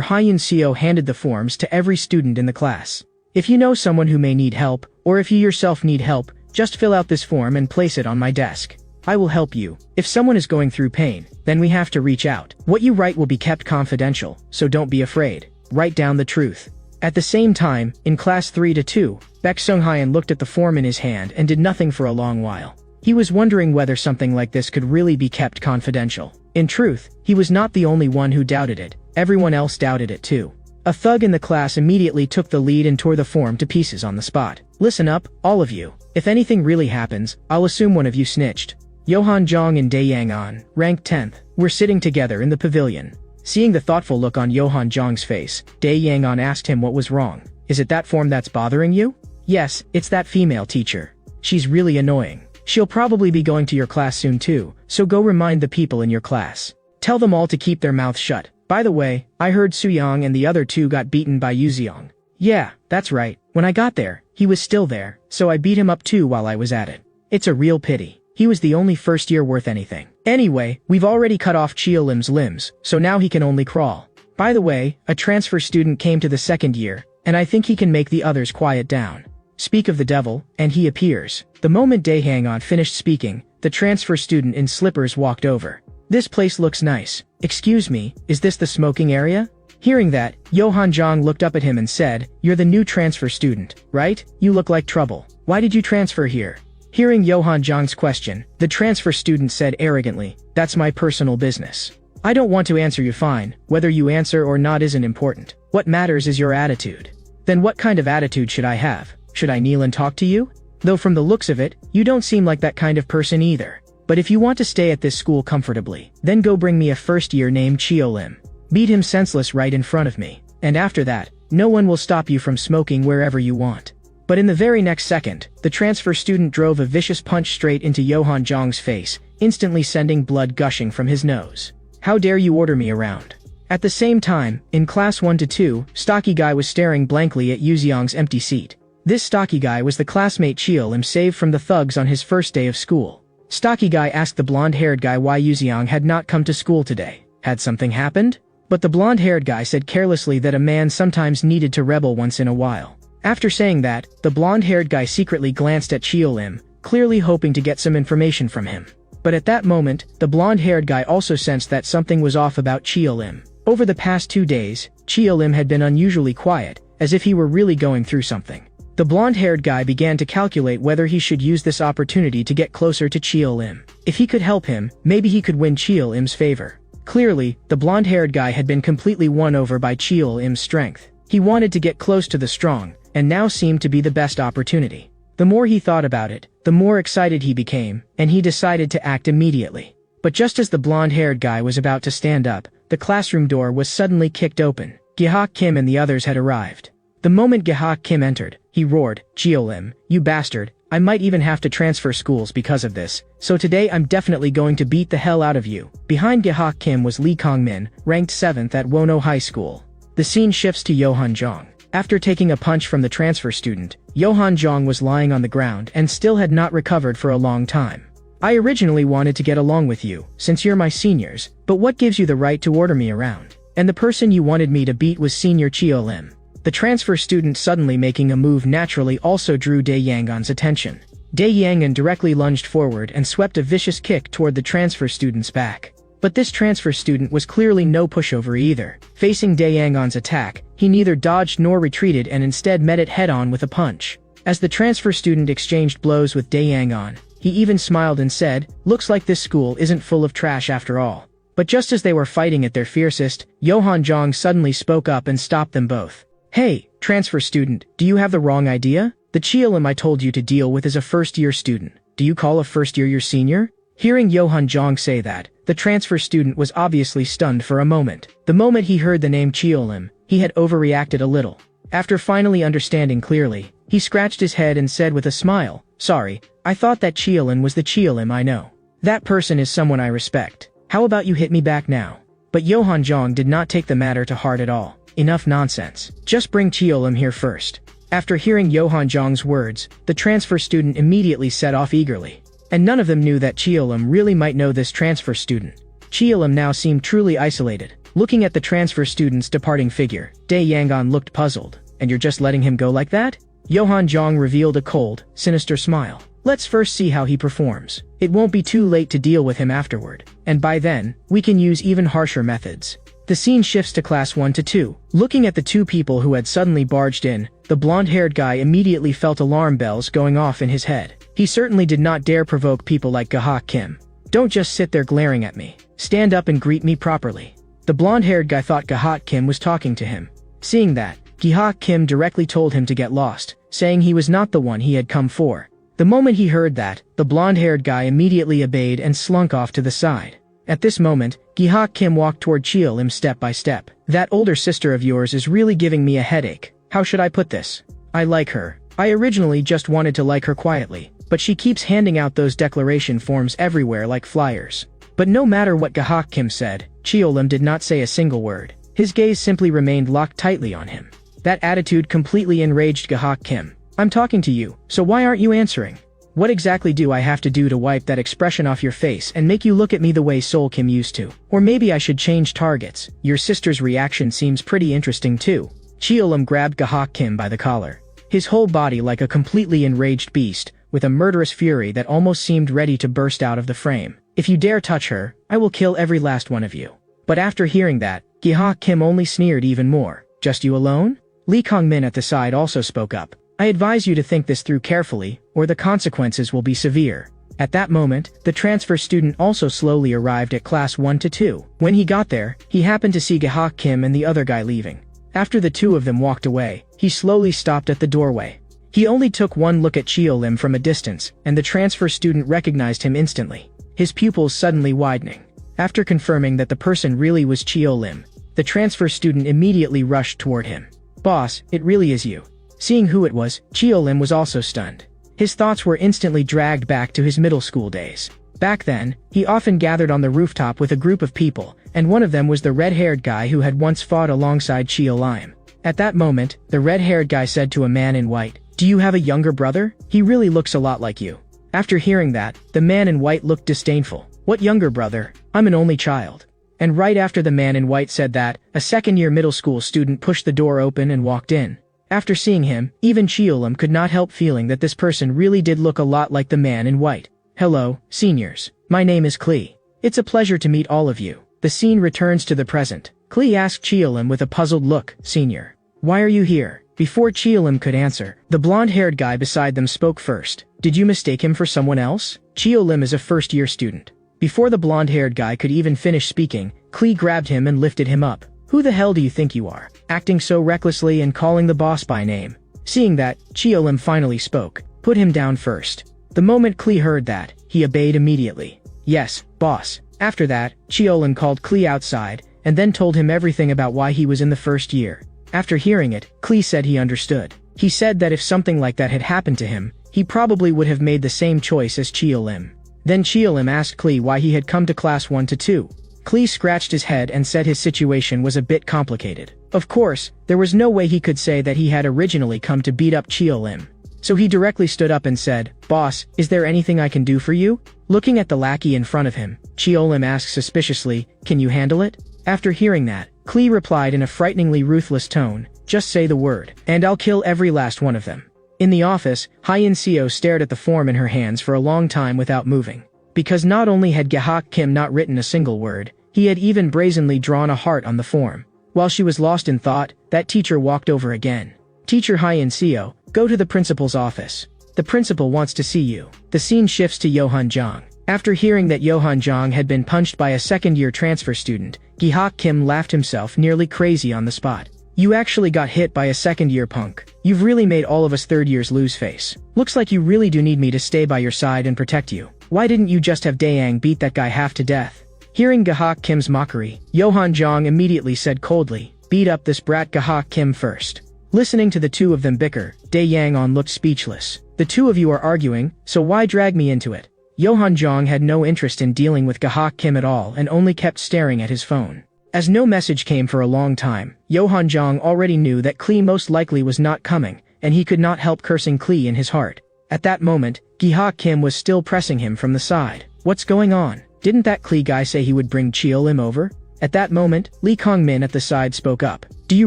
Ha-Yoon Seo handed the forms to every student in the class. If you know someone who may need help, or if you yourself need help, just fill out this form and place it on my desk. I will help you. If someone is going through pain, then we have to reach out. What you write will be kept confidential, so don't be afraid. Write down the truth. At the same time, in class 3 to 2, Baek Sung-hyun looked at the form in his hand and did nothing for a long while. He was wondering whether something like this could really be kept confidential. In truth, he was not the only one who doubted it. Everyone else doubted it too. A thug in the class immediately took the lead and tore the form to pieces on the spot. Listen up, all of you. If anything really happens, I'll assume one of you snitched. Yohan Jong and Dae Yang-on, ranked 10th, were sitting together in the pavilion. Seeing the thoughtful look on Yohan Jong's face, Dae Yang-on asked him what was wrong. Is it that form that's bothering you? Yes, it's that female teacher. She's really annoying. She'll probably be going to your class soon too, so go remind the people in your class. Tell them all to keep their mouths shut. By the way, I heard Soo-young and the other two got beaten by Yoo-seong. Yeah, that's right. When I got there, he was still there, so I beat him up too while I was at it. It's a real pity. He was the only first year worth anything. Anyway, we've already cut off Cheo-lim's limbs, so now he can only crawl. By the way, a transfer student came to the second year, and I think he can make the others quiet down. Speak of the devil, and he appears. The moment Dae Hang-on finished speaking, the transfer student in slippers walked over. This place looks nice. Excuse me, is this the smoking area? Hearing that, Yohan Jong looked up at him and said, You're the new transfer student, right? You look like trouble. Why did you transfer here? Hearing Yohan Jong's question, the transfer student said arrogantly, That's my personal business. I don't want to answer you fine. Whether you answer or not isn't important. What matters is your attitude. Then what kind of attitude should I have? Should I kneel and talk to you? Though from the looks of it, you don't seem like that kind of person either. But if you want to stay at this school comfortably, then go bring me a first year named Cheo-lim. Beat him senseless right in front of me. And after that, no one will stop you from smoking wherever you want. But in the very next second, the transfer student drove a vicious punch straight into Yohan Jong's face, instantly sending blood gushing from his nose. How dare you order me around? At the same time, in class 1 to 2, stocky guy was staring blankly at Yoo-seong's empty seat. This stocky guy was the classmate Cheo-lim saved from the thugs on his first day of school. Stocky guy asked the blonde-haired guy why Yoo-seong had not come to school today. Had something happened? But the blonde-haired guy said carelessly that a man sometimes needed to rebel once in a while. After saying that, the blonde-haired guy secretly glanced at Cheo-lim, clearly hoping to get some information from him. But at that moment, the blonde-haired guy also sensed that something was off about Cheo-lim. Over the past 2 days, Cheo-lim had been unusually quiet, as if he were really going through something. The blonde-haired guy began to calculate whether he should use this opportunity to get closer to Cheo-lim. If he could help him, maybe he could win Cheo-lim's favor. Clearly, the blonde-haired guy had been completely won over by Cheo-lim's strength. He wanted to get close to the strong, and now seemed to be the best opportunity. The more he thought about it, the more excited he became, and he decided to act immediately. But just as the blonde-haired guy was about to stand up, the classroom door was suddenly kicked open. Gi-hak Kim and the others had arrived. The moment Gi-hak Kim entered, he roared, Cheo-lim, you bastard, I might even have to transfer schools because of this, so today I'm definitely going to beat the hell out of you. Behind Gi-hak Kim was Lee Kong-min, ranked 7th at Wono High School. The scene shifts to Yohan Jong. After taking a punch from the transfer student, Yohan Jong was lying on the ground and still had not recovered for a long time. I originally wanted to get along with you, since you're my seniors, but what gives you the right to order me around? And the person you wanted me to beat was senior Cheo-lim. The transfer student suddenly making a move naturally also drew Dae Yang-on's attention. Dae Yang-on directly lunged forward and swept a vicious kick toward the transfer student's back. But this transfer student was clearly no pushover either. Facing Dae Yang-on's attack, he neither dodged nor retreated and instead met it head-on with a punch. As the transfer student exchanged blows with Dae Yang-on, he even smiled and said, Looks like this school isn't full of trash after all. But just as they were fighting at their fiercest, Yohan Jong suddenly spoke up and stopped them both. Hey, transfer student, do you have the wrong idea? The Cheo-lim I told you to deal with is a first-year student. Do you call a first year your senior? Hearing Yohan Jong say that, the transfer student was obviously stunned for a moment. The moment he heard the name Cheo-lim, he had overreacted a little. After finally understanding clearly, He scratched his head and said with a smile, "Sorry, I thought that Cheolin was the Cheolin I know. That person is someone I respect. How about you hit me back now?" But Johan Jong did not take the matter to heart at all. Enough nonsense. Just bring Cheolin here first. After hearing Johan Jong's words, the transfer student immediately set off eagerly. And none of them knew that Cheolin really might know this transfer student. Cheolin now seemed truly isolated. Looking at the transfer student's departing figure, Dae Yangon looked puzzled. "And you're just letting him go like that?" Johan Jong revealed a cold, sinister smile. "Let's first see how he performs. It won't be too late to deal with him afterward. And by then, we can use even harsher methods." The scene shifts to class 1 to 2. Looking at the two people who had suddenly barged in, the blonde-haired guy immediately felt alarm bells going off in his head. He certainly did not dare provoke people like Gahak Kim. "Don't just sit there glaring at me. Stand up and greet me properly." The blonde-haired guy thought Gahak Kim was talking to him. Seeing that, Gahak Kim directly told him to get lost, saying he was not the one he had come for. The moment he heard that, the blonde-haired guy immediately obeyed and slunk off to the side. At this moment, Gahak Kim walked toward Cheolin step by step. "That older sister of yours is really giving me a headache. How should I put this? I like her. I originally just wanted to like her quietly, but she keeps handing out those declaration forms everywhere like flyers." But no matter what Gahak Kim said, Cheolin did not say a single word. His gaze simply remained locked tightly on him. That attitude completely enraged Gahak Kim. "I'm talking to you, so why aren't you answering? What exactly do I have to do to wipe that expression off your face and make you look at me the way Sol Kim used to? Or maybe I should change targets. Your sister's reaction seems pretty interesting too." Cheolin grabbed Gahak Kim by the collar. His whole body like a completely enraged beast, with a murderous fury that almost seemed ready to burst out of the frame. "If you dare touch her, I will kill every last one of you." But after hearing that, Gahak Kim only sneered even more. "Just you alone?" Lee Kong-min at the side also spoke up. "I advise you to think this through carefully, or the consequences will be severe." At that moment, the transfer student also slowly arrived at class 1 to 2. When he got there, he happened to see Gahak Kim and the other guy leaving. After the two of them walked away, he slowly stopped at the doorway. He only took one look at Cheolin from a distance, and the transfer student recognized him instantly, his pupils suddenly widening. After confirming that the person really was Cheolin, the transfer student immediately rushed toward him. "Boss, it really is you." Seeing who it was, Cheolin was also stunned. His thoughts were instantly dragged back to his middle school days. Back then, he often gathered on the rooftop with a group of people, and one of them was the red-haired guy who had once fought alongside Cheolin. At that moment, the red-haired guy said to a man in white, "Do you have a younger brother? He really looks a lot like you." After hearing that, the man in white looked disdainful. "What younger brother? I'm an only child." And right after the man in white said that, a second-year middle school student pushed the door open and walked in. After seeing him, even Cheolin could not help feeling that this person really did look a lot like the man in white. "Hello, seniors. My name is Klee. It's a pleasure to meet all of you." The scene returns to the present. Klee asked Cheolin with a puzzled look, "Senior, why are you here?" Before Cheolin could answer, the blonde-haired guy beside them spoke first. "Did you mistake him for someone else? Cheolin is a first-year student." Before the blonde-haired guy could even finish speaking, Klee grabbed him and lifted him up. "Who the hell do you think you are? Acting so recklessly and calling the boss by name." Seeing that, Cheolin finally spoke. "Put him down first." The moment Klee heard that, he obeyed immediately. "Yes, boss." After that, Cheolin called Klee outside, and then told him everything about why he was in the first year. After hearing it, Klee said he understood. He said that if something like that had happened to him, he probably would have made the same choice as Cheolin. Then Cheolin asked Klee why he had come to class 1 to 2. Klee scratched his head and said his situation was a bit complicated. Of course, there was no way he could say that he had originally come to beat up Cheolin. So he directly stood up and said, "Boss, is there anything I can do for you?" Looking at the lackey in front of him, Cheolin asked suspiciously, "Can you handle it?" After hearing that, Klee replied in a frighteningly ruthless tone, "Just say the word, and I'll kill every last one of them." In the office, Hyun Seo stared at the form in her hands for a long time without moving. Because not only had Gahak Kim not written a single word, he had even brazenly drawn a heart on the form. While she was lost in thought, that teacher walked over again. "Teacher Hyun Seo, go to the principal's office. The principal wants to see you." The scene shifts to Johan Jong. After hearing that Johan Jong had been punched by a second-year transfer student, Gahak Kim laughed himself nearly crazy on the spot. "You actually got hit by a second-year punk. You've really made all of us third-years lose face. Looks like you really do need me to stay by your side and protect you. Why didn't you just have Daeang beat that guy half to death?" Hearing Gahak Kim's mockery, Johan Jong immediately said coldly, "Beat up this brat Gahak Kim first." Listening to the two of them bicker, Dae Yang-on looked speechless. The two of you are arguing, so why drag me into it? Yohan Jong had no interest in dealing with Gahak Kim at all and only kept staring at his phone. As no message came for a long time, Yohan Jong already knew that Klee most likely was not coming, and he could not help cursing Klee in his heart. At that moment, Gahak Kim was still pressing him from the side. What's going on? Didn't that Klee guy say he would bring Cheo Lim over? At that moment, Lee Kong-min at the side spoke up. Do you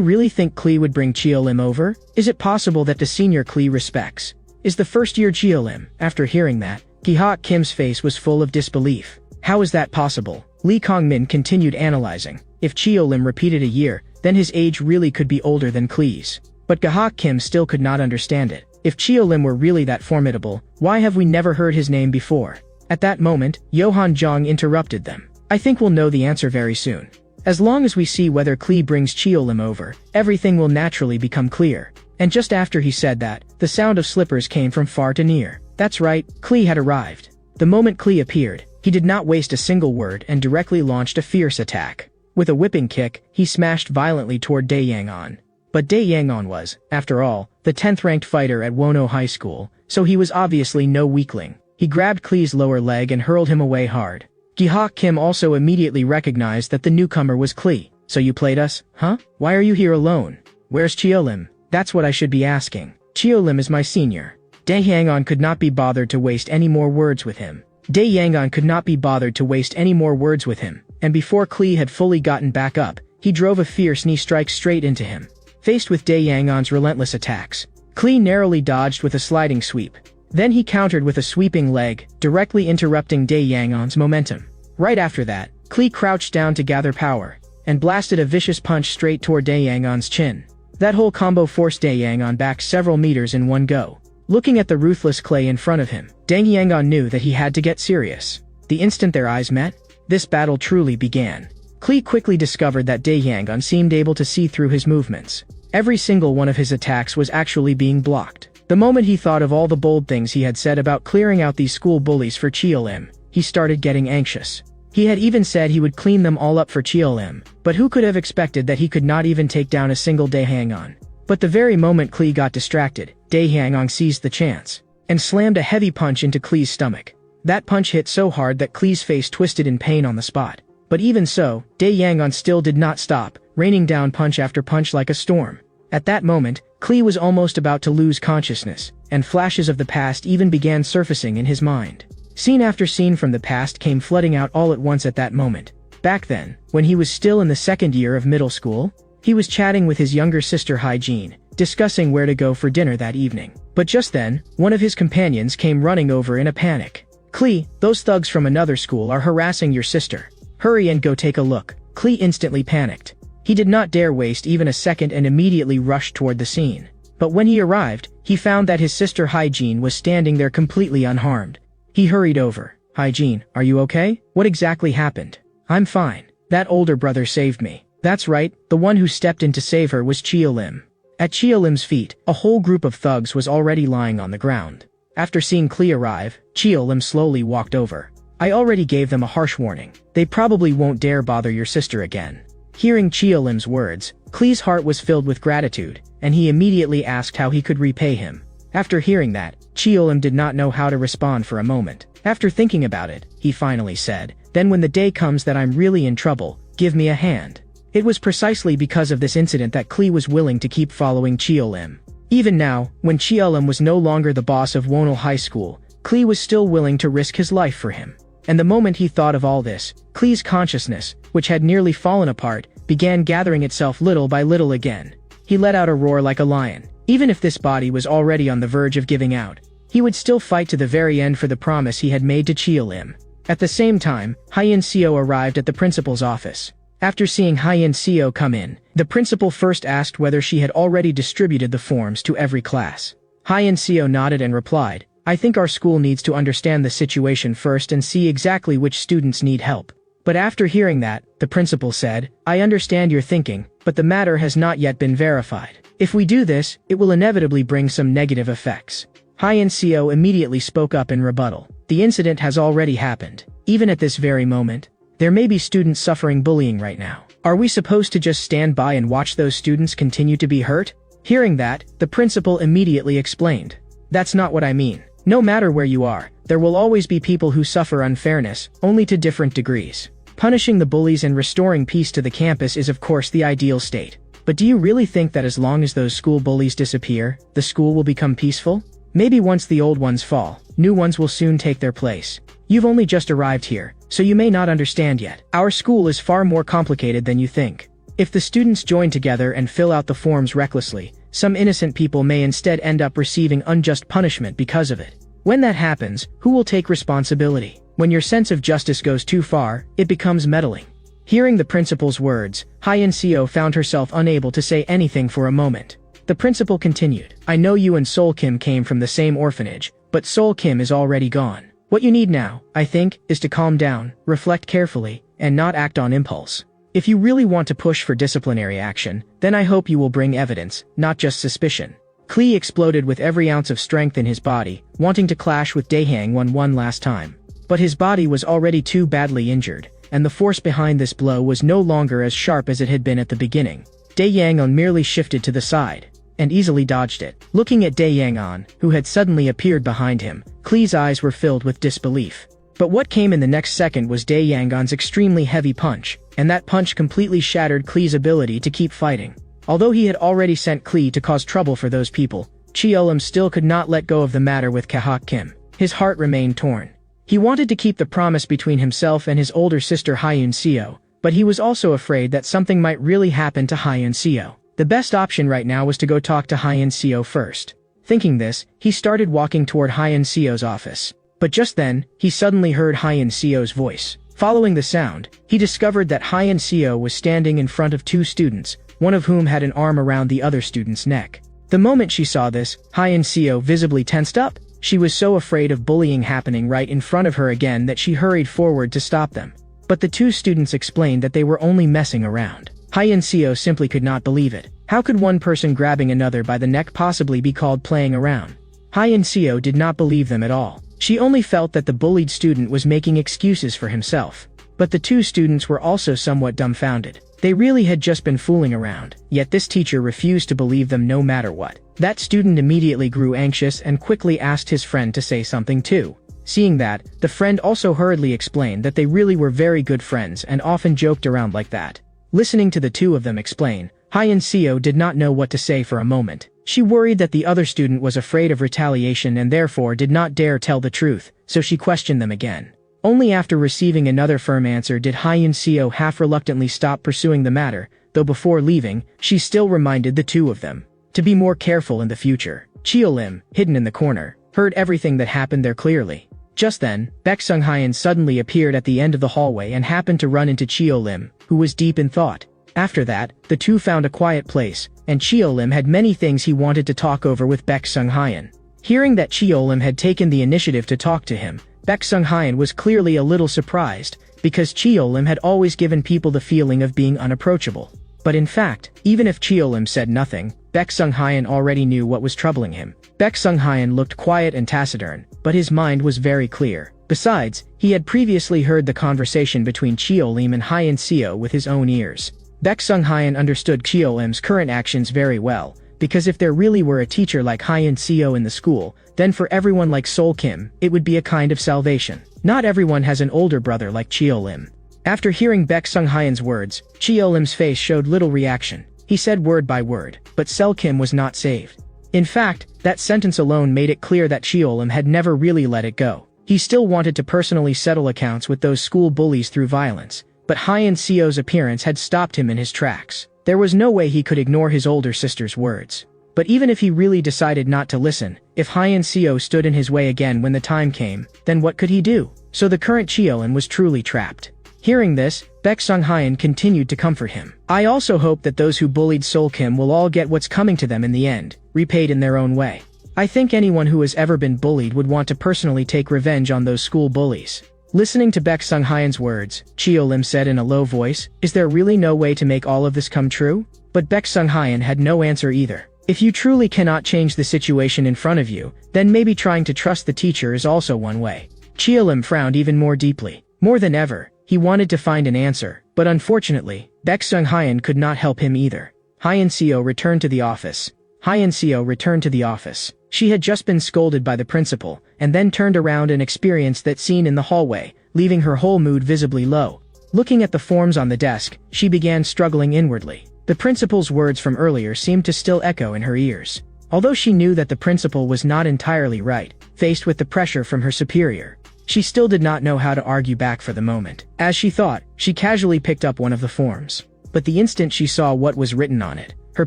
really think Klee would bring Cheo Lim over? Is it possible that the senior Klee respects is the first-year Cheo Lim? After hearing that, Gahak Kim's face was full of disbelief. How is that possible? Lee Kong-min continued analyzing. If Cheo Lim repeated a year, then his age really could be older than Klee's. But Gahak Kim still could not understand it. If Cheo Lim were really that formidable, why have we never heard his name before? At that moment, Yohan Jong interrupted them. I think we'll know the answer very soon. As long as we see whether Klee brings Cheo Lim over, everything will naturally become clear. And just after he said that, the sound of slippers came from far to near. That's right, Klee had arrived. The moment Klee appeared, he did not waste a single word and directly launched a fierce attack. With a whipping kick, he smashed violently toward Dae Yang-on. But Dae Yang-on was, after all, the 10th-ranked fighter at Wono High School, so he was obviously no weakling. He grabbed Klee's lower leg and hurled him away hard. Gahak Kim also immediately recognized that the newcomer was Klee. So you played us, huh? Why are you here alone? Where's Cheo Lim? That's what I should be asking. Cheo Lim is my senior. Dae Yang-on could not be bothered to waste any more words with him. Dae Yang-on could not be bothered to waste any more words with him, and before Klee had fully gotten back up, he drove a fierce knee strike straight into him. Faced with Dae Yang-on's relentless attacks, Klee narrowly dodged with a sliding sweep. Then he countered with a sweeping leg, directly interrupting Dae Yang-on's momentum. Right after that, Klee crouched down to gather power, and blasted a vicious punch straight toward Dae Yang-on's chin. That whole combo forced Dae Yang-on back several meters in one go. Looking at the ruthless Klee in front of him, Dae Yang-on knew that he had to get serious. The instant their eyes met, this battle truly began. Klee quickly discovered that Dae Yang-on seemed able to see through his movements. Every single one of his attacks was actually being blocked. The moment he thought of all the bold things he had said about clearing out these school bullies for Cheo Lim, he started getting anxious. He had even said he would clean them all up for Cheo Lim, but who could have expected that he could not even take down a single Dae Yang-on? But the very moment Klee got distracted, Dae Yang-on seized the chance and slammed a heavy punch into Klee's stomach. That punch hit so hard that Klee's face twisted in pain on the spot. But even so, Dae Yang-on still did not stop, raining down punch after punch like a storm. At that moment, Klee was almost about to lose consciousness, and flashes of the past even began surfacing in his mind. Scene after scene from the past came flooding out all at once at that moment. Back then, when he was still in the second year of middle school, he was chatting with his younger sister Hyejin, discussing where to go for dinner that evening. But just then, one of his companions came running over in a panic. Klee, those thugs from another school are harassing your sister. Hurry and go take a look. Klee instantly panicked. He did not dare waste even a second and immediately rushed toward the scene. But when he arrived, he found that his sister Hyejin was standing there completely unharmed. He hurried over. Hyejin, are you okay? What exactly happened? I'm fine. That older brother saved me. That's right, the one who stepped in to save her was Cheo Lim. At Cheo Lim's feet, a whole group of thugs was already lying on the ground. After seeing Klee arrive, Cheo Lim slowly walked over. I already gave them a harsh warning. They probably won't dare bother your sister again. Hearing Cheo Lim's words, Klee's heart was filled with gratitude, and he immediately asked how he could repay him. After hearing that, Cheo Lim did not know how to respond for a moment. After thinking about it, he finally said, then when the day comes that I'm really in trouble, give me a hand. It was precisely because of this incident that Klee was willing to keep following Cheo Lim. Even now, when Cheo Lim was no longer the boss of Wonol High School, Klee was still willing to risk his life for him. And the moment he thought of all this, Klee's consciousness, which had nearly fallen apart, began gathering itself little by little again. He let out a roar like a lion. Even if this body was already on the verge of giving out, he would still fight to the very end for the promise he had made to Cheo Lim. At the same time, Hyein Seo arrived at the principal's office. After seeing Hyein Seo come in, the principal first asked whether she had already distributed the forms to every class. Hyein Seo nodded and replied, I think our school needs to understand the situation first and see exactly which students need help. But after hearing that, the principal said, I understand your thinking, but the matter has not yet been verified. If we do this, it will inevitably bring some negative effects. Hyein Seo immediately spoke up in rebuttal. The incident has already happened. Even at this very moment, there may be students suffering bullying right now. Are we supposed to just stand by and watch those students continue to be hurt? Hearing that, the principal immediately explained. That's not what I mean. No matter where you are, there will always be people who suffer unfairness, only to different degrees. Punishing the bullies and restoring peace to the campus is of course the ideal state. But do you really think that as long as those school bullies disappear, the school will become peaceful? Maybe once the old ones fall, new ones will soon take their place. You've only just arrived here, so you may not understand yet. Our school is far more complicated than you think. If the students join together and fill out the forms recklessly, some innocent people may instead end up receiving unjust punishment because of it. When that happens, who will take responsibility? When your sense of justice goes too far, it becomes meddling. Hearing the principal's words, Hyeon-seo found herself unable to say anything for a moment. The principal continued, I know you and Sol Kim came from the same orphanage, but Sol Kim is already gone. What you need now, I think, is to calm down, reflect carefully, and not act on impulse. If you really want to push for disciplinary action, then I hope you will bring evidence, not just suspicion. Klee exploded with every ounce of strength in his body, wanting to clash with Daehang one last time. But his body was already too badly injured, and the force behind this blow was no longer as sharp as it had been at the beginning. Dae-Yang-on merely shifted to the side, and easily dodged it. Looking at Dae-Yang-on, who had suddenly appeared behind him, Klee's eyes were filled with disbelief. But what came in the next second was Dae-Yang-on's extremely heavy punch, and that punch completely shattered Klee's ability to keep fighting. Although he had already sent Klee to cause trouble for those people, Cheolim still could not let go of the matter with Kahak Kim. His heart remained torn. He wanted to keep the promise between himself and his older sister Hyeon-seo, but he was also afraid that something might really happen to Hyeon-seo. The best option right now was to go talk to Hyeon-seo first. Thinking this, he started walking toward Hyeon-seo's office. But just then, he suddenly heard Hyeon-seo's voice. Following the sound, he discovered that Hyeon-seo was standing in front of two students, one of whom had an arm around the other student's neck. The moment she saw this, Hyeon-seo visibly tensed up. She was so afraid of bullying happening right in front of her again that she hurried forward to stop them. But the two students explained that they were only messing around. Hyeon-seo simply could not believe it. How could one person grabbing another by the neck possibly be called playing around? Hyeon-seo did not believe them at all. She only felt that the bullied student was making excuses for himself. But the two students were also somewhat dumbfounded. They really had just been fooling around, yet this teacher refused to believe them no matter what. That student immediately grew anxious and quickly asked his friend to say something too. Seeing that, the friend also hurriedly explained that they really were very good friends and often joked around like that. Listening to the two of them explain, Hyeon-seo did not know what to say for a moment. She worried that the other student was afraid of retaliation and therefore did not dare tell the truth, so she questioned them again. Only after receiving another firm answer did Hyeon-seo half-reluctantly stop pursuing the matter, though before leaving, she still reminded the two of them to be more careful in the future. Cheolim, hidden in the corner, heard everything that happened there clearly. Just then, Baek Sung-hyeon suddenly appeared at the end of the hallway and happened to run into Cheolim, who was deep in thought. After that, the two found a quiet place, and Cheolim had many things he wanted to talk over with Baek Sung-hyeon. Hearing that Cheolim had taken the initiative to talk to him, Baek Sung-hyeon was clearly a little surprised, because Cheolim had always given people the feeling of being unapproachable. But in fact, even if Cheolim said nothing, Baek Sung-hyeon already knew what was troubling him. Baek Sung-hyeon looked quiet and taciturn, but his mind was very clear. Besides, he had previously heard the conversation between Cheolim and Hyeon-seo with his own ears. Baek Sung-hyeon understood Cheolim's current actions very well, because if there really were a teacher like Hyeon-seo in the school, then for everyone like Sol Kim, it would be a kind of salvation. Not everyone has an older brother like Cheolim. After hearing Baek Sung-hyeon's words, Cheolim's face showed little reaction. He said word by word, but Sol Kim was not saved. In fact, that sentence alone made it clear that Cheolim had never really let it go. He still wanted to personally settle accounts with those school bullies through violence, but Hyeon-seo's appearance had stopped him in his tracks. There was no way he could ignore his older sister's words. But even if he really decided not to listen, if Hyeon-seo stood in his way again when the time came, then what could he do? So the current Cheolim was truly trapped. Hearing this, Baek Sung-hyeon continued to comfort him. I also hope that those who bullied Sol Kim will all get what's coming to them in the end, repaid in their own way. I think anyone who has ever been bullied would want to personally take revenge on those school bullies. Listening to Baek Sung-hyeon's words, Cheolim said in a low voice, is there really no way to make all of this come true? But Baek Sung-hyeon had no answer either. If you truly cannot change the situation in front of you, then maybe trying to trust the teacher is also one way. Cheolim frowned even more deeply. More than ever, he wanted to find an answer, but unfortunately, Baek Sung-hyeon could not help him either. Hyeon-seo returned to the office. Hyeon-seo returned to the office. She had just been scolded by the principal, and then turned around and experienced that scene in the hallway, leaving her whole mood visibly low. Looking at the forms on the desk, she began struggling inwardly. The principal's words from earlier seemed to still echo in her ears. Although she knew that the principal was not entirely right, faced with the pressure from her superior, she still did not know how to argue back for the moment. As she thought, she casually picked up one of the forms. But the instant she saw what was written on it, her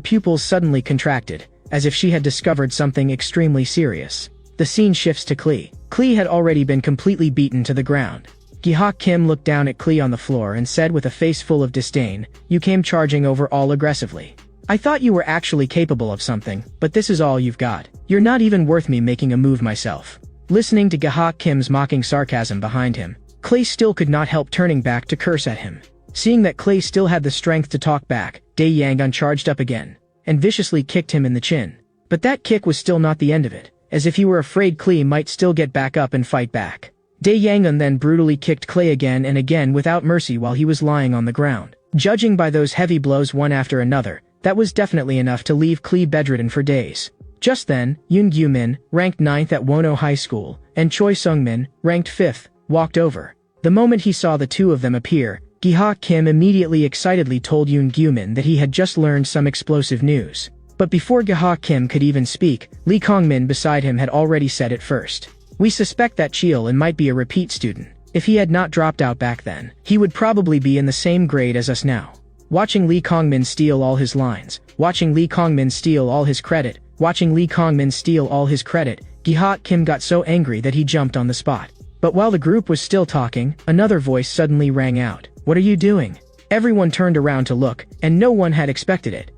pupils suddenly contracted, as if she had discovered something extremely serious. The scene shifts to Klee. Klee had already been completely beaten to the ground. Gi-hak Kim looked down at Klee on the floor and said with a face full of disdain, "You came charging over all aggressively. I thought you were actually capable of something, but this is all you've got. You're not even worth me making a move myself." Listening to Gi-hak Kim's mocking sarcasm behind him, Klee still could not help turning back to curse at him. Seeing that Klee still had the strength to talk back, Dae Yangon charged up again, and viciously kicked him in the chin. But that kick was still not the end of it, as if he were afraid Klee might still get back up and fight back. Dae Yangon then brutally kicked Klee again and again without mercy while he was lying on the ground. Judging by those heavy blows one after another, that was definitely enough to leave Klee bedridden for days. Just then, Yoon Gyu-min, ranked 9th at Wono High School, and Choi Sung-min, ranked 5th, walked over. The moment he saw the two of them appear, Gi-hak Kim immediately excitedly told Yoon Gyu-min that he had just learned some explosive news. But before Gi-hak Kim could even speak, Lee Kong-min beside him had already said it first. "We suspect that Cheol-in might be a repeat student. If he had not dropped out back then, he would probably be in the same grade as us now." Watching Lee Kong-min steal all his lines, watching Lee Kong-min steal all his credit, Gi-hak Kim got so angry that he jumped on the spot. But while the group was still talking, another voice suddenly rang out. "What are you doing?" Everyone turned around to look, and no one had expected it.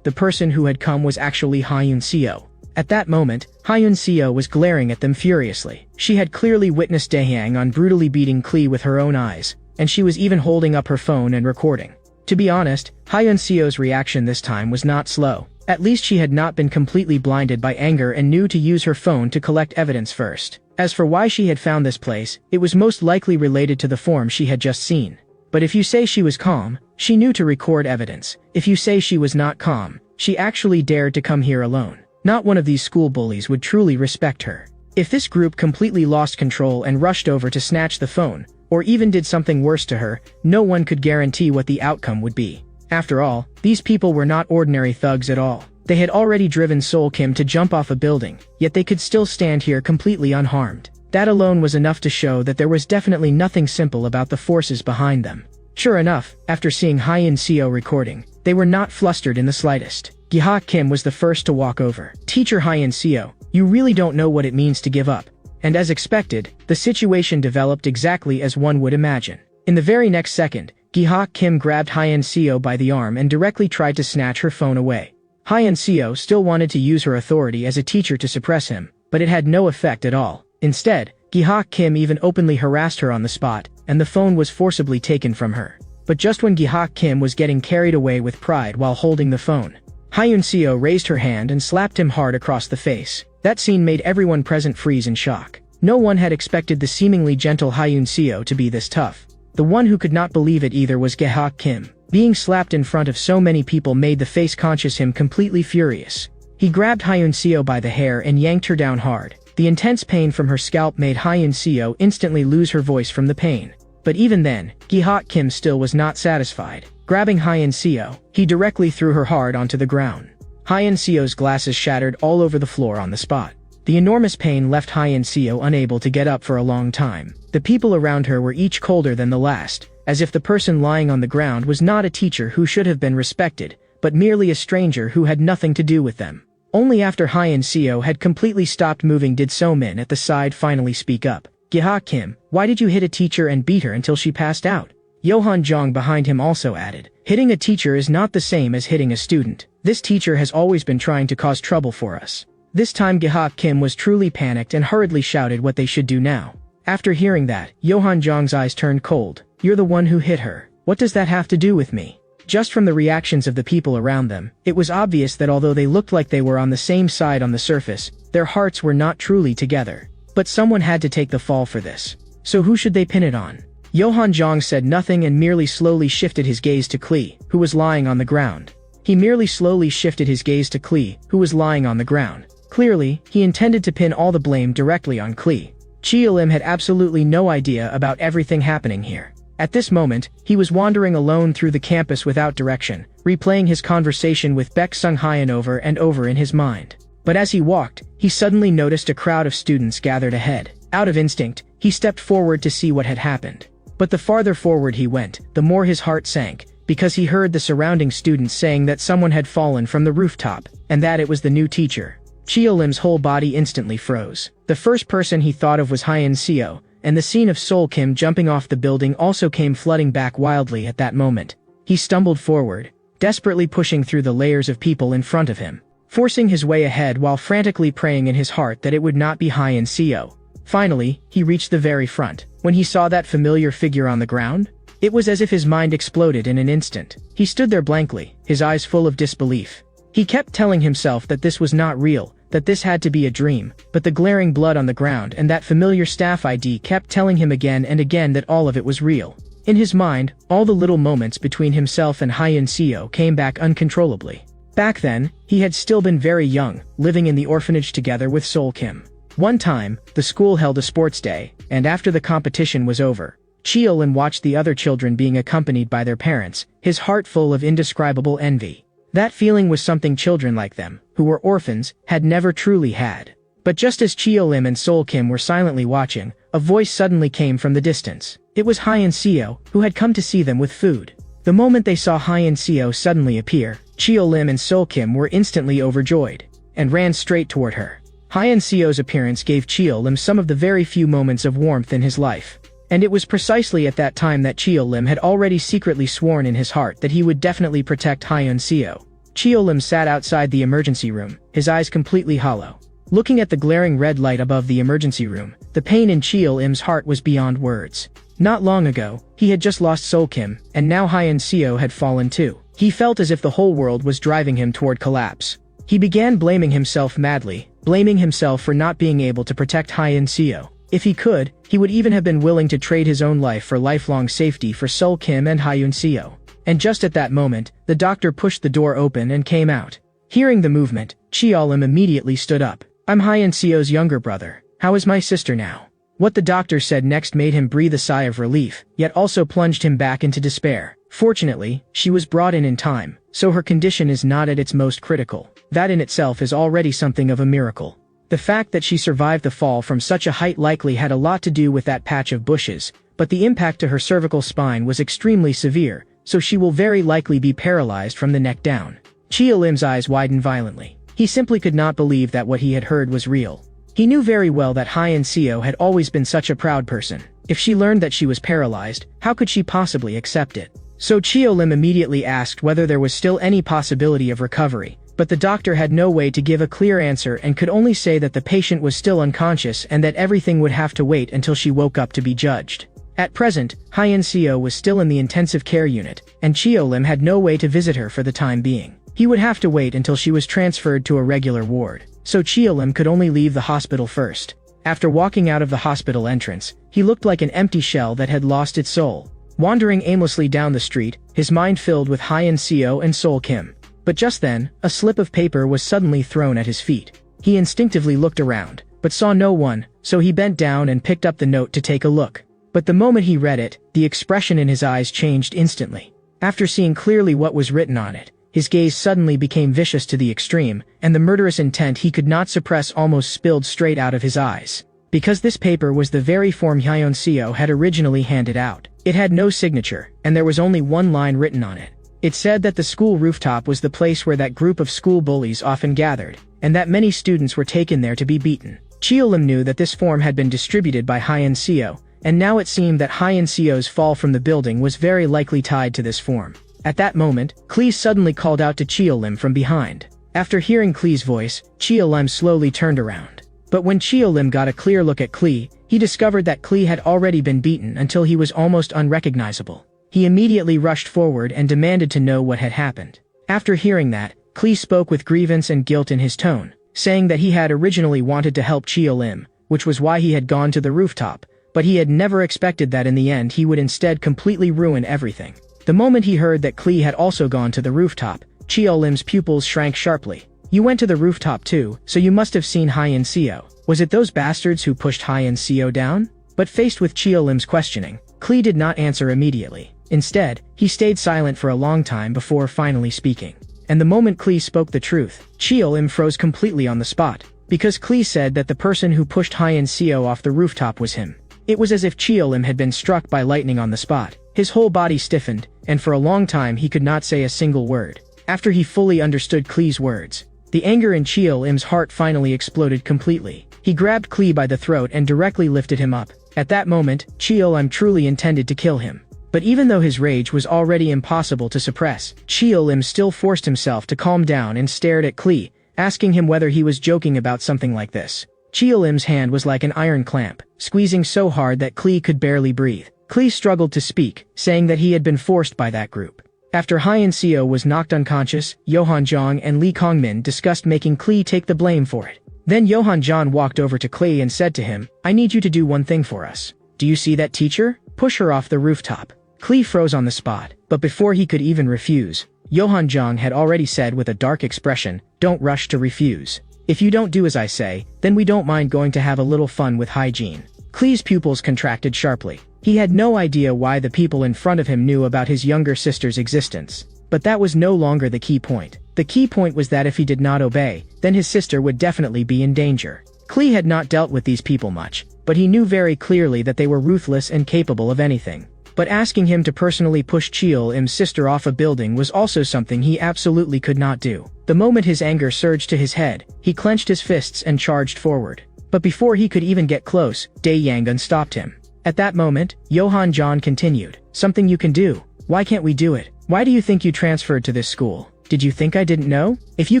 The person who had come was actually Hyeon-seo. At that moment, Hyeon-seo was glaring at them furiously. She had clearly witnessed Dae Yangon brutally beating Klee with her own eyes, and she was even holding up her phone and recording. To be honest, Hyeon-seo's reaction this time was not slow. At least she had not been completely blinded by anger and knew to use her phone to collect evidence first. As for why she had found this place, it was most likely related to the form she had just seen. But if you say she was calm, she knew to record evidence. If you say she was not calm, she actually dared to come here alone. Not one of these school bullies would truly respect her. If this group completely lost control and rushed over to snatch the phone, or even did something worse to her, no one could guarantee what the outcome would be. After all, these people were not ordinary thugs at all. They had already driven Sol Kim to jump off a building, yet they could still stand here completely unharmed. That alone was enough to show that there was definitely nothing simple about the forces behind them. Sure enough, after seeing Hyeon-seo recording, they were not flustered in the slightest. Gi-hak Kim was the first to walk over. "Teacher Hyeon-seo, you really don't know what it means to give up." And as expected, the situation developed exactly as one would imagine. In the very next second, Gi-hak Kim grabbed Hyeon-seo by the arm and directly tried to snatch her phone away. Hyeon-seo still wanted to use her authority as a teacher to suppress him, but it had no effect at all. Instead, Gi-hak Kim even openly harassed her on the spot, and the phone was forcibly taken from her. But just when Gi-hak Kim was getting carried away with pride while holding the phone, Hyeon-seo raised her hand and slapped him hard across the face. That scene made everyone present freeze in shock. No one had expected the seemingly gentle Hyeon-seo to be this tough. The one who could not believe it either was Gi-hak Kim. Being slapped in front of so many people made the face-conscious him completely furious. He grabbed Hyeon-seo by the hair and yanked her down hard. The intense pain from her scalp made Hyeon-seo instantly lose her voice from the pain. But even then, Gi-hak Kim still was not satisfied. Grabbing Hyeon-seo, he directly threw her hard onto the ground. Hyeon-seo's glasses shattered all over the floor on the spot. The enormous pain left Hyeon-seo unable to get up for a long time. The people around her were each colder than the last, as if the person lying on the ground was not a teacher who should have been respected, but merely a stranger who had nothing to do with them. Only after Hyeon-seo had completely stopped moving did So-min at the side finally speak up. "Gi-hak Kim, why did you hit a teacher and beat her until she passed out?" Yohan Jong behind him also added, "Hitting a teacher is not the same as hitting a student. This teacher has always been trying to cause trouble for us." This time Gi-hak Kim was truly panicked and hurriedly shouted what they should do now. After hearing that, Yohan Jong's eyes turned cold. "You're the one who hit her. What does that have to do with me?" Just from the reactions of the people around them, it was obvious that although they looked like they were on the same side on the surface, their hearts were not truly together. But someone had to take the fall for this. So who should they pin it on? Yohan Jong said nothing and merely slowly shifted his gaze to Klee, who was lying on the ground. He merely slowly shifted his gaze to Klee, who was lying on the ground. Clearly, he intended to pin all the blame directly on Klee. Chia-Lim had absolutely no idea about everything happening here. At this moment, he was wandering alone through the campus without direction, replaying his conversation with Baek Sung-hyun over and over in his mind. But as he walked, he suddenly noticed a crowd of students gathered ahead. Out of instinct, he stepped forward to see what had happened. But the farther forward he went, the more his heart sank, because he heard the surrounding students saying that someone had fallen from the rooftop, and that it was the new teacher. Chia-Lim's whole body instantly froze. The first person he thought of was Hyun Seo, and the scene of Sol Kim jumping off the building also came flooding back wildly at that moment. He stumbled forward, desperately pushing through the layers of people in front of him, forcing his way ahead while frantically praying in his heart that it would not be Hyun Seo. Finally, he reached the very front. When he saw that familiar figure on the ground, it was as if his mind exploded in an instant. He stood there blankly, his eyes full of disbelief. He kept telling himself that this was not real, that this had to be a dream, but the glaring blood on the ground and that familiar staff ID kept telling him again and again that all of it was real. In his mind, all the little moments between himself and Hyun Seo came back uncontrollably. Back then, he had still been very young, living in the orphanage together with Sol Kim. One time, the school held a sports day, and after the competition was over, Chia-Lim watched the other children being accompanied by their parents, his heart full of indescribable envy. That feeling was something children like them, who were orphans, had never truly had. But just as Chia-Lim and Sol Kim were silently watching, a voice suddenly came from the distance. It was Hyun Seo, who had come to see them with food. The moment they saw Hyun Seo suddenly appear, Chia-Lim and Sol Kim were instantly overjoyed, and ran straight toward her. Hyun Seo's appearance gave Chia-Lim some of the very few moments of warmth in his life. And it was precisely at that time that Chia-Lim had already secretly sworn in his heart that he would definitely protect Hyun Seo. Chia-Lim sat outside the emergency room, his eyes completely hollow. Looking at the glaring red light above the emergency room, the pain in Chia-Lim's heart was beyond words. Not long ago, he had just lost Sol Kim, and now Hyun Seo had fallen too. He felt as if the whole world was driving him toward collapse. He began blaming himself madly, blaming himself for not being able to protect Hyun Seo. If he could, he would even have been willing to trade his own life for lifelong safety for Sol Kim and Hyun Seo. And just at that moment, the doctor pushed the door open and came out. Hearing the movement, Chia-Lim immediately stood up. "I'm Hyun Seo's younger brother. How is my sister now?" What the doctor said next made him breathe a sigh of relief, yet also plunged him back into despair. Fortunately, she was brought in time, so her condition is not at its most critical. That in itself is already something of a miracle. The fact that she survived the fall from such a height likely had a lot to do with that patch of bushes, but the impact to her cervical spine was extremely severe, so she will very likely be paralyzed from the neck down. Chia-Lim's eyes widened violently. He simply could not believe that what he had heard was real. He knew very well that Hyun Seo had always been such a proud person. If she learned that she was paralyzed, how could she possibly accept it? So Chia-Lim immediately asked whether there was still any possibility of recovery, but the doctor had no way to give a clear answer and could only say that the patient was still unconscious and that everything would have to wait until she woke up to be judged. At present, Hyun Seo was still in the intensive care unit, and Chia-Lim had no way to visit her for the time being. He would have to wait until she was transferred to a regular ward, so Chia-Lim could only leave the hospital first. After walking out of the hospital entrance, he looked like an empty shell that had lost its soul. Wandering aimlessly down the street, his mind filled with Hyun Seo and Sol Kim. But just then, a slip of paper was suddenly thrown at his feet. He instinctively looked around, but saw no one, so he bent down and picked up the note to take a look. But the moment he read it, the expression in his eyes changed instantly. After seeing clearly what was written on it, his gaze suddenly became vicious to the extreme, and the murderous intent he could not suppress almost spilled straight out of his eyes. Because this paper was the very form Hyun Seo had originally handed out. It had no signature, and there was only one line written on it. It said that the school rooftop was the place where that group of school bullies often gathered, and that many students were taken there to be beaten. Chia-Lim knew that this form had been distributed by Hyun Seo, and now it seemed that Hyun Seo's fall from the building was very likely tied to this form. At that moment, Klee suddenly called out to Chia-Lim from behind. After hearing Klee's voice, Chia-Lim slowly turned around. But when Chia-Lim got a clear look at Klee, he discovered that Klee had already been beaten until he was almost unrecognizable. He immediately rushed forward and demanded to know what had happened. After hearing that, Klee spoke with grievance and guilt in his tone, saying that he had originally wanted to help Chia-Lim, which was why he had gone to the rooftop, but he had never expected that in the end he would instead completely ruin everything. The moment he heard that Klee had also gone to the rooftop, Chio Lim's pupils shrank sharply. You went to the rooftop too, so you must have seen Hyen Seo. Was it those bastards who pushed Hyen Seo down? But faced with Chio Lim's questioning, Klee did not answer immediately. Instead, he stayed silent for a long time before finally speaking. And the moment Klee spoke the truth, Chio Lim froze completely on the spot. Because Klee said that the person who pushed Hyen Seo off the rooftop was him. It was as if Chio Lim had been struck by lightning on the spot. His whole body stiffened, and for a long time he could not say a single word. After he fully understood Klee's words, the anger in Chio Lim's heart finally exploded completely. He grabbed Klee by the throat and directly lifted him up. At that moment, Chio Lim truly intended to kill him. But even though his rage was already impossible to suppress, Chio Lim still forced himself to calm down and stared at Klee, asking him whether he was joking about something like this. Chio Lim's hand was like an iron clamp, squeezing so hard that Klee could barely breathe. Klee struggled to speak, saying that he had been forced by that group. After Hyen Seo was knocked unconscious, Johan Jong and Lee Kongmin discussed making Klee take the blame for it. Then Johan Jong walked over to Klee and said to him, "I need you to do one thing for us. Do you see that teacher? Push her off the rooftop." Klee froze on the spot, but before he could even refuse, Johan Jong had already said with a dark expression, "Don't rush to refuse. If you don't do as I say, then we don't mind going to have a little fun with hygiene." Klee's pupils contracted sharply. He had no idea why the people in front of him knew about his younger sister's existence. But that was no longer the key point. The key point was that if he did not obey, then his sister would definitely be in danger. Klee had not dealt with these people much, but he knew very clearly that they were ruthless and capable of anything. But asking him to personally push Chio Lim's sister off a building was also something he absolutely could not do. The moment his anger surged to his head, he clenched his fists and charged forward. But before he could even get close, Dae Yangun stopped him. At that moment, Johan Jong continued, "Something you can do. Why can't we do it? Why do you think you transferred to this school? Did you think I didn't know? If you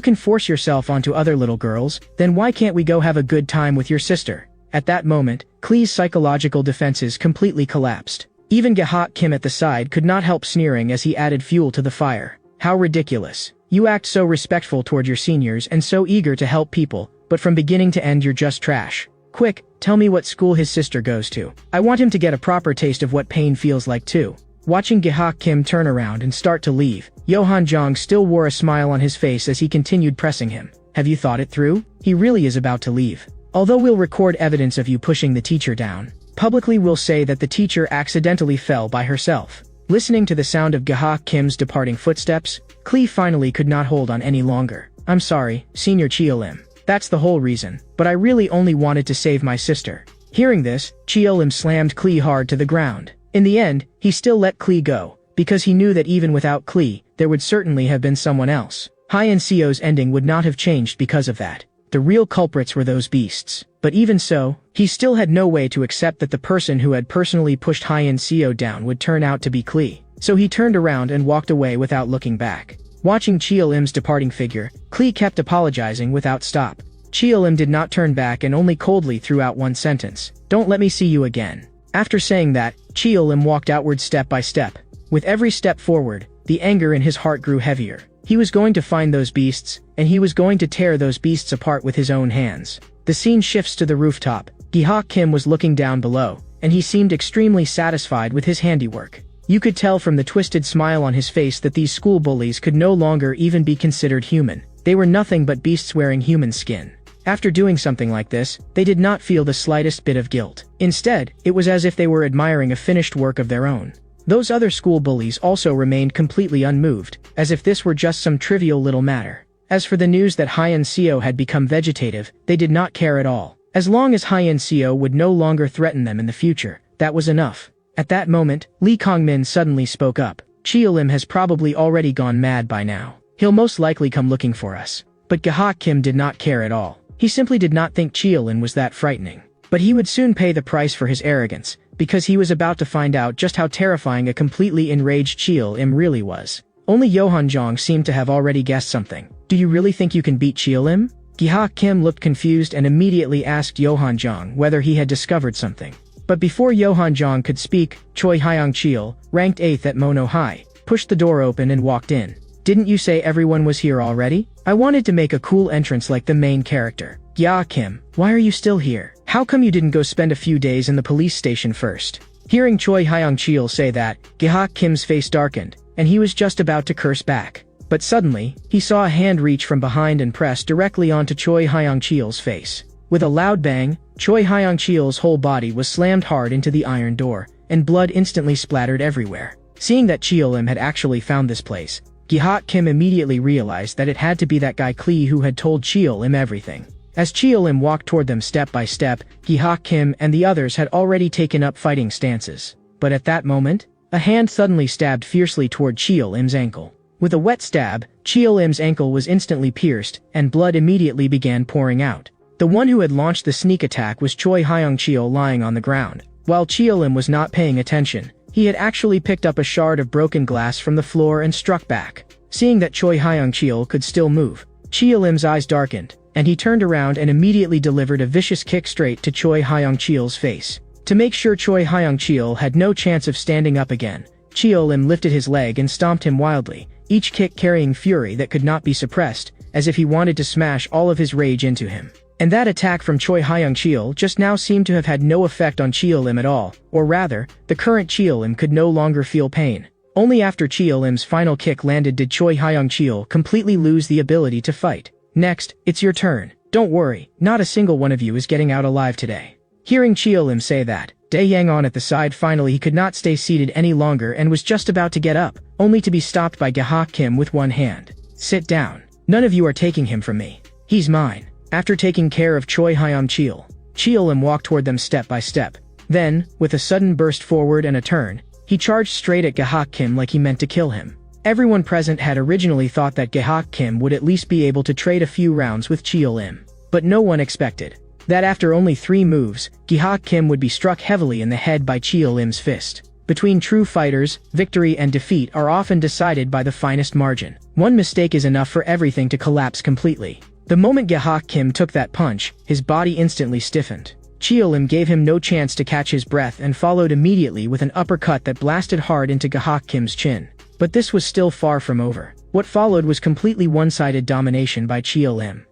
can force yourself onto other little girls, then why can't we go have a good time with your sister?" At that moment, Klee's psychological defenses completely collapsed. Even Gahak Kim at the side could not help sneering as he added fuel to the fire. "How ridiculous. You act so respectful toward your seniors and so eager to help people, but from beginning to end you're just trash. Quick, tell me what school his sister goes to. I want him to get a proper taste of what pain feels like too." Watching Gahak Kim turn around and start to leave, Johan Jong still wore a smile on his face as he continued pressing him. "Have you thought it through? He really is about to leave. Although we'll record evidence of you pushing the teacher down, publicly we'll say that the teacher accidentally fell by herself." Listening to the sound of Gahak Kim's departing footsteps, Klee finally could not hold on any longer. "I'm sorry, Senior Chio Lim. That's the whole reason, but I really only wanted to save my sister." Hearing this, Chio Lim slammed Klee hard to the ground. In the end, he still let Klee go, because he knew that even without Klee, there would certainly have been someone else. Hyen Seo's ending would not have changed because of that. The real culprits were those beasts. But even so, he still had no way to accept that the person who had personally pushed Hyen Seo down would turn out to be Klee. So he turned around and walked away without looking back. Watching Chio Lim's departing figure, Klee kept apologizing without stop. Chio Lim did not turn back and only coldly threw out one sentence. "Don't let me see you again." After saying that, Chio Lim walked outward step by step. With every step forward, the anger in his heart grew heavier. He was going to find those beasts, and he was going to tear those beasts apart with his own hands. The scene shifts to the rooftop. Gihak Kim was looking down below, and he seemed extremely satisfied with his handiwork. You could tell from the twisted smile on his face that these school bullies could no longer even be considered human. They were nothing but beasts wearing human skin. After doing something like this, they did not feel the slightest bit of guilt. Instead, it was as if they were admiring a finished work of their own. Those other school bullies also remained completely unmoved, as if this were just some trivial little matter. As for the news that Hyen Seo had become vegetative, they did not care at all. As long as Hyen Seo would no longer threaten them in the future, that was enough. At that moment, Lee Kongmin suddenly spoke up. "Chio Lim has probably already gone mad by now. He'll most likely come looking for us." But Gahak Kim did not care at all. He simply did not think Chio Lim was that frightening. But he would soon pay the price for his arrogance, because he was about to find out just how terrifying a completely enraged Chio Lim really was. Only Johan Jong seemed to have already guessed something. "Do you really think you can beat Chio Lim?" Gihak Kim looked confused and immediately asked Johan Jong whether he had discovered something. But before Johan Jong could speak, Choi Hyang Chil, ranked 8th at Mono High, pushed the door open and walked in. "Didn't you say everyone was here already? I wanted to make a cool entrance like the main character." "Yeah, Kim, why are you still here? How come you didn't go spend a few days in the police station first?" Hearing Choi Hyang Chil say that, Gihak Kim's face darkened, and he was just about to curse back. But suddenly, he saw a hand reach from behind and press directly onto Choi Hyung-cheol's face. With a loud bang, Choi Hyung-cheol's whole body was slammed hard into the iron door, and blood instantly splattered everywhere. Seeing that Cheol-im had actually found this place, Gi-hak Kim immediately realized that it had to be that guy Klee who had told Cheol-im everything. As Cheol-im walked toward them step by step, Gi-hak Kim and the others had already taken up fighting stances. But at that moment, a hand suddenly stabbed fiercely toward Cheol-im's ankle. With a wet stab, Cheol-im's ankle was instantly pierced, and blood immediately began pouring out. The one who had launched the sneak attack was Choi Hyung-cheol lying on the ground. While Cheol-im was not paying attention, he had actually picked up a shard of broken glass from the floor and struck back. Seeing that Choi Hyung-cheol could still move, Cheol-im's eyes darkened, and he turned around and immediately delivered a vicious kick straight to Choi Hyung-cheol's face. To make sure Choi Hyung-cheol had no chance of standing up again, Cheol-im lifted his leg and stomped him wildly, each kick carrying fury that could not be suppressed, as if he wanted to smash all of his rage into him. And that attack from Choi Hyung-cheol just now seemed to have had no effect on Cheol-im at all, or rather, the current Cheol-im could no longer feel pain. Only after Cheol-im's final kick landed did Choi Hyung-cheol completely lose the ability to fight. Next, it's your turn. Don't worry, not a single one of you is getting out alive today. Hearing Cheol-im say that, Dae Yang-on at the side finally he could not stay seated any longer and was just about to get up, only to be stopped by Gi-hak Kim with one hand. Sit down. None of you are taking him from me. He's mine. After taking care of Choi Hyung-cheol, Cheol-im walked toward them step by step. Then, with a sudden burst forward and a turn, he charged straight at Gi-hak Kim like he meant to kill him. Everyone present had originally thought that Gi-hak Kim would at least be able to trade a few rounds with Cheol-im. But no one expected that after only 3 moves, Gi-hak Kim would be struck heavily in the head by Cheol-im's fist. Between true fighters, victory and defeat are often decided by the finest margin. One mistake is enough for everything to collapse completely. The moment Gi-hak Kim took that punch, his body instantly stiffened. Cheol-im gave him no chance to catch his breath and followed immediately with an uppercut that blasted hard into Gi-hak Kim's chin. But this was still far from over. What followed was completely one-sided domination by Cheol-im.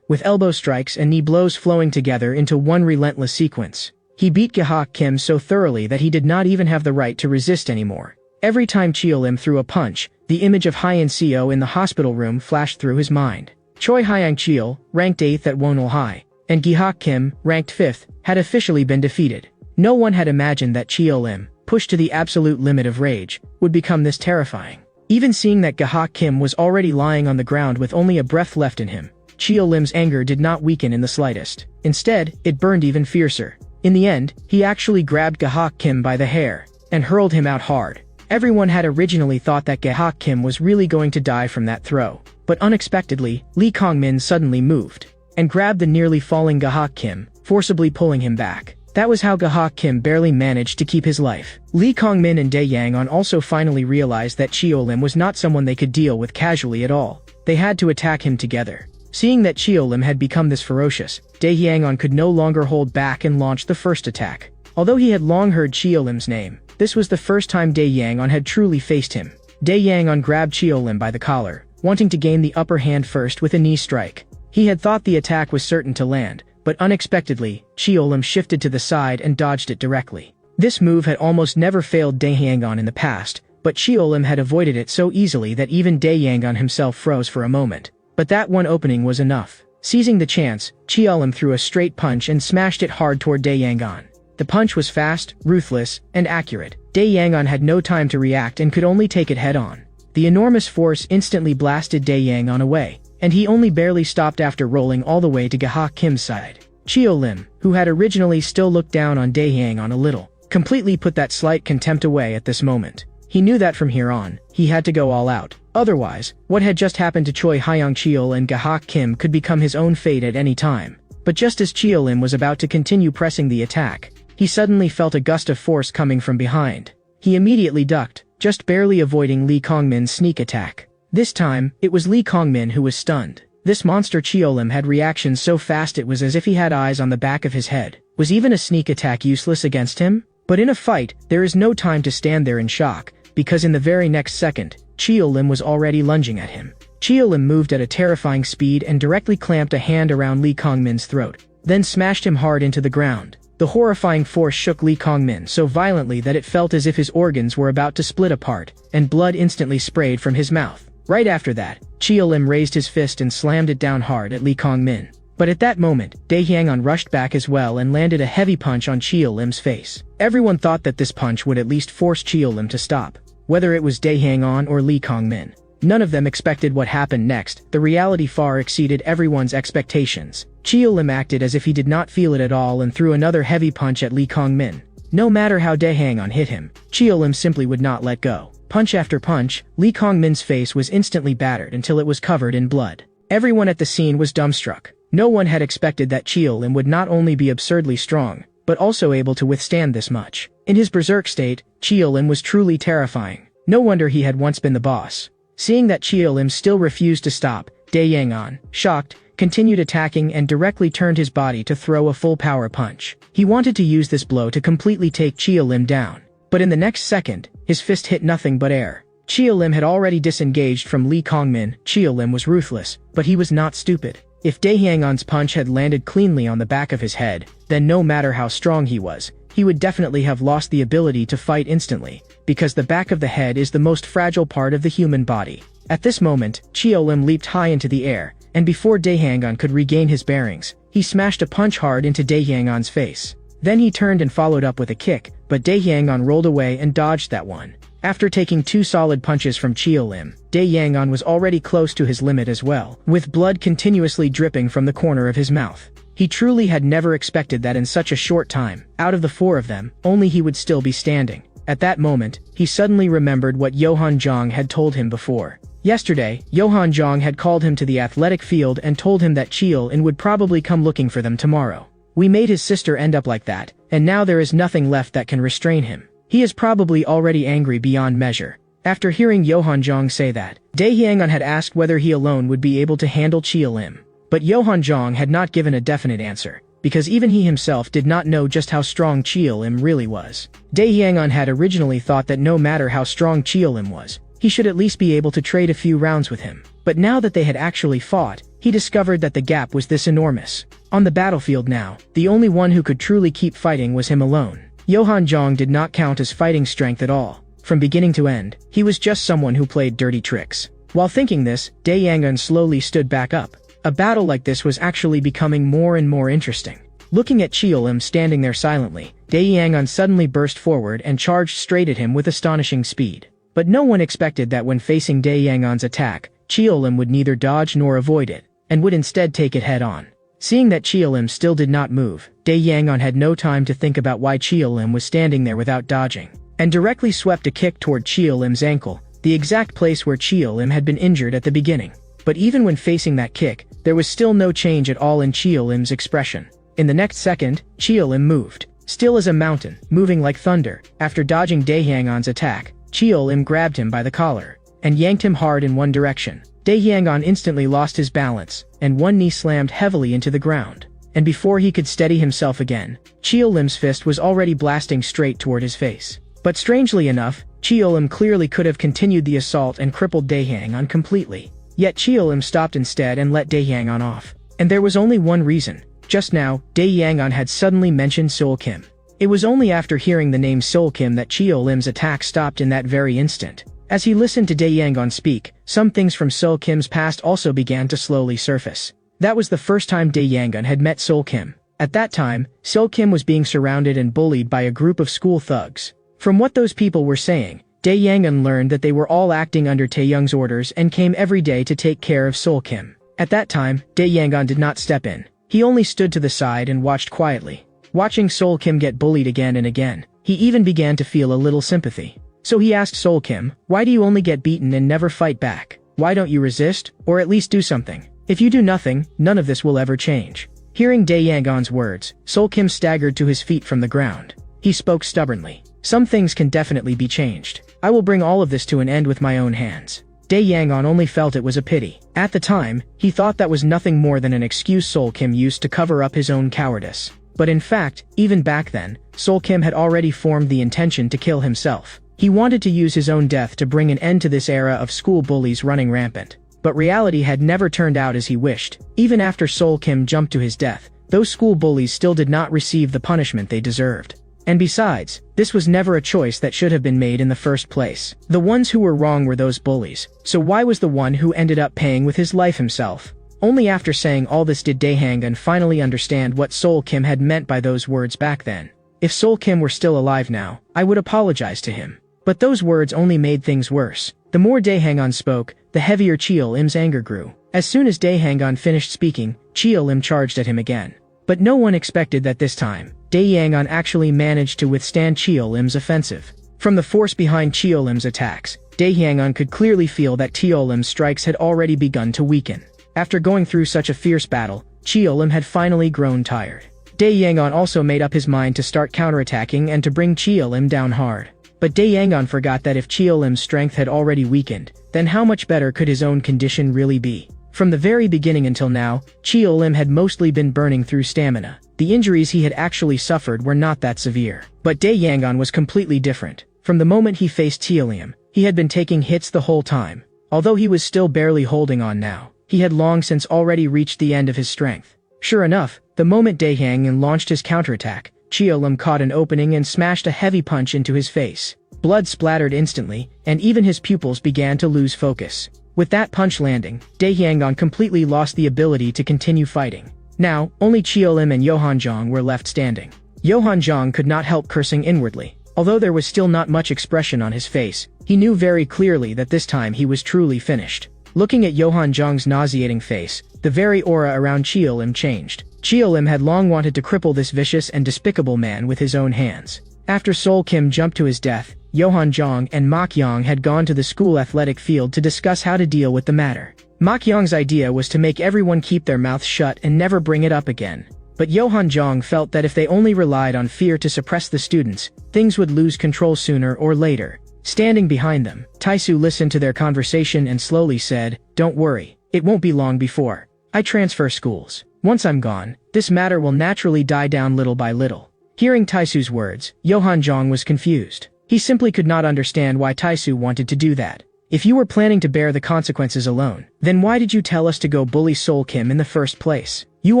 With elbow strikes and knee blows flowing together into one relentless sequence. He beat Gi-hak Kim so thoroughly that he did not even have the right to resist anymore. Every time Cheol-im threw a punch, the image of Hyun-seo in the hospital room flashed through his mind. Choi Hyung-cheol, ranked 8th at Wonul High, and Gi-hak Kim, ranked 5th, had officially been defeated. No one had imagined that Cheol-im, pushed to the absolute limit of rage, would become this terrifying. Even seeing that Gi-hak Kim was already lying on the ground with only a breath left in him, Cheol-im's anger did not weaken in the slightest. Instead, it burned even fiercer. In the end, he actually grabbed Gi-hak Kim by the hair, and hurled him out hard. Everyone had originally thought that Gi-hak Kim was really going to die from that throw. But unexpectedly, Lee Kong-min suddenly moved, and grabbed the nearly falling Gi-hak Kim, forcibly pulling him back. That was how Gi-hak Kim barely managed to keep his life. Lee Kong-min and Dae Yang-on also finally realized that Cheol-im was not someone they could deal with casually at all. They had to attack him together. Seeing that Cheol-im had become this ferocious, Dae Yang-on could no longer hold back and launched the first attack. Although he had long heard Cheol-im's name, this was the first time Dae Yang-on had truly faced him. Dae Yang-on grabbed Cheol-im by the collar, wanting to gain the upper hand first with a knee strike. He had thought the attack was certain to land, but unexpectedly, Cheol-im shifted to the side and dodged it directly. This move had almost never failed Dae Yang-on in the past, but Cheol-im had avoided it so easily that even Dae Yang-on himself froze for a moment. But that one opening was enough. Seizing the chance, Cheol-im threw a straight punch and smashed it hard toward Dae Yang-on. The punch was fast, ruthless, and accurate. Dae Yang-on had no time to react and could only take it head-on. The enormous force instantly blasted Dae Yang-on away, and he only barely stopped after rolling all the way to Gi-hak Kim's side. Cheol-im, who had originally still looked down on Dae Yang-on a little, completely put that slight contempt away at this moment. He knew that from here on, he had to go all out. Otherwise, what had just happened to Choi Hyung-cheol and Gi-hak Kim could become his own fate at any time. But just as Cheol-im was about to continue pressing the attack, he suddenly felt a gust of force coming from behind. He immediately ducked, just barely avoiding Lee Kong-min's sneak attack. This time, it was Lee Kong-min who was stunned. This monster Cheol-im had reactions so fast it was as if he had eyes on the back of his head. Was even a sneak attack useless against him? But in a fight, there is no time to stand there in shock, because in the very next second, Cheol-im was already lunging at him. Cheol-im moved at a terrifying speed and directly clamped a hand around Lee Kong-min's throat, then smashed him hard into the ground. The horrifying force shook Lee Kongmin so violently that it felt as if his organs were about to split apart, and blood instantly sprayed from his mouth. Right after that, Chia Lim raised his fist and slammed it down hard at Lee Kongmin. But at that moment, Dae Hyang-on rushed back as well and landed a heavy punch on Chia Lim's face. Everyone thought that this punch would at least force Chia Lim to stop, whether it was Dae Hyang-on or Lee Kongmin. None of them expected what happened next. The reality far exceeded everyone's expectations. Chia Lim acted as if he did not feel it at all and threw another heavy punch at Lee Kongmin. No matter how Dae Hyang-on hit him, Chia Lim simply would not let go. Punch after punch, Lee Kongmin's face was instantly battered until it was covered in blood. Everyone at the scene was dumbstruck. No one had expected that Chia Lim would not only be absurdly strong, but also able to withstand this much. In his berserk state, Chia Lim was truly terrifying. No wonder he had once been the boss. Seeing that Chia Lim still refused to stop, Dae Hyang-on, shocked, continued attacking and directly turned his body to throw a full power punch. He wanted to use this blow to completely take Chia Lim down. But in the next second, his fist hit nothing but air. Chia Lim had already disengaged from Lee Kongmin. Chia Lim was ruthless, but he was not stupid. If Dae Hyang-on's punch had landed cleanly on the back of his head, then no matter how strong he was, he would definitely have lost the ability to fight instantly, because the back of the head is the most fragile part of the human body. At this moment, Chia Lim leaped high into the air, and before Dae Hyang-on could regain his bearings, he smashed a punch hard into Dae Hyang-on's face. Then he turned and followed up with a kick, but Dae Hyang-on rolled away and dodged that one. After taking 2 solid punches from Chia Lim, Dae Hyang-on was already close to his limit as well, with blood continuously dripping from the corner of his mouth. He truly had never expected that in such a short time, out of the 4 of them, only he would still be standing. At that moment, he suddenly remembered what Johan Jong had told him before. Yesterday, Johan Jong had called him to the athletic field and told him that Chia Lim would probably come looking for them tomorrow. We made his sister end up like that, and now there is nothing left that can restrain him. He is probably already angry beyond measure. After hearing Johan Jong say that, Dae Hyang-on had asked whether he alone would be able to handle Chia Lim. But Johan Jong had not given a definite answer, because even he himself did not know just how strong Chia Lim really was. Dae Hyang-on had originally thought that no matter how strong Chia Lim was, he should at least be able to trade a few rounds with him. But now that they had actually fought, he discovered that the gap was this enormous. On the battlefield now, the only one who could truly keep fighting was him alone. Johan Jong did not count as fighting strength at all. From beginning to end, he was just someone who played dirty tricks. While thinking this, Dae Hyang-on slowly stood back up. A battle like this was actually becoming more and more interesting. Looking at Chia Lim standing there silently, Dae Hyang-on suddenly burst forward and charged straight at him with astonishing speed. But no one expected that when facing Dae Hyang-on's attack, Chia Lim would neither dodge nor avoid it, and would instead take it head-on. Seeing that Chia Lim still did not move, Dae Hyang-on had no time to think about why Chia Lim was standing there without dodging, and directly swept a kick toward Chia Lim's ankle, the exact place where Chia Lim had been injured at the beginning. But even when facing that kick, there was still no change at all in Chia Lim's expression. In the next second, Chia Lim moved, still as a mountain, moving like thunder. After dodging Dae Hyang-on's attack, Chia Lim grabbed him by the collar, and yanked him hard in one direction. Dae Hyang-on instantly lost his balance, and one knee slammed heavily into the ground. And before he could steady himself again, Chia Lim's fist was already blasting straight toward his face. But strangely enough, Chia Lim clearly could have continued the assault and crippled Dae Hyang-on completely. Yet Chia Lim stopped instead and let Dae Hyang-on off. And there was only one reason. Just now, Dae Hyang-on had suddenly mentioned Seol Kim. It was only after hearing the name Seol Kim that Chia Lim's attack stopped in that very instant. As he listened to Dae Hyang-on speak, some things from Seol Kim's past also began to slowly surface. That was the first time Dae Hyang-on had met Seol Kim. At that time, Seol Kim was being surrounded and bullied by a group of school thugs. From what those people were saying, Dae Hyang-on learned that they were all acting under Taeyoung's orders and came every day to take care of Seol Kim. At that time, Dae Hyang-on did not step in. He only stood to the side and watched quietly. Watching Seol Kim get bullied again and again, he even began to feel a little sympathy. So he asked Seol Kim, "Why do you only get beaten and never fight back? Why don't you resist, or at least do something? If you do nothing, none of this will ever change." Hearing Dae Hyang-on's words, Seol Kim staggered to his feet from the ground. He spoke stubbornly. "Some things can definitely be changed. I will bring all of this to an end with my own hands." Dae Hyang-on only felt it was a pity. At the time, he thought that was nothing more than an excuse Seol Kim used to cover up his own cowardice. But in fact, even back then, Seol Kim had already formed the intention to kill himself. He wanted to use his own death to bring an end to this era of school bullies running rampant. But reality had never turned out as he wished. Even after Seol Kim jumped to his death, those school bullies still did not receive the punishment they deserved. And besides, this was never a choice that should have been made in the first place. The ones who were wrong were those bullies, so why was the one who ended up paying with his life himself? Only after saying all this did Dae Hang-un finally understand what Sol Kim had meant by those words back then. If Sol Kim were still alive now, I would apologize to him. But those words only made things worse. The more Dae Hang-un spoke, the heavier Cheol-im's anger grew. As soon as Dae Hang-un finished speaking, Cheol-im charged at him again. But no one expected that this time, Dae Hang-un actually managed to withstand Cheol-im's offensive. From the force behind Cheol-im's attacks, Dae Hang-un could clearly feel that Cheol-im's strikes had already begun to weaken. After going through such a fierce battle, Cheol-im had finally grown tired. Dae Hang-un also made up his mind to start counterattacking and to bring Cheol-im down hard. But Dae Hang-un forgot that if Cheol-im's strength had already weakened, then how much better could his own condition really be? From the very beginning until now, Cheol-im had mostly been burning through stamina. The injuries he had actually suffered were not that severe. But Dae Hang-un was completely different. From the moment he faced Cheol-im, he had been taking hits the whole time. Although he was still barely holding on now, he had long since already reached the end of his strength. Sure enough, the moment Dae Hang-un launched his counterattack, Cheol-im caught an opening and smashed a heavy punch into his face. Blood splattered instantly, and even his pupils began to lose focus. With that punch landing, Dae Hang-un completely lost the ability to continue fighting. Now, only Cheol-im and Yohanjong were left standing. Yohanjong could not help cursing inwardly. Although there was still not much expression on his face, he knew very clearly that this time he was truly finished. Looking at Yohanjong's nauseating face, the very aura around Cheol-im changed. Cheol-im had long wanted to cripple this vicious and despicable man with his own hands. After Sol Kim jumped to his death, Yohanjong and Mokyong had gone to the school athletic field to discuss how to deal with the matter. Mokyong's idea was to make everyone keep their mouths shut and never bring it up again. But Yohanjong felt that if they only relied on fear to suppress the students, things would lose control sooner or later. Standing behind them, Taisu listened to their conversation and slowly said, "Don't worry, it won't be long before I transfer schools. Once I'm gone, this matter will naturally die down little by little." Hearing Taisu's words, Yohanjong was confused. He simply could not understand why Taisu wanted to do that. If you were planning to bear the consequences alone, then why did you tell us to go bully Sol Kim in the first place? You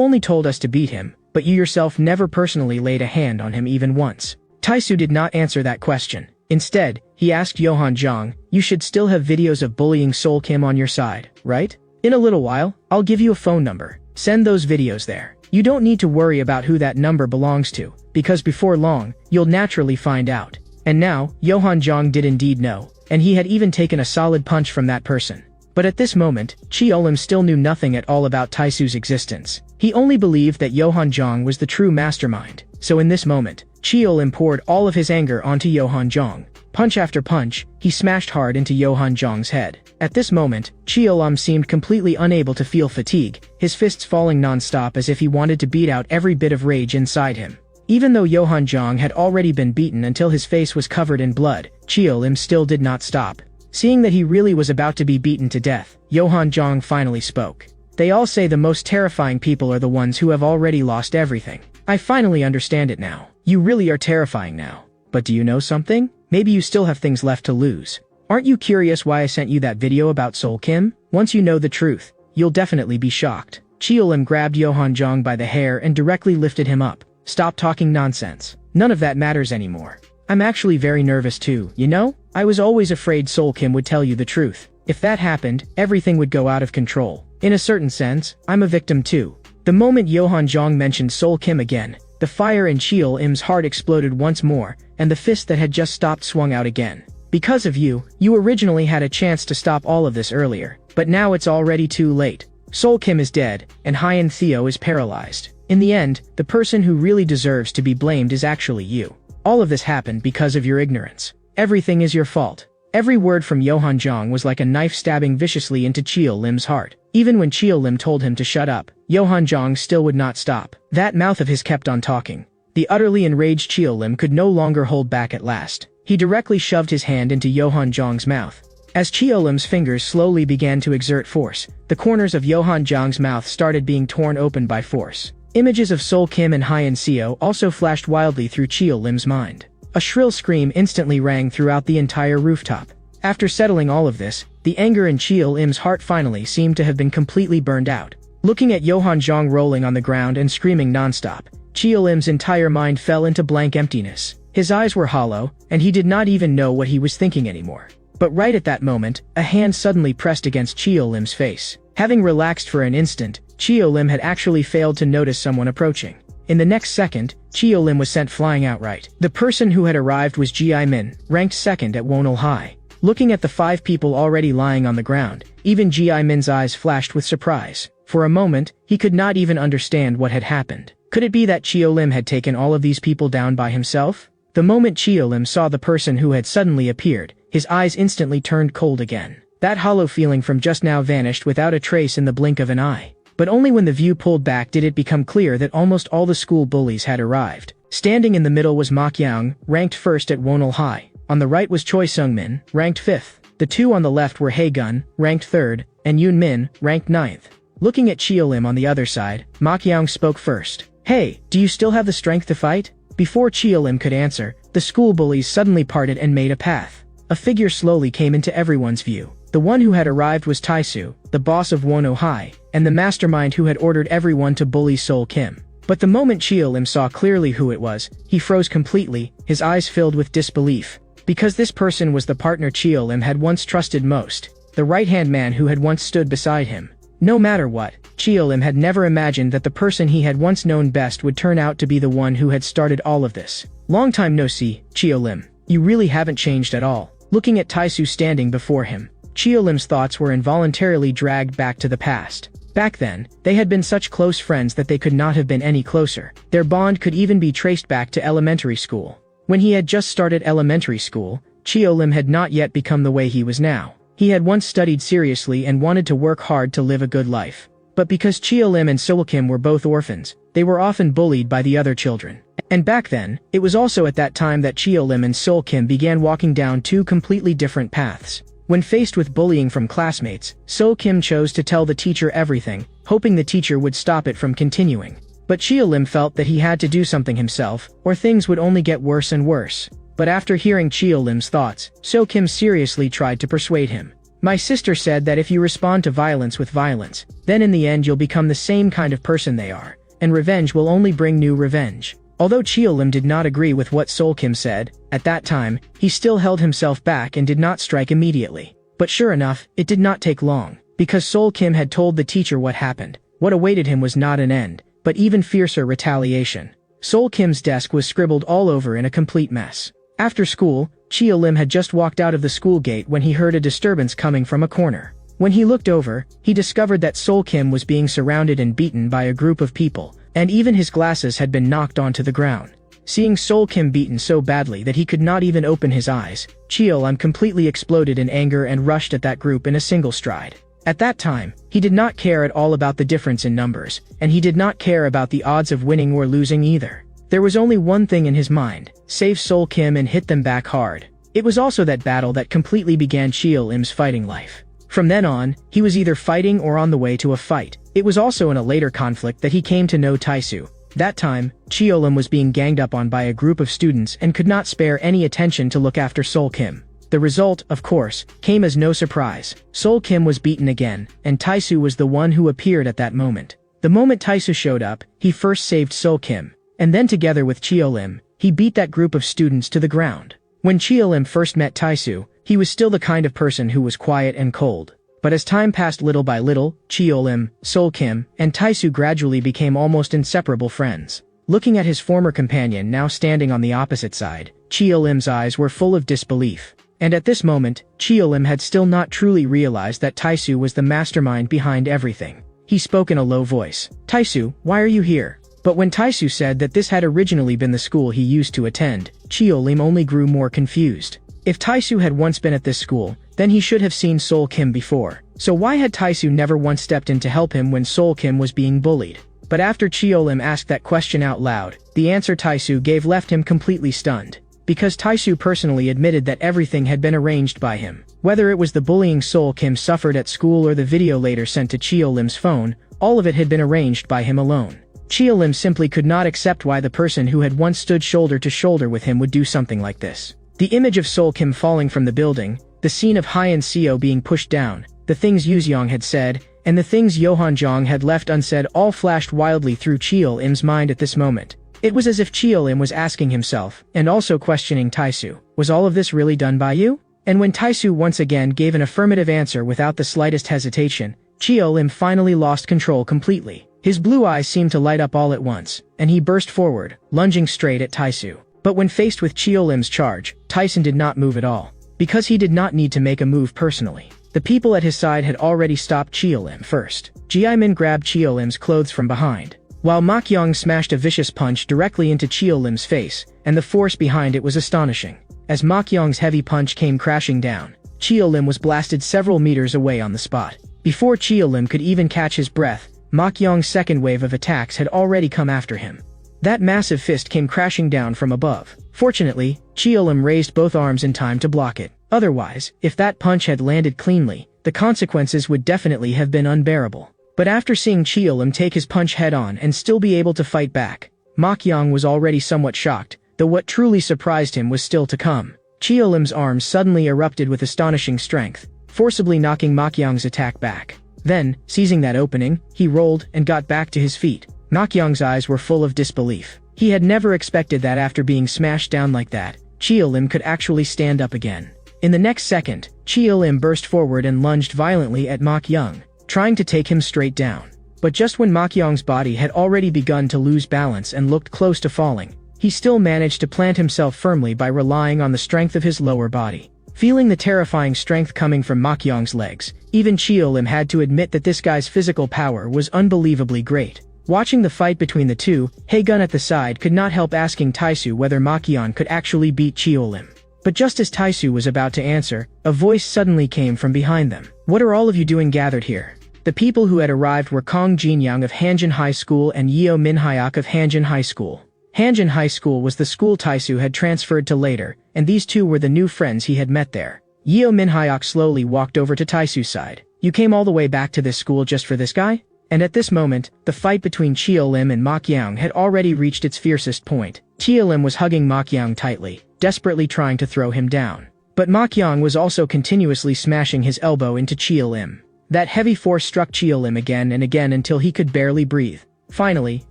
only told us to beat him, but you yourself never personally laid a hand on him even once. Taisu did not answer that question. Instead, he asked Yohanjong, "You should still have videos of bullying Sol Kim on your side, right? In a little while, I'll give you a phone number. Send those videos there. You don't need to worry about who that number belongs to, because before long, you'll naturally find out." And now, Yohanjong did indeed know, and he had even taken a solid punch from that person. But at this moment, Cheol-im still knew nothing at all about Taisu's existence. He only believed that Yohanjong was the true mastermind. So in this moment, Cheol-im poured all of his anger onto Yohanjong. Punch after punch, he smashed hard into Yohanjong's head. At this moment, Cheol-im seemed completely unable to feel fatigue, his fists falling non-stop as if he wanted to beat out every bit of rage inside him. Even though Yohanjong had already been beaten until his face was covered in blood, Cheol-im still did not stop. Seeing that he really was about to be beaten to death, Yohanjong finally spoke. "They all say the most terrifying people are the ones who have already lost everything. I finally understand it now. You really are terrifying now. But do you know something? Maybe you still have things left to lose. Aren't you curious why I sent you that video about Sol Kim? Once you know the truth, you'll definitely be shocked." Cheol-im grabbed Yohanjong by the hair and directly lifted him up. "Stop talking nonsense. None of that matters anymore. I'm actually very nervous too, you know? I was always afraid Sol Kim would tell you the truth. If that happened, everything would go out of control. In a certain sense, I'm a victim too." The moment Yohanjong mentioned Sol Kim again, the fire in Cheol-im's heart exploded once more, and the fist that had just stopped swung out again. "Because of you, you originally had a chance to stop all of this earlier, but now it's already too late. Sol Kim is dead, and Hyen Theo is paralyzed. In the end, the person who really deserves to be blamed is actually you. All of this happened because of your ignorance. Everything is your fault." Every word from Yohanjong was like a knife stabbing viciously into Cheol-im's heart. Even when Cheol-im told him to shut up, Yohanjong still would not stop. That mouth of his kept on talking. The utterly enraged Cheol-im could no longer hold back at last. He directly shoved his hand into Yohanjong's mouth. As Cheol-im's fingers slowly began to exert force, the corners of Yohanjong's mouth started being torn open by force. Images of Sol Kim and Hyen Theo also flashed wildly through Cheol-im's mind. A shrill scream instantly rang throughout the entire rooftop. After settling all of this, the anger in Cheol-im's heart finally seemed to have been completely burned out. Looking at Johan Zhang rolling on the ground and screaming nonstop, Lim's entire mind fell into blank emptiness. His eyes were hollow, and he did not even know what he was thinking anymore. But right at that moment, a hand suddenly pressed against Lim's face. Having relaxed for an instant, Lim had actually failed to notice someone approaching. In the next second, Lim was sent flying outright. The person who had arrived was Ji Min, ranked second at Wonil High. Looking at the 5 people already lying on the ground, even Ji Min's eyes flashed with surprise. For a moment, he could not even understand what had happened. Could it be that Lim had taken all of these people down by himself? The moment Lim saw the person who had suddenly appeared, his eyes instantly turned cold again. That hollow feeling from just now vanished without a trace in the blink of an eye. But only when the view pulled back did it become clear that almost all the school bullies had arrived. Standing in the middle was Ma Qiang, ranked first at Wonil High. On the right was Choi Sung-min, ranked 5th. The 2 on the left were Hae Gun, ranked 3rd, and Yoon Min, ranked 9th. Looking at Lim on the other side, Ma Qiang spoke first. "Hey, do you still have the strength to fight?" Before Lim could answer, the school bullies suddenly parted and made a path. A figure slowly came into everyone's view. The one who had arrived was Taisu, the boss of Wonil High, and the mastermind who had ordered everyone to bully Sol Kim. But the moment Lim saw clearly who it was, he froze completely, his eyes filled with disbelief. Because this person was the partner Lim had once trusted most, the right-hand man who had once stood beside him. No matter what, Lim had never imagined that the person he had once known best would turn out to be the one who had started all of this. "Long time no see, Lim. You really haven't changed at all." Looking at Taisu standing before him, Lim's thoughts were involuntarily dragged back to the past. Back then, they had been such close friends that they could not have been any closer. Their bond could even be traced back to elementary school. When he had just started elementary school, Lim had not yet become the way he was now. He had once studied seriously and wanted to work hard to live a good life. But because Lim and Sol Kim were both orphans, they were often bullied by the other children. And back then, it was also at that time that Lim and Sol Kim began walking down 2 completely different paths. When faced with bullying from classmates, Sol Kim chose to tell the teacher everything, hoping the teacher would stop it from continuing. But Lim felt that he had to do something himself, or things would only get worse and worse. But after hearing Lim's thoughts, Sol Kim seriously tried to persuade him. "My sister said that if you respond to violence with violence, then in the end you'll become the same kind of person they are, and revenge will only bring new revenge." Although Lim did not agree with what Sol Kim said, at that time, he still held himself back and did not strike immediately. But sure enough, it did not take long, because Sol Kim had told the teacher what happened. What awaited him was not an end, but even fiercer retaliation. Sol Kim's desk was scribbled all over in a complete mess. After school, Lim had just walked out of the school gate when he heard a disturbance coming from a corner. When he looked over, he discovered that Sol Kim was being surrounded and beaten by a group of people, and even his glasses had been knocked onto the ground. Seeing Sol Kim beaten so badly that he could not even open his eyes, Lim completely exploded in anger and rushed at that group in a single stride. At that time, he did not care at all about the difference in numbers, and he did not care about the odds of winning or losing either. There was only one thing in his mind: save Sol Kim and hit them back hard. It was also that battle that completely began Lim's fighting life. From then on, he was either fighting or on the way to a fight. It was also in a later conflict that he came to know Taisu. That time, Lim was being ganged up on by a group of students and could not spare any attention to look after Sol Kim. The result, of course, came as no surprise. Sol Kim was beaten again, and Taisu was the one who appeared at that moment. The moment Taisu showed up, he first saved Sol Kim, and then together with Lim, he beat that group of students to the ground. When Lim first met Taisu, he was still the kind of person who was quiet and cold. But as time passed little by little, Lim, Sol Kim, and Taisu gradually became almost inseparable friends. Looking at his former companion now standing on the opposite side, Lim's eyes were full of disbelief. And at this moment, Lim had still not truly realized that Taisu was the mastermind behind everything. He spoke in a low voice. "Taisu, why are you here?" But when Taisu said that this had originally been the school he used to attend, Lim only grew more confused. If Taisu had once been at this school, then he should have seen Sol Kim before. So why had Taisu never once stepped in to help him when Sol Kim was being bullied? But after Lim asked that question out loud, the answer Taisu gave left him completely stunned. Because Taisu personally admitted that everything had been arranged by him. Whether it was the bullying Sol Kim suffered at school or the video later sent to Lim's phone, all of it had been arranged by him alone. Lim simply could not accept why the person who had once stood shoulder to shoulder with him would do something like this. The image of Sol Kim falling from the building, the scene of Hye and Seo being pushed down, the things Yuzyong had said, and the things Johan Jong had left unsaid all flashed wildly through Cheol Im's mind at this moment. It was as if Cheol Im was asking himself, and also questioning Taisu, was all of this really done by you? And when Taisu once again gave an affirmative answer without the slightest hesitation, Cheol Im finally lost control completely. His blue eyes seemed to light up all at once, and he burst forward, lunging straight at Taisu. But when faced with Cheol Im's charge, Tyson did not move at all. Because he did not need to make a move personally. The people at his side had already stopped Cheol Im first. Jiaimin grabbed Cheol Im's clothes from behind, while Ma Qiang smashed a vicious punch directly into Cheol Im's face, and the force behind it was astonishing. As Ma Qiang's heavy punch came crashing down, Cheol Im was blasted several meters away on the spot. Before Cheol Im could even catch his breath, Ma Qiang's second wave of attacks had already come after him. That massive fist came crashing down from above. Fortunately, Cheol Im raised both arms in time to block it. Otherwise, if that punch had landed cleanly, the consequences would definitely have been unbearable. But after seeing Cheol Im take his punch head-on and still be able to fight back, Ma Qiang was already somewhat shocked, though what truly surprised him was still to come. Cheol Im's arms suddenly erupted with astonishing strength, forcibly knocking Ma Qiang's attack back. Then, seizing that opening, he rolled and got back to his feet. Ma Qiang's eyes were full of disbelief. He had never expected that after being smashed down like that, Cheol Im could actually stand up again. In the next second, Cheol Im burst forward and lunged violently at Ma Qiang, trying to take him straight down. But just when Ma Qiang's body had already begun to lose balance and looked close to falling, he still managed to plant himself firmly by relying on the strength of his lower body. Feeling the terrifying strength coming from Ma Qiang's legs, even Cheol Im had to admit that this guy's physical power was unbelievably great. Watching the fight between the two, Hae-gun at the side could not help asking Taisu whether Ma Qiang could actually beat Cheol Im. But just as Taisu was about to answer, a voice suddenly came from behind them. "What are all of you doing gathered here?" The people who had arrived were Kong Jinyang of Hanjin High School and Yeo Minhyuk of Hanjin High School. Hanjin High School was the school Taisu had transferred to later, and these two were the new friends he had met there. Yeo Minhyuk slowly walked over to Taisu's side. "You came all the way back to this school just for this guy?" And at this moment, the fight between Cheol Im and Ma Qiang had already reached its fiercest point. Cheol Im was hugging Ma Qiang tightly, desperately trying to throw him down. But Ma Qiang was also continuously smashing his elbow into Cheol Im. That heavy force struck Cheol Im again and again until he could barely breathe. Finally,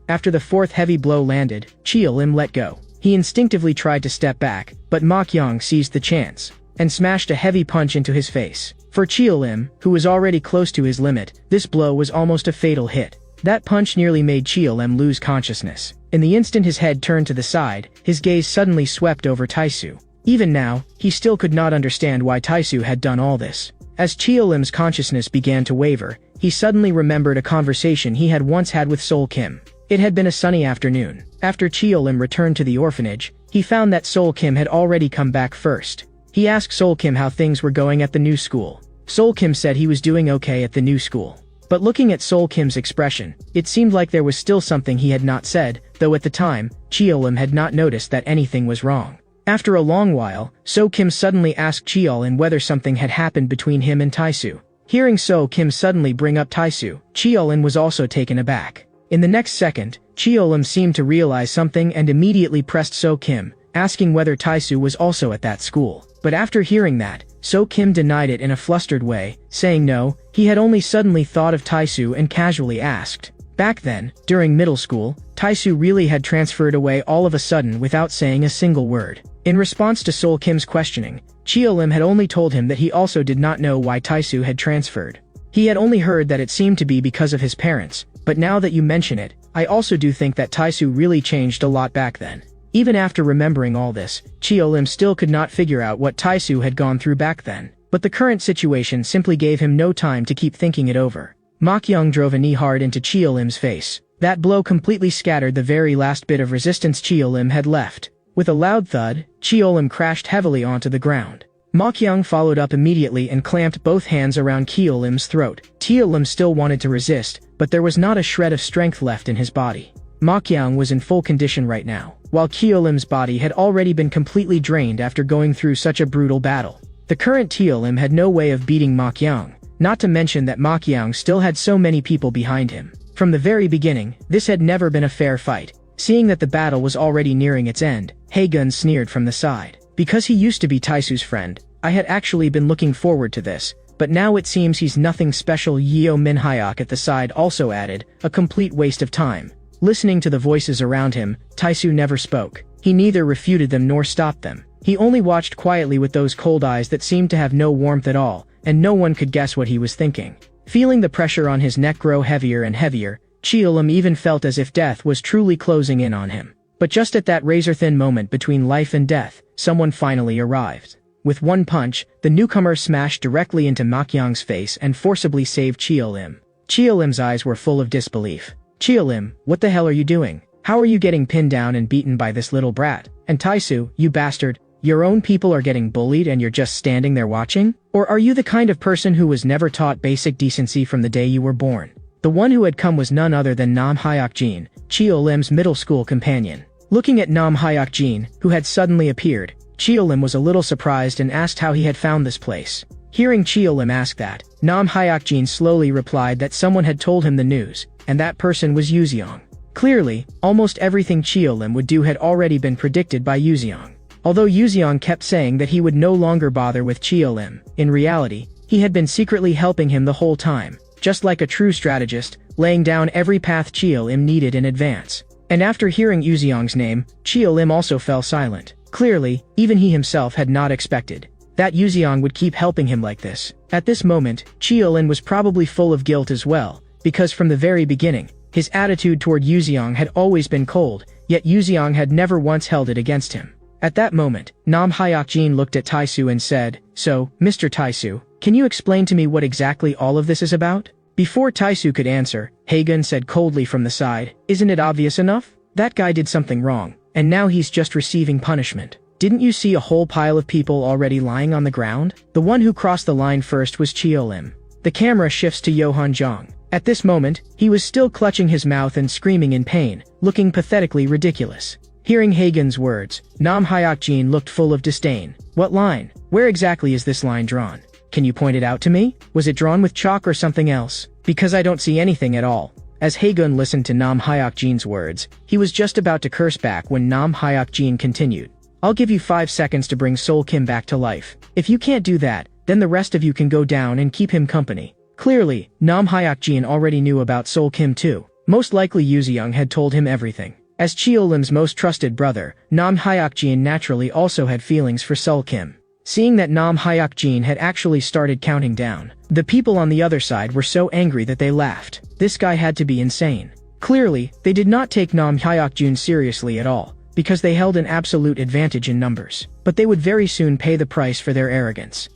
after the fourth heavy blow landed, Cheol Im let go. He instinctively tried to step back, but Ma Qiang seized the chance and smashed a heavy punch into his face. For Cheol Im, who was already close to his limit, this blow was almost a fatal hit. That punch nearly made Cheol Im lose consciousness. In the instant his head turned to the side, his gaze suddenly swept over Taisu. Even now, he still could not understand why Taisu had done all this. As Cheol Im's consciousness began to waver, he suddenly remembered a conversation he had once had with Sol Kim. It had been a sunny afternoon. After Cheol Im returned to the orphanage, he found that Sol Kim had already come back first. He asked Sol Kim how things were going at the new school. Sol Kim said he was doing okay at the new school. But looking at Sol Kim's expression, it seemed like there was still something he had not said, though at the time, Cheol Im had not noticed that anything was wrong. After a long while, So Kim suddenly asked Cheol Im whether something had happened between him and Taisu. Hearing So Kim suddenly bring up Taisu, Cheol Im was also taken aback. In the next second, Cheol Im seemed to realize something and immediately pressed So Kim, asking whether Taisu was also at that school. But after hearing that, So Kim denied it in a flustered way, saying no, he had only suddenly thought of Taisu and casually asked. Back then, during middle school, Taisu really had transferred away all of a sudden without saying a single word. In response to Sol Kim's questioning, Cheol Im had only told him that he also did not know why Taisu had transferred. He had only heard that it seemed to be because of his parents, but now that you mention it, I also do think that Taisu really changed a lot back then. Even after remembering all this, Cheol Im still could not figure out what Taisu had gone through back then. But the current situation simply gave him no time to keep thinking it over. Ma Qiang drove a knee hard into Cheol Im's face. That blow completely scattered the very last bit of resistance Cheol Im had left. With a loud thud, Cheol Im crashed heavily onto the ground. Ma Qiang followed up immediately and clamped both hands around Cheol Im's throat. Cheol Im still wanted to resist, but there was not a shred of strength left in his body. Ma Qiang was in full condition right now, while Cheol Im's body had already been completely drained after going through such a brutal battle. The current Cheol Im had no way of beating Ma Qiang, not to mention that Ma Qiang still had so many people behind him. From the very beginning, this had never been a fair fight. Seeing that the battle was already nearing its end, Hae-gun sneered from the side. Because he used to be Taisu's friend, I had actually been looking forward to this, but now it seems he's nothing special. Yeo Min Hyuk at the side also added, a complete waste of time. Listening to the voices around him, Taisu never spoke. He neither refuted them nor stopped them. He only watched quietly with those cold eyes that seemed to have no warmth at all, and no one could guess what he was thinking. Feeling the pressure on his neck grow heavier and heavier, Cheolim even felt as if death was truly closing in on him. But just at that razor-thin moment between life and death, someone finally arrived. With one punch, the newcomer smashed directly into Makyang's face and forcibly saved Cheolim. Cheolim's eyes were full of disbelief. Cheolim, what the hell are you doing? How are you getting pinned down and beaten by this little brat? And Taisu, you bastard, your own people are getting bullied and you're just standing there watching? Or are you the kind of person who was never taught basic decency from the day you were born? The one who had come was none other than Nam Hyuk-jin, Cheolim's middle school companion. Looking at Nam Hyuk-jin, who had suddenly appeared, Cheolim was a little surprised and asked how he had found this place. Hearing Cheolim ask that, Nam Hyuk-jin slowly replied that someone had told him the news, and that person was Yuzeong. Clearly, almost everything Cheolim would do had already been predicted by Yuzeong. Although Yuzeong kept saying that he would no longer bother with Cheolim, in reality, he had been secretly helping him the whole time, just like a true strategist, laying down every path Cheolim needed in advance. And after hearing Yuzeong's name, Cheolim also fell silent. Clearly, even he himself had not expected that Yuzeong would keep helping him like this. At this moment, Cheolim was probably full of guilt as well, because from the very beginning, his attitude toward Yuzeong had always been cold, yet Yuzeong had never once held it against him. At that moment, Nam Hyuk-jin looked at Taisu and said, "So, Mr. Taisu, can you explain to me what exactly all of this is about?" Before Taisu could answer, Haegun said coldly from the side, "Isn't it obvious enough? That guy did something wrong, and now he's just receiving punishment. Didn't you see a whole pile of people already lying on the ground? The one who crossed the line first was Cheolim." The camera shifts to Yohan Jong. At this moment, he was still clutching his mouth and screaming in pain, looking pathetically ridiculous. Hearing Haegun's words, Nam Hyuk-jin looked full of disdain. "What line? Where exactly is this line drawn? Can you point it out to me? Was it drawn with chalk or something else? Because I don't see anything at all." As Haegun listened to Nam Hyuk-jin's words, he was just about to curse back when Nam Hyuk-jin continued. "I'll give you 5 seconds to bring Sol Kim back to life. If you can't do that, then the rest of you can go down and keep him company." Clearly, Nam Hyuk-jin already knew about Sol Kim too. Most likely Yuzeong had told him everything. As Cheolim's most trusted brother, Nam Hyuk-jin naturally also had feelings for Sol Kim. Seeing that Nam Hyuk-jin had actually started counting down, the people on the other side were so angry that they laughed. This guy had to be insane. Clearly, they did not take Nam Hyuk-jin seriously at all, because they held an absolute advantage in numbers. But they would very soon pay the price for their arrogance.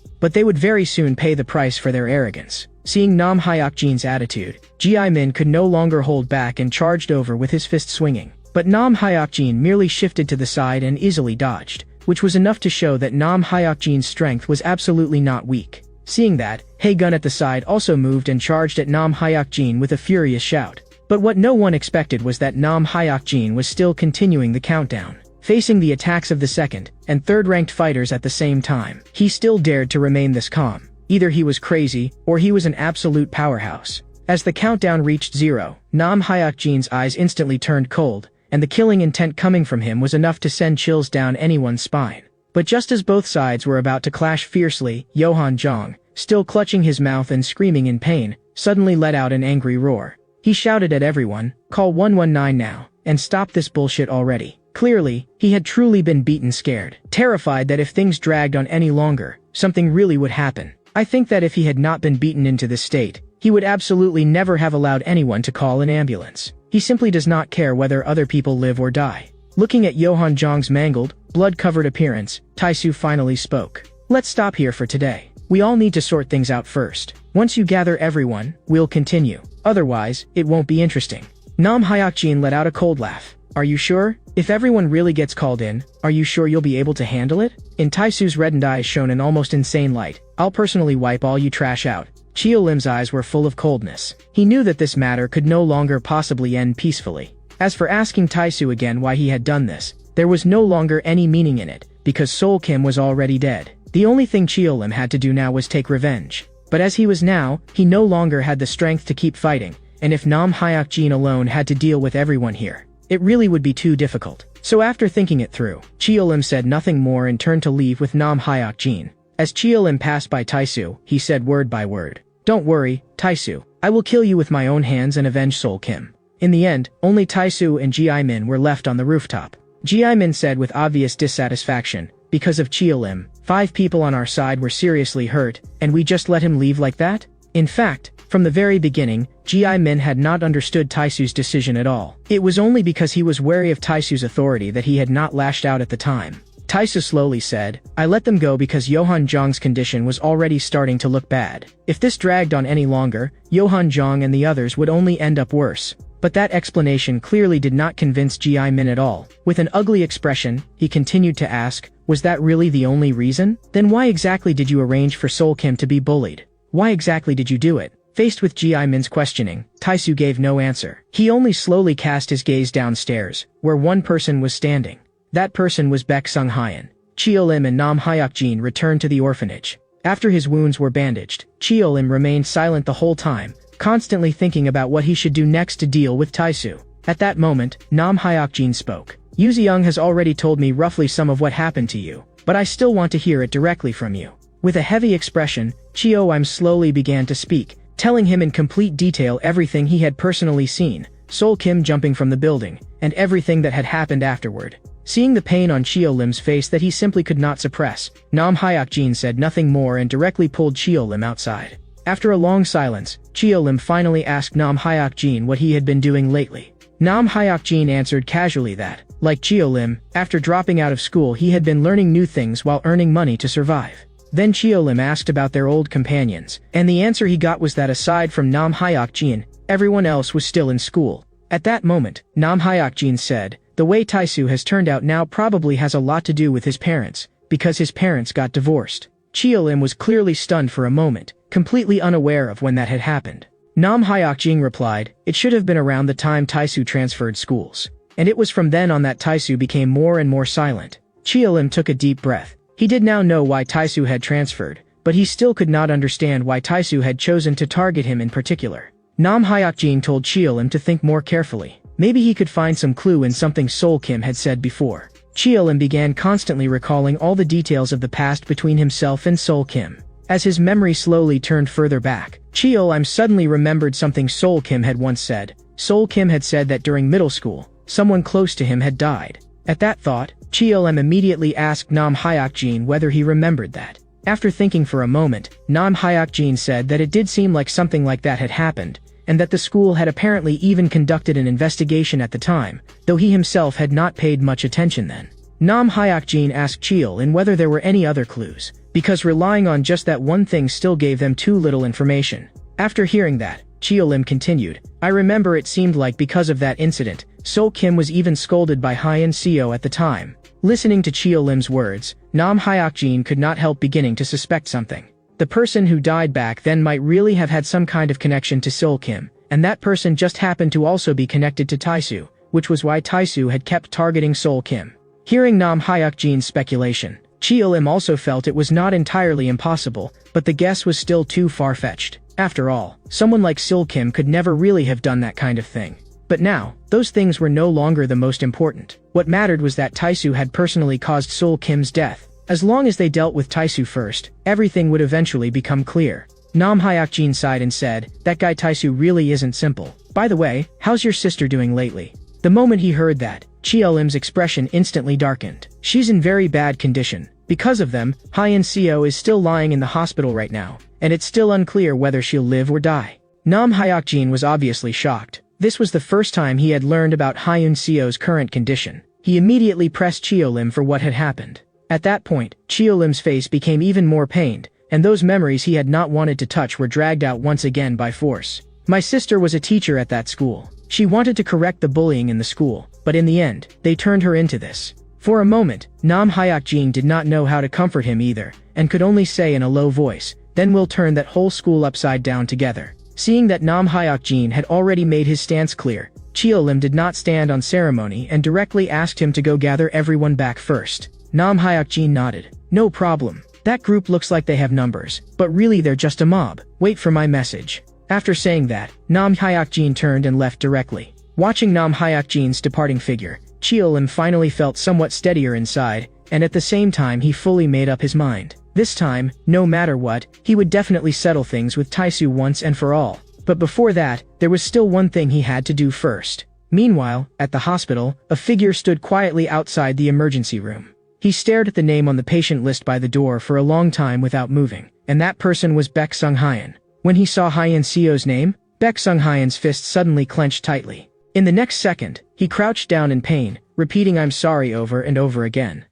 Seeing Nam Hyuk-jin's attitude, Ji Min could no longer hold back and charged over with his fist swinging. But Nam Hyuk-jin merely shifted to the side and easily dodged, which was enough to show that Nam Hyuk-jin's strength was absolutely not weak. Seeing that, Haegun at the side also moved and charged at Nam Hyuk-jin with a furious shout. But what no one expected was that Nam Hyuk-jin was still continuing the countdown. Facing the attacks of the second and third-ranked fighters at the same time, he still dared to remain this calm. Either he was crazy, or he was an absolute powerhouse. As the countdown reached 0, Nam Hyuk-jin's eyes instantly turned cold, and the killing intent coming from him was enough to send chills down anyone's spine. But just as both sides were about to clash fiercely, Yohan Jong, still clutching his mouth and screaming in pain, suddenly let out an angry roar. He shouted at everyone, "Call 119 now, and stop this bullshit already." Clearly, he had truly been beaten scared, terrified that if things dragged on any longer, something really would happen. I think that if he had not been beaten into this state, he would absolutely never have allowed anyone to call an ambulance. He simply does not care whether other people live or die. Looking at Yohan Jong's mangled, blood-covered appearance, Taisu finally spoke. "Let's stop here for today. We all need to sort things out first. Once you gather everyone, we'll continue. Otherwise, it won't be interesting." Nam Hyuk-jin let out a cold laugh. "Are you sure? If everyone really gets called in, are you sure you'll be able to handle it?" In Taisu's reddened eyes shone an almost insane light. "I'll personally wipe all you trash out." Cheolim's eyes were full of coldness. He knew that this matter could no longer possibly end peacefully. As for asking Taisu again why he had done this, there was no longer any meaning in it, because Sol Kim was already dead. The only thing Cheolim had to do now was take revenge. But as he was now, he no longer had the strength to keep fighting, and if Nam Hyuk-jin alone had to deal with everyone here, it really would be too difficult. So after thinking it through, Cheolim said nothing more and turned to leave with Nam Hyuk-jin. As Chiolim passed by Taisu, he said word by word, "Don't worry, Taisu. I will kill you with my own hands and avenge Sol Kim." In the end, only Taisu and Ji Min were left on the rooftop. Ji Min said with obvious dissatisfaction, "Because of Chiolim, 5 people on our side were seriously hurt, and we just let him leave like that?" In fact, from the very beginning, Ji Min had not understood Taisu's decision at all. It was only because he was wary of Taisu's authority that he had not lashed out at the time. Taisu slowly said, "I let them go because Johan Zhang's condition was already starting to look bad. If this dragged on any longer, Johan Zhang and the others would only end up worse." But that explanation clearly did not convince Ji Min at all. With an ugly expression, he continued to ask, "Was that really the only reason? Then why exactly did you arrange for Sol Kim to be bullied? Why exactly did you do it?" Faced with Ji Min's questioning, Taisu gave no answer. He only slowly cast his gaze downstairs, where one person was standing. That person was Baek Sung Hyan. Chiolim and Nam Hyok-jin returned to the orphanage. After his wounds were bandaged, Chiolim remained silent the whole time, constantly thinking about what he should do next to deal with Taisu. At that moment, Nam Hyok-jin spoke. "Yuzeong has already told me roughly some of what happened to you, but I still want to hear it directly from you." With a heavy expression, Chiolim slowly began to speak, telling him in complete detail everything he had personally seen, Sol Kim jumping from the building, and everything that had happened afterward. Seeing the pain on Chiolim's face that he simply could not suppress, Nam Hyok-jin said nothing more and directly pulled Chiolim outside. After a long silence, Chiolim finally asked Nam Hyok-jin what he had been doing lately. Nam Hyok-jin answered casually that, like Chiolim, after dropping out of school he had been learning new things while earning money to survive. Then Chiolim asked about their old companions, and the answer he got was that aside from Nam Hyok-jin, everyone else was still in school. At that moment, Nam Hyok-jin said, "The way Taisu has turned out now probably has a lot to do with his parents, because his parents got divorced." Chiolim was clearly stunned for a moment, completely unaware of when that had happened. Nam Hyok-jin replied, "It should have been around the time Taisu transferred schools. And it was from then on that Taisu became more and more silent." Chiolim took a deep breath. He did now know why Taisu had transferred, but he still could not understand why Taisu had chosen to target him in particular. Nam Hyok-jin told Chiolim to think more carefully. Maybe he could find some clue in something Sol Kim had said before. Chiolim began constantly recalling all the details of the past between himself and Sol Kim. As his memory slowly turned further back, Chiolim suddenly remembered something Sol Kim had once said. Sol Kim had said that during middle school, someone close to him had died. At that thought, Chiolim immediately asked Nam Hyok-jin whether he remembered that. After thinking for a moment, Nam Hyok-jin said that it did seem like something like that had happened, and that the school had apparently even conducted an investigation at the time, though he himself had not paid much attention then. Nam Hyok-jin asked Chiolim whether there were any other clues, because relying on just that one thing still gave them too little information. After hearing that, Chiolim continued, "I remember it seemed like because of that incident, Sol Kim was even scolded by Hyan Seo at the time." Listening to Chiolim's words, Nam Hyok-jin could not help beginning to suspect something. The person who died back then might really have had some kind of connection to Sol Kim, and that person just happened to also be connected to Taisu, which was why Taisu had kept targeting Sol Kim. Hearing Nam Hyok-jin's speculation, Chiolim also felt it was not entirely impossible, but the guess was still too far-fetched. After all, someone like Sol Kim could never really have done that kind of thing. But now, those things were no longer the most important. What mattered was that Taisu had personally caused Sol Kim's death. As long as they dealt with Taisu first, everything would eventually become clear. Nam Hyok-jin sighed and said, "That guy Taisu really isn't simple. By the way, how's your sister doing lately?" The moment he heard that, Chiolim's expression instantly darkened. "She's in very bad condition. Because of them, Hyan Seo is still lying in the hospital right now, and it's still unclear whether she'll live or die." Nam Hyok-jin was obviously shocked. This was the first time he had learned about Hyan Seo's current condition. He immediately pressed Chiolim for what had happened. At that point, Chiolim's face became even more pained, and those memories he had not wanted to touch were dragged out once again by force. "My sister was a teacher at that school. She wanted to correct the bullying in the school, but in the end, they turned her into this." For a moment, Nam Hyok-jin did not know how to comfort him either, and could only say in a low voice, "Then we'll turn that whole school upside down together." Seeing that Nam Hyok-jin had already made his stance clear, Chiolim did not stand on ceremony and directly asked him to go gather everyone back first. Nam Hyok-jin nodded. "No problem. That group looks like they have numbers, but really they're just a mob. Wait for my message." After saying that, Nam Hyok-jin turned and left directly. Watching Nam Hyok-jin's departing figure, Chiolim finally felt somewhat steadier inside, and at the same time he fully made up his mind. This time, no matter what, he would definitely settle things with Taisu once and for all. But before that, there was still one thing he had to do first. Meanwhile, at the hospital, a figure stood quietly outside the emergency room. He stared at the name on the patient list by the door for a long time without moving, and that person was Baek Sung-hyun. When he saw Hyun Seo's name, Baek Sung-hyun's fist suddenly clenched tightly. In the next second, he crouched down in pain, repeating "I'm sorry" over and over again.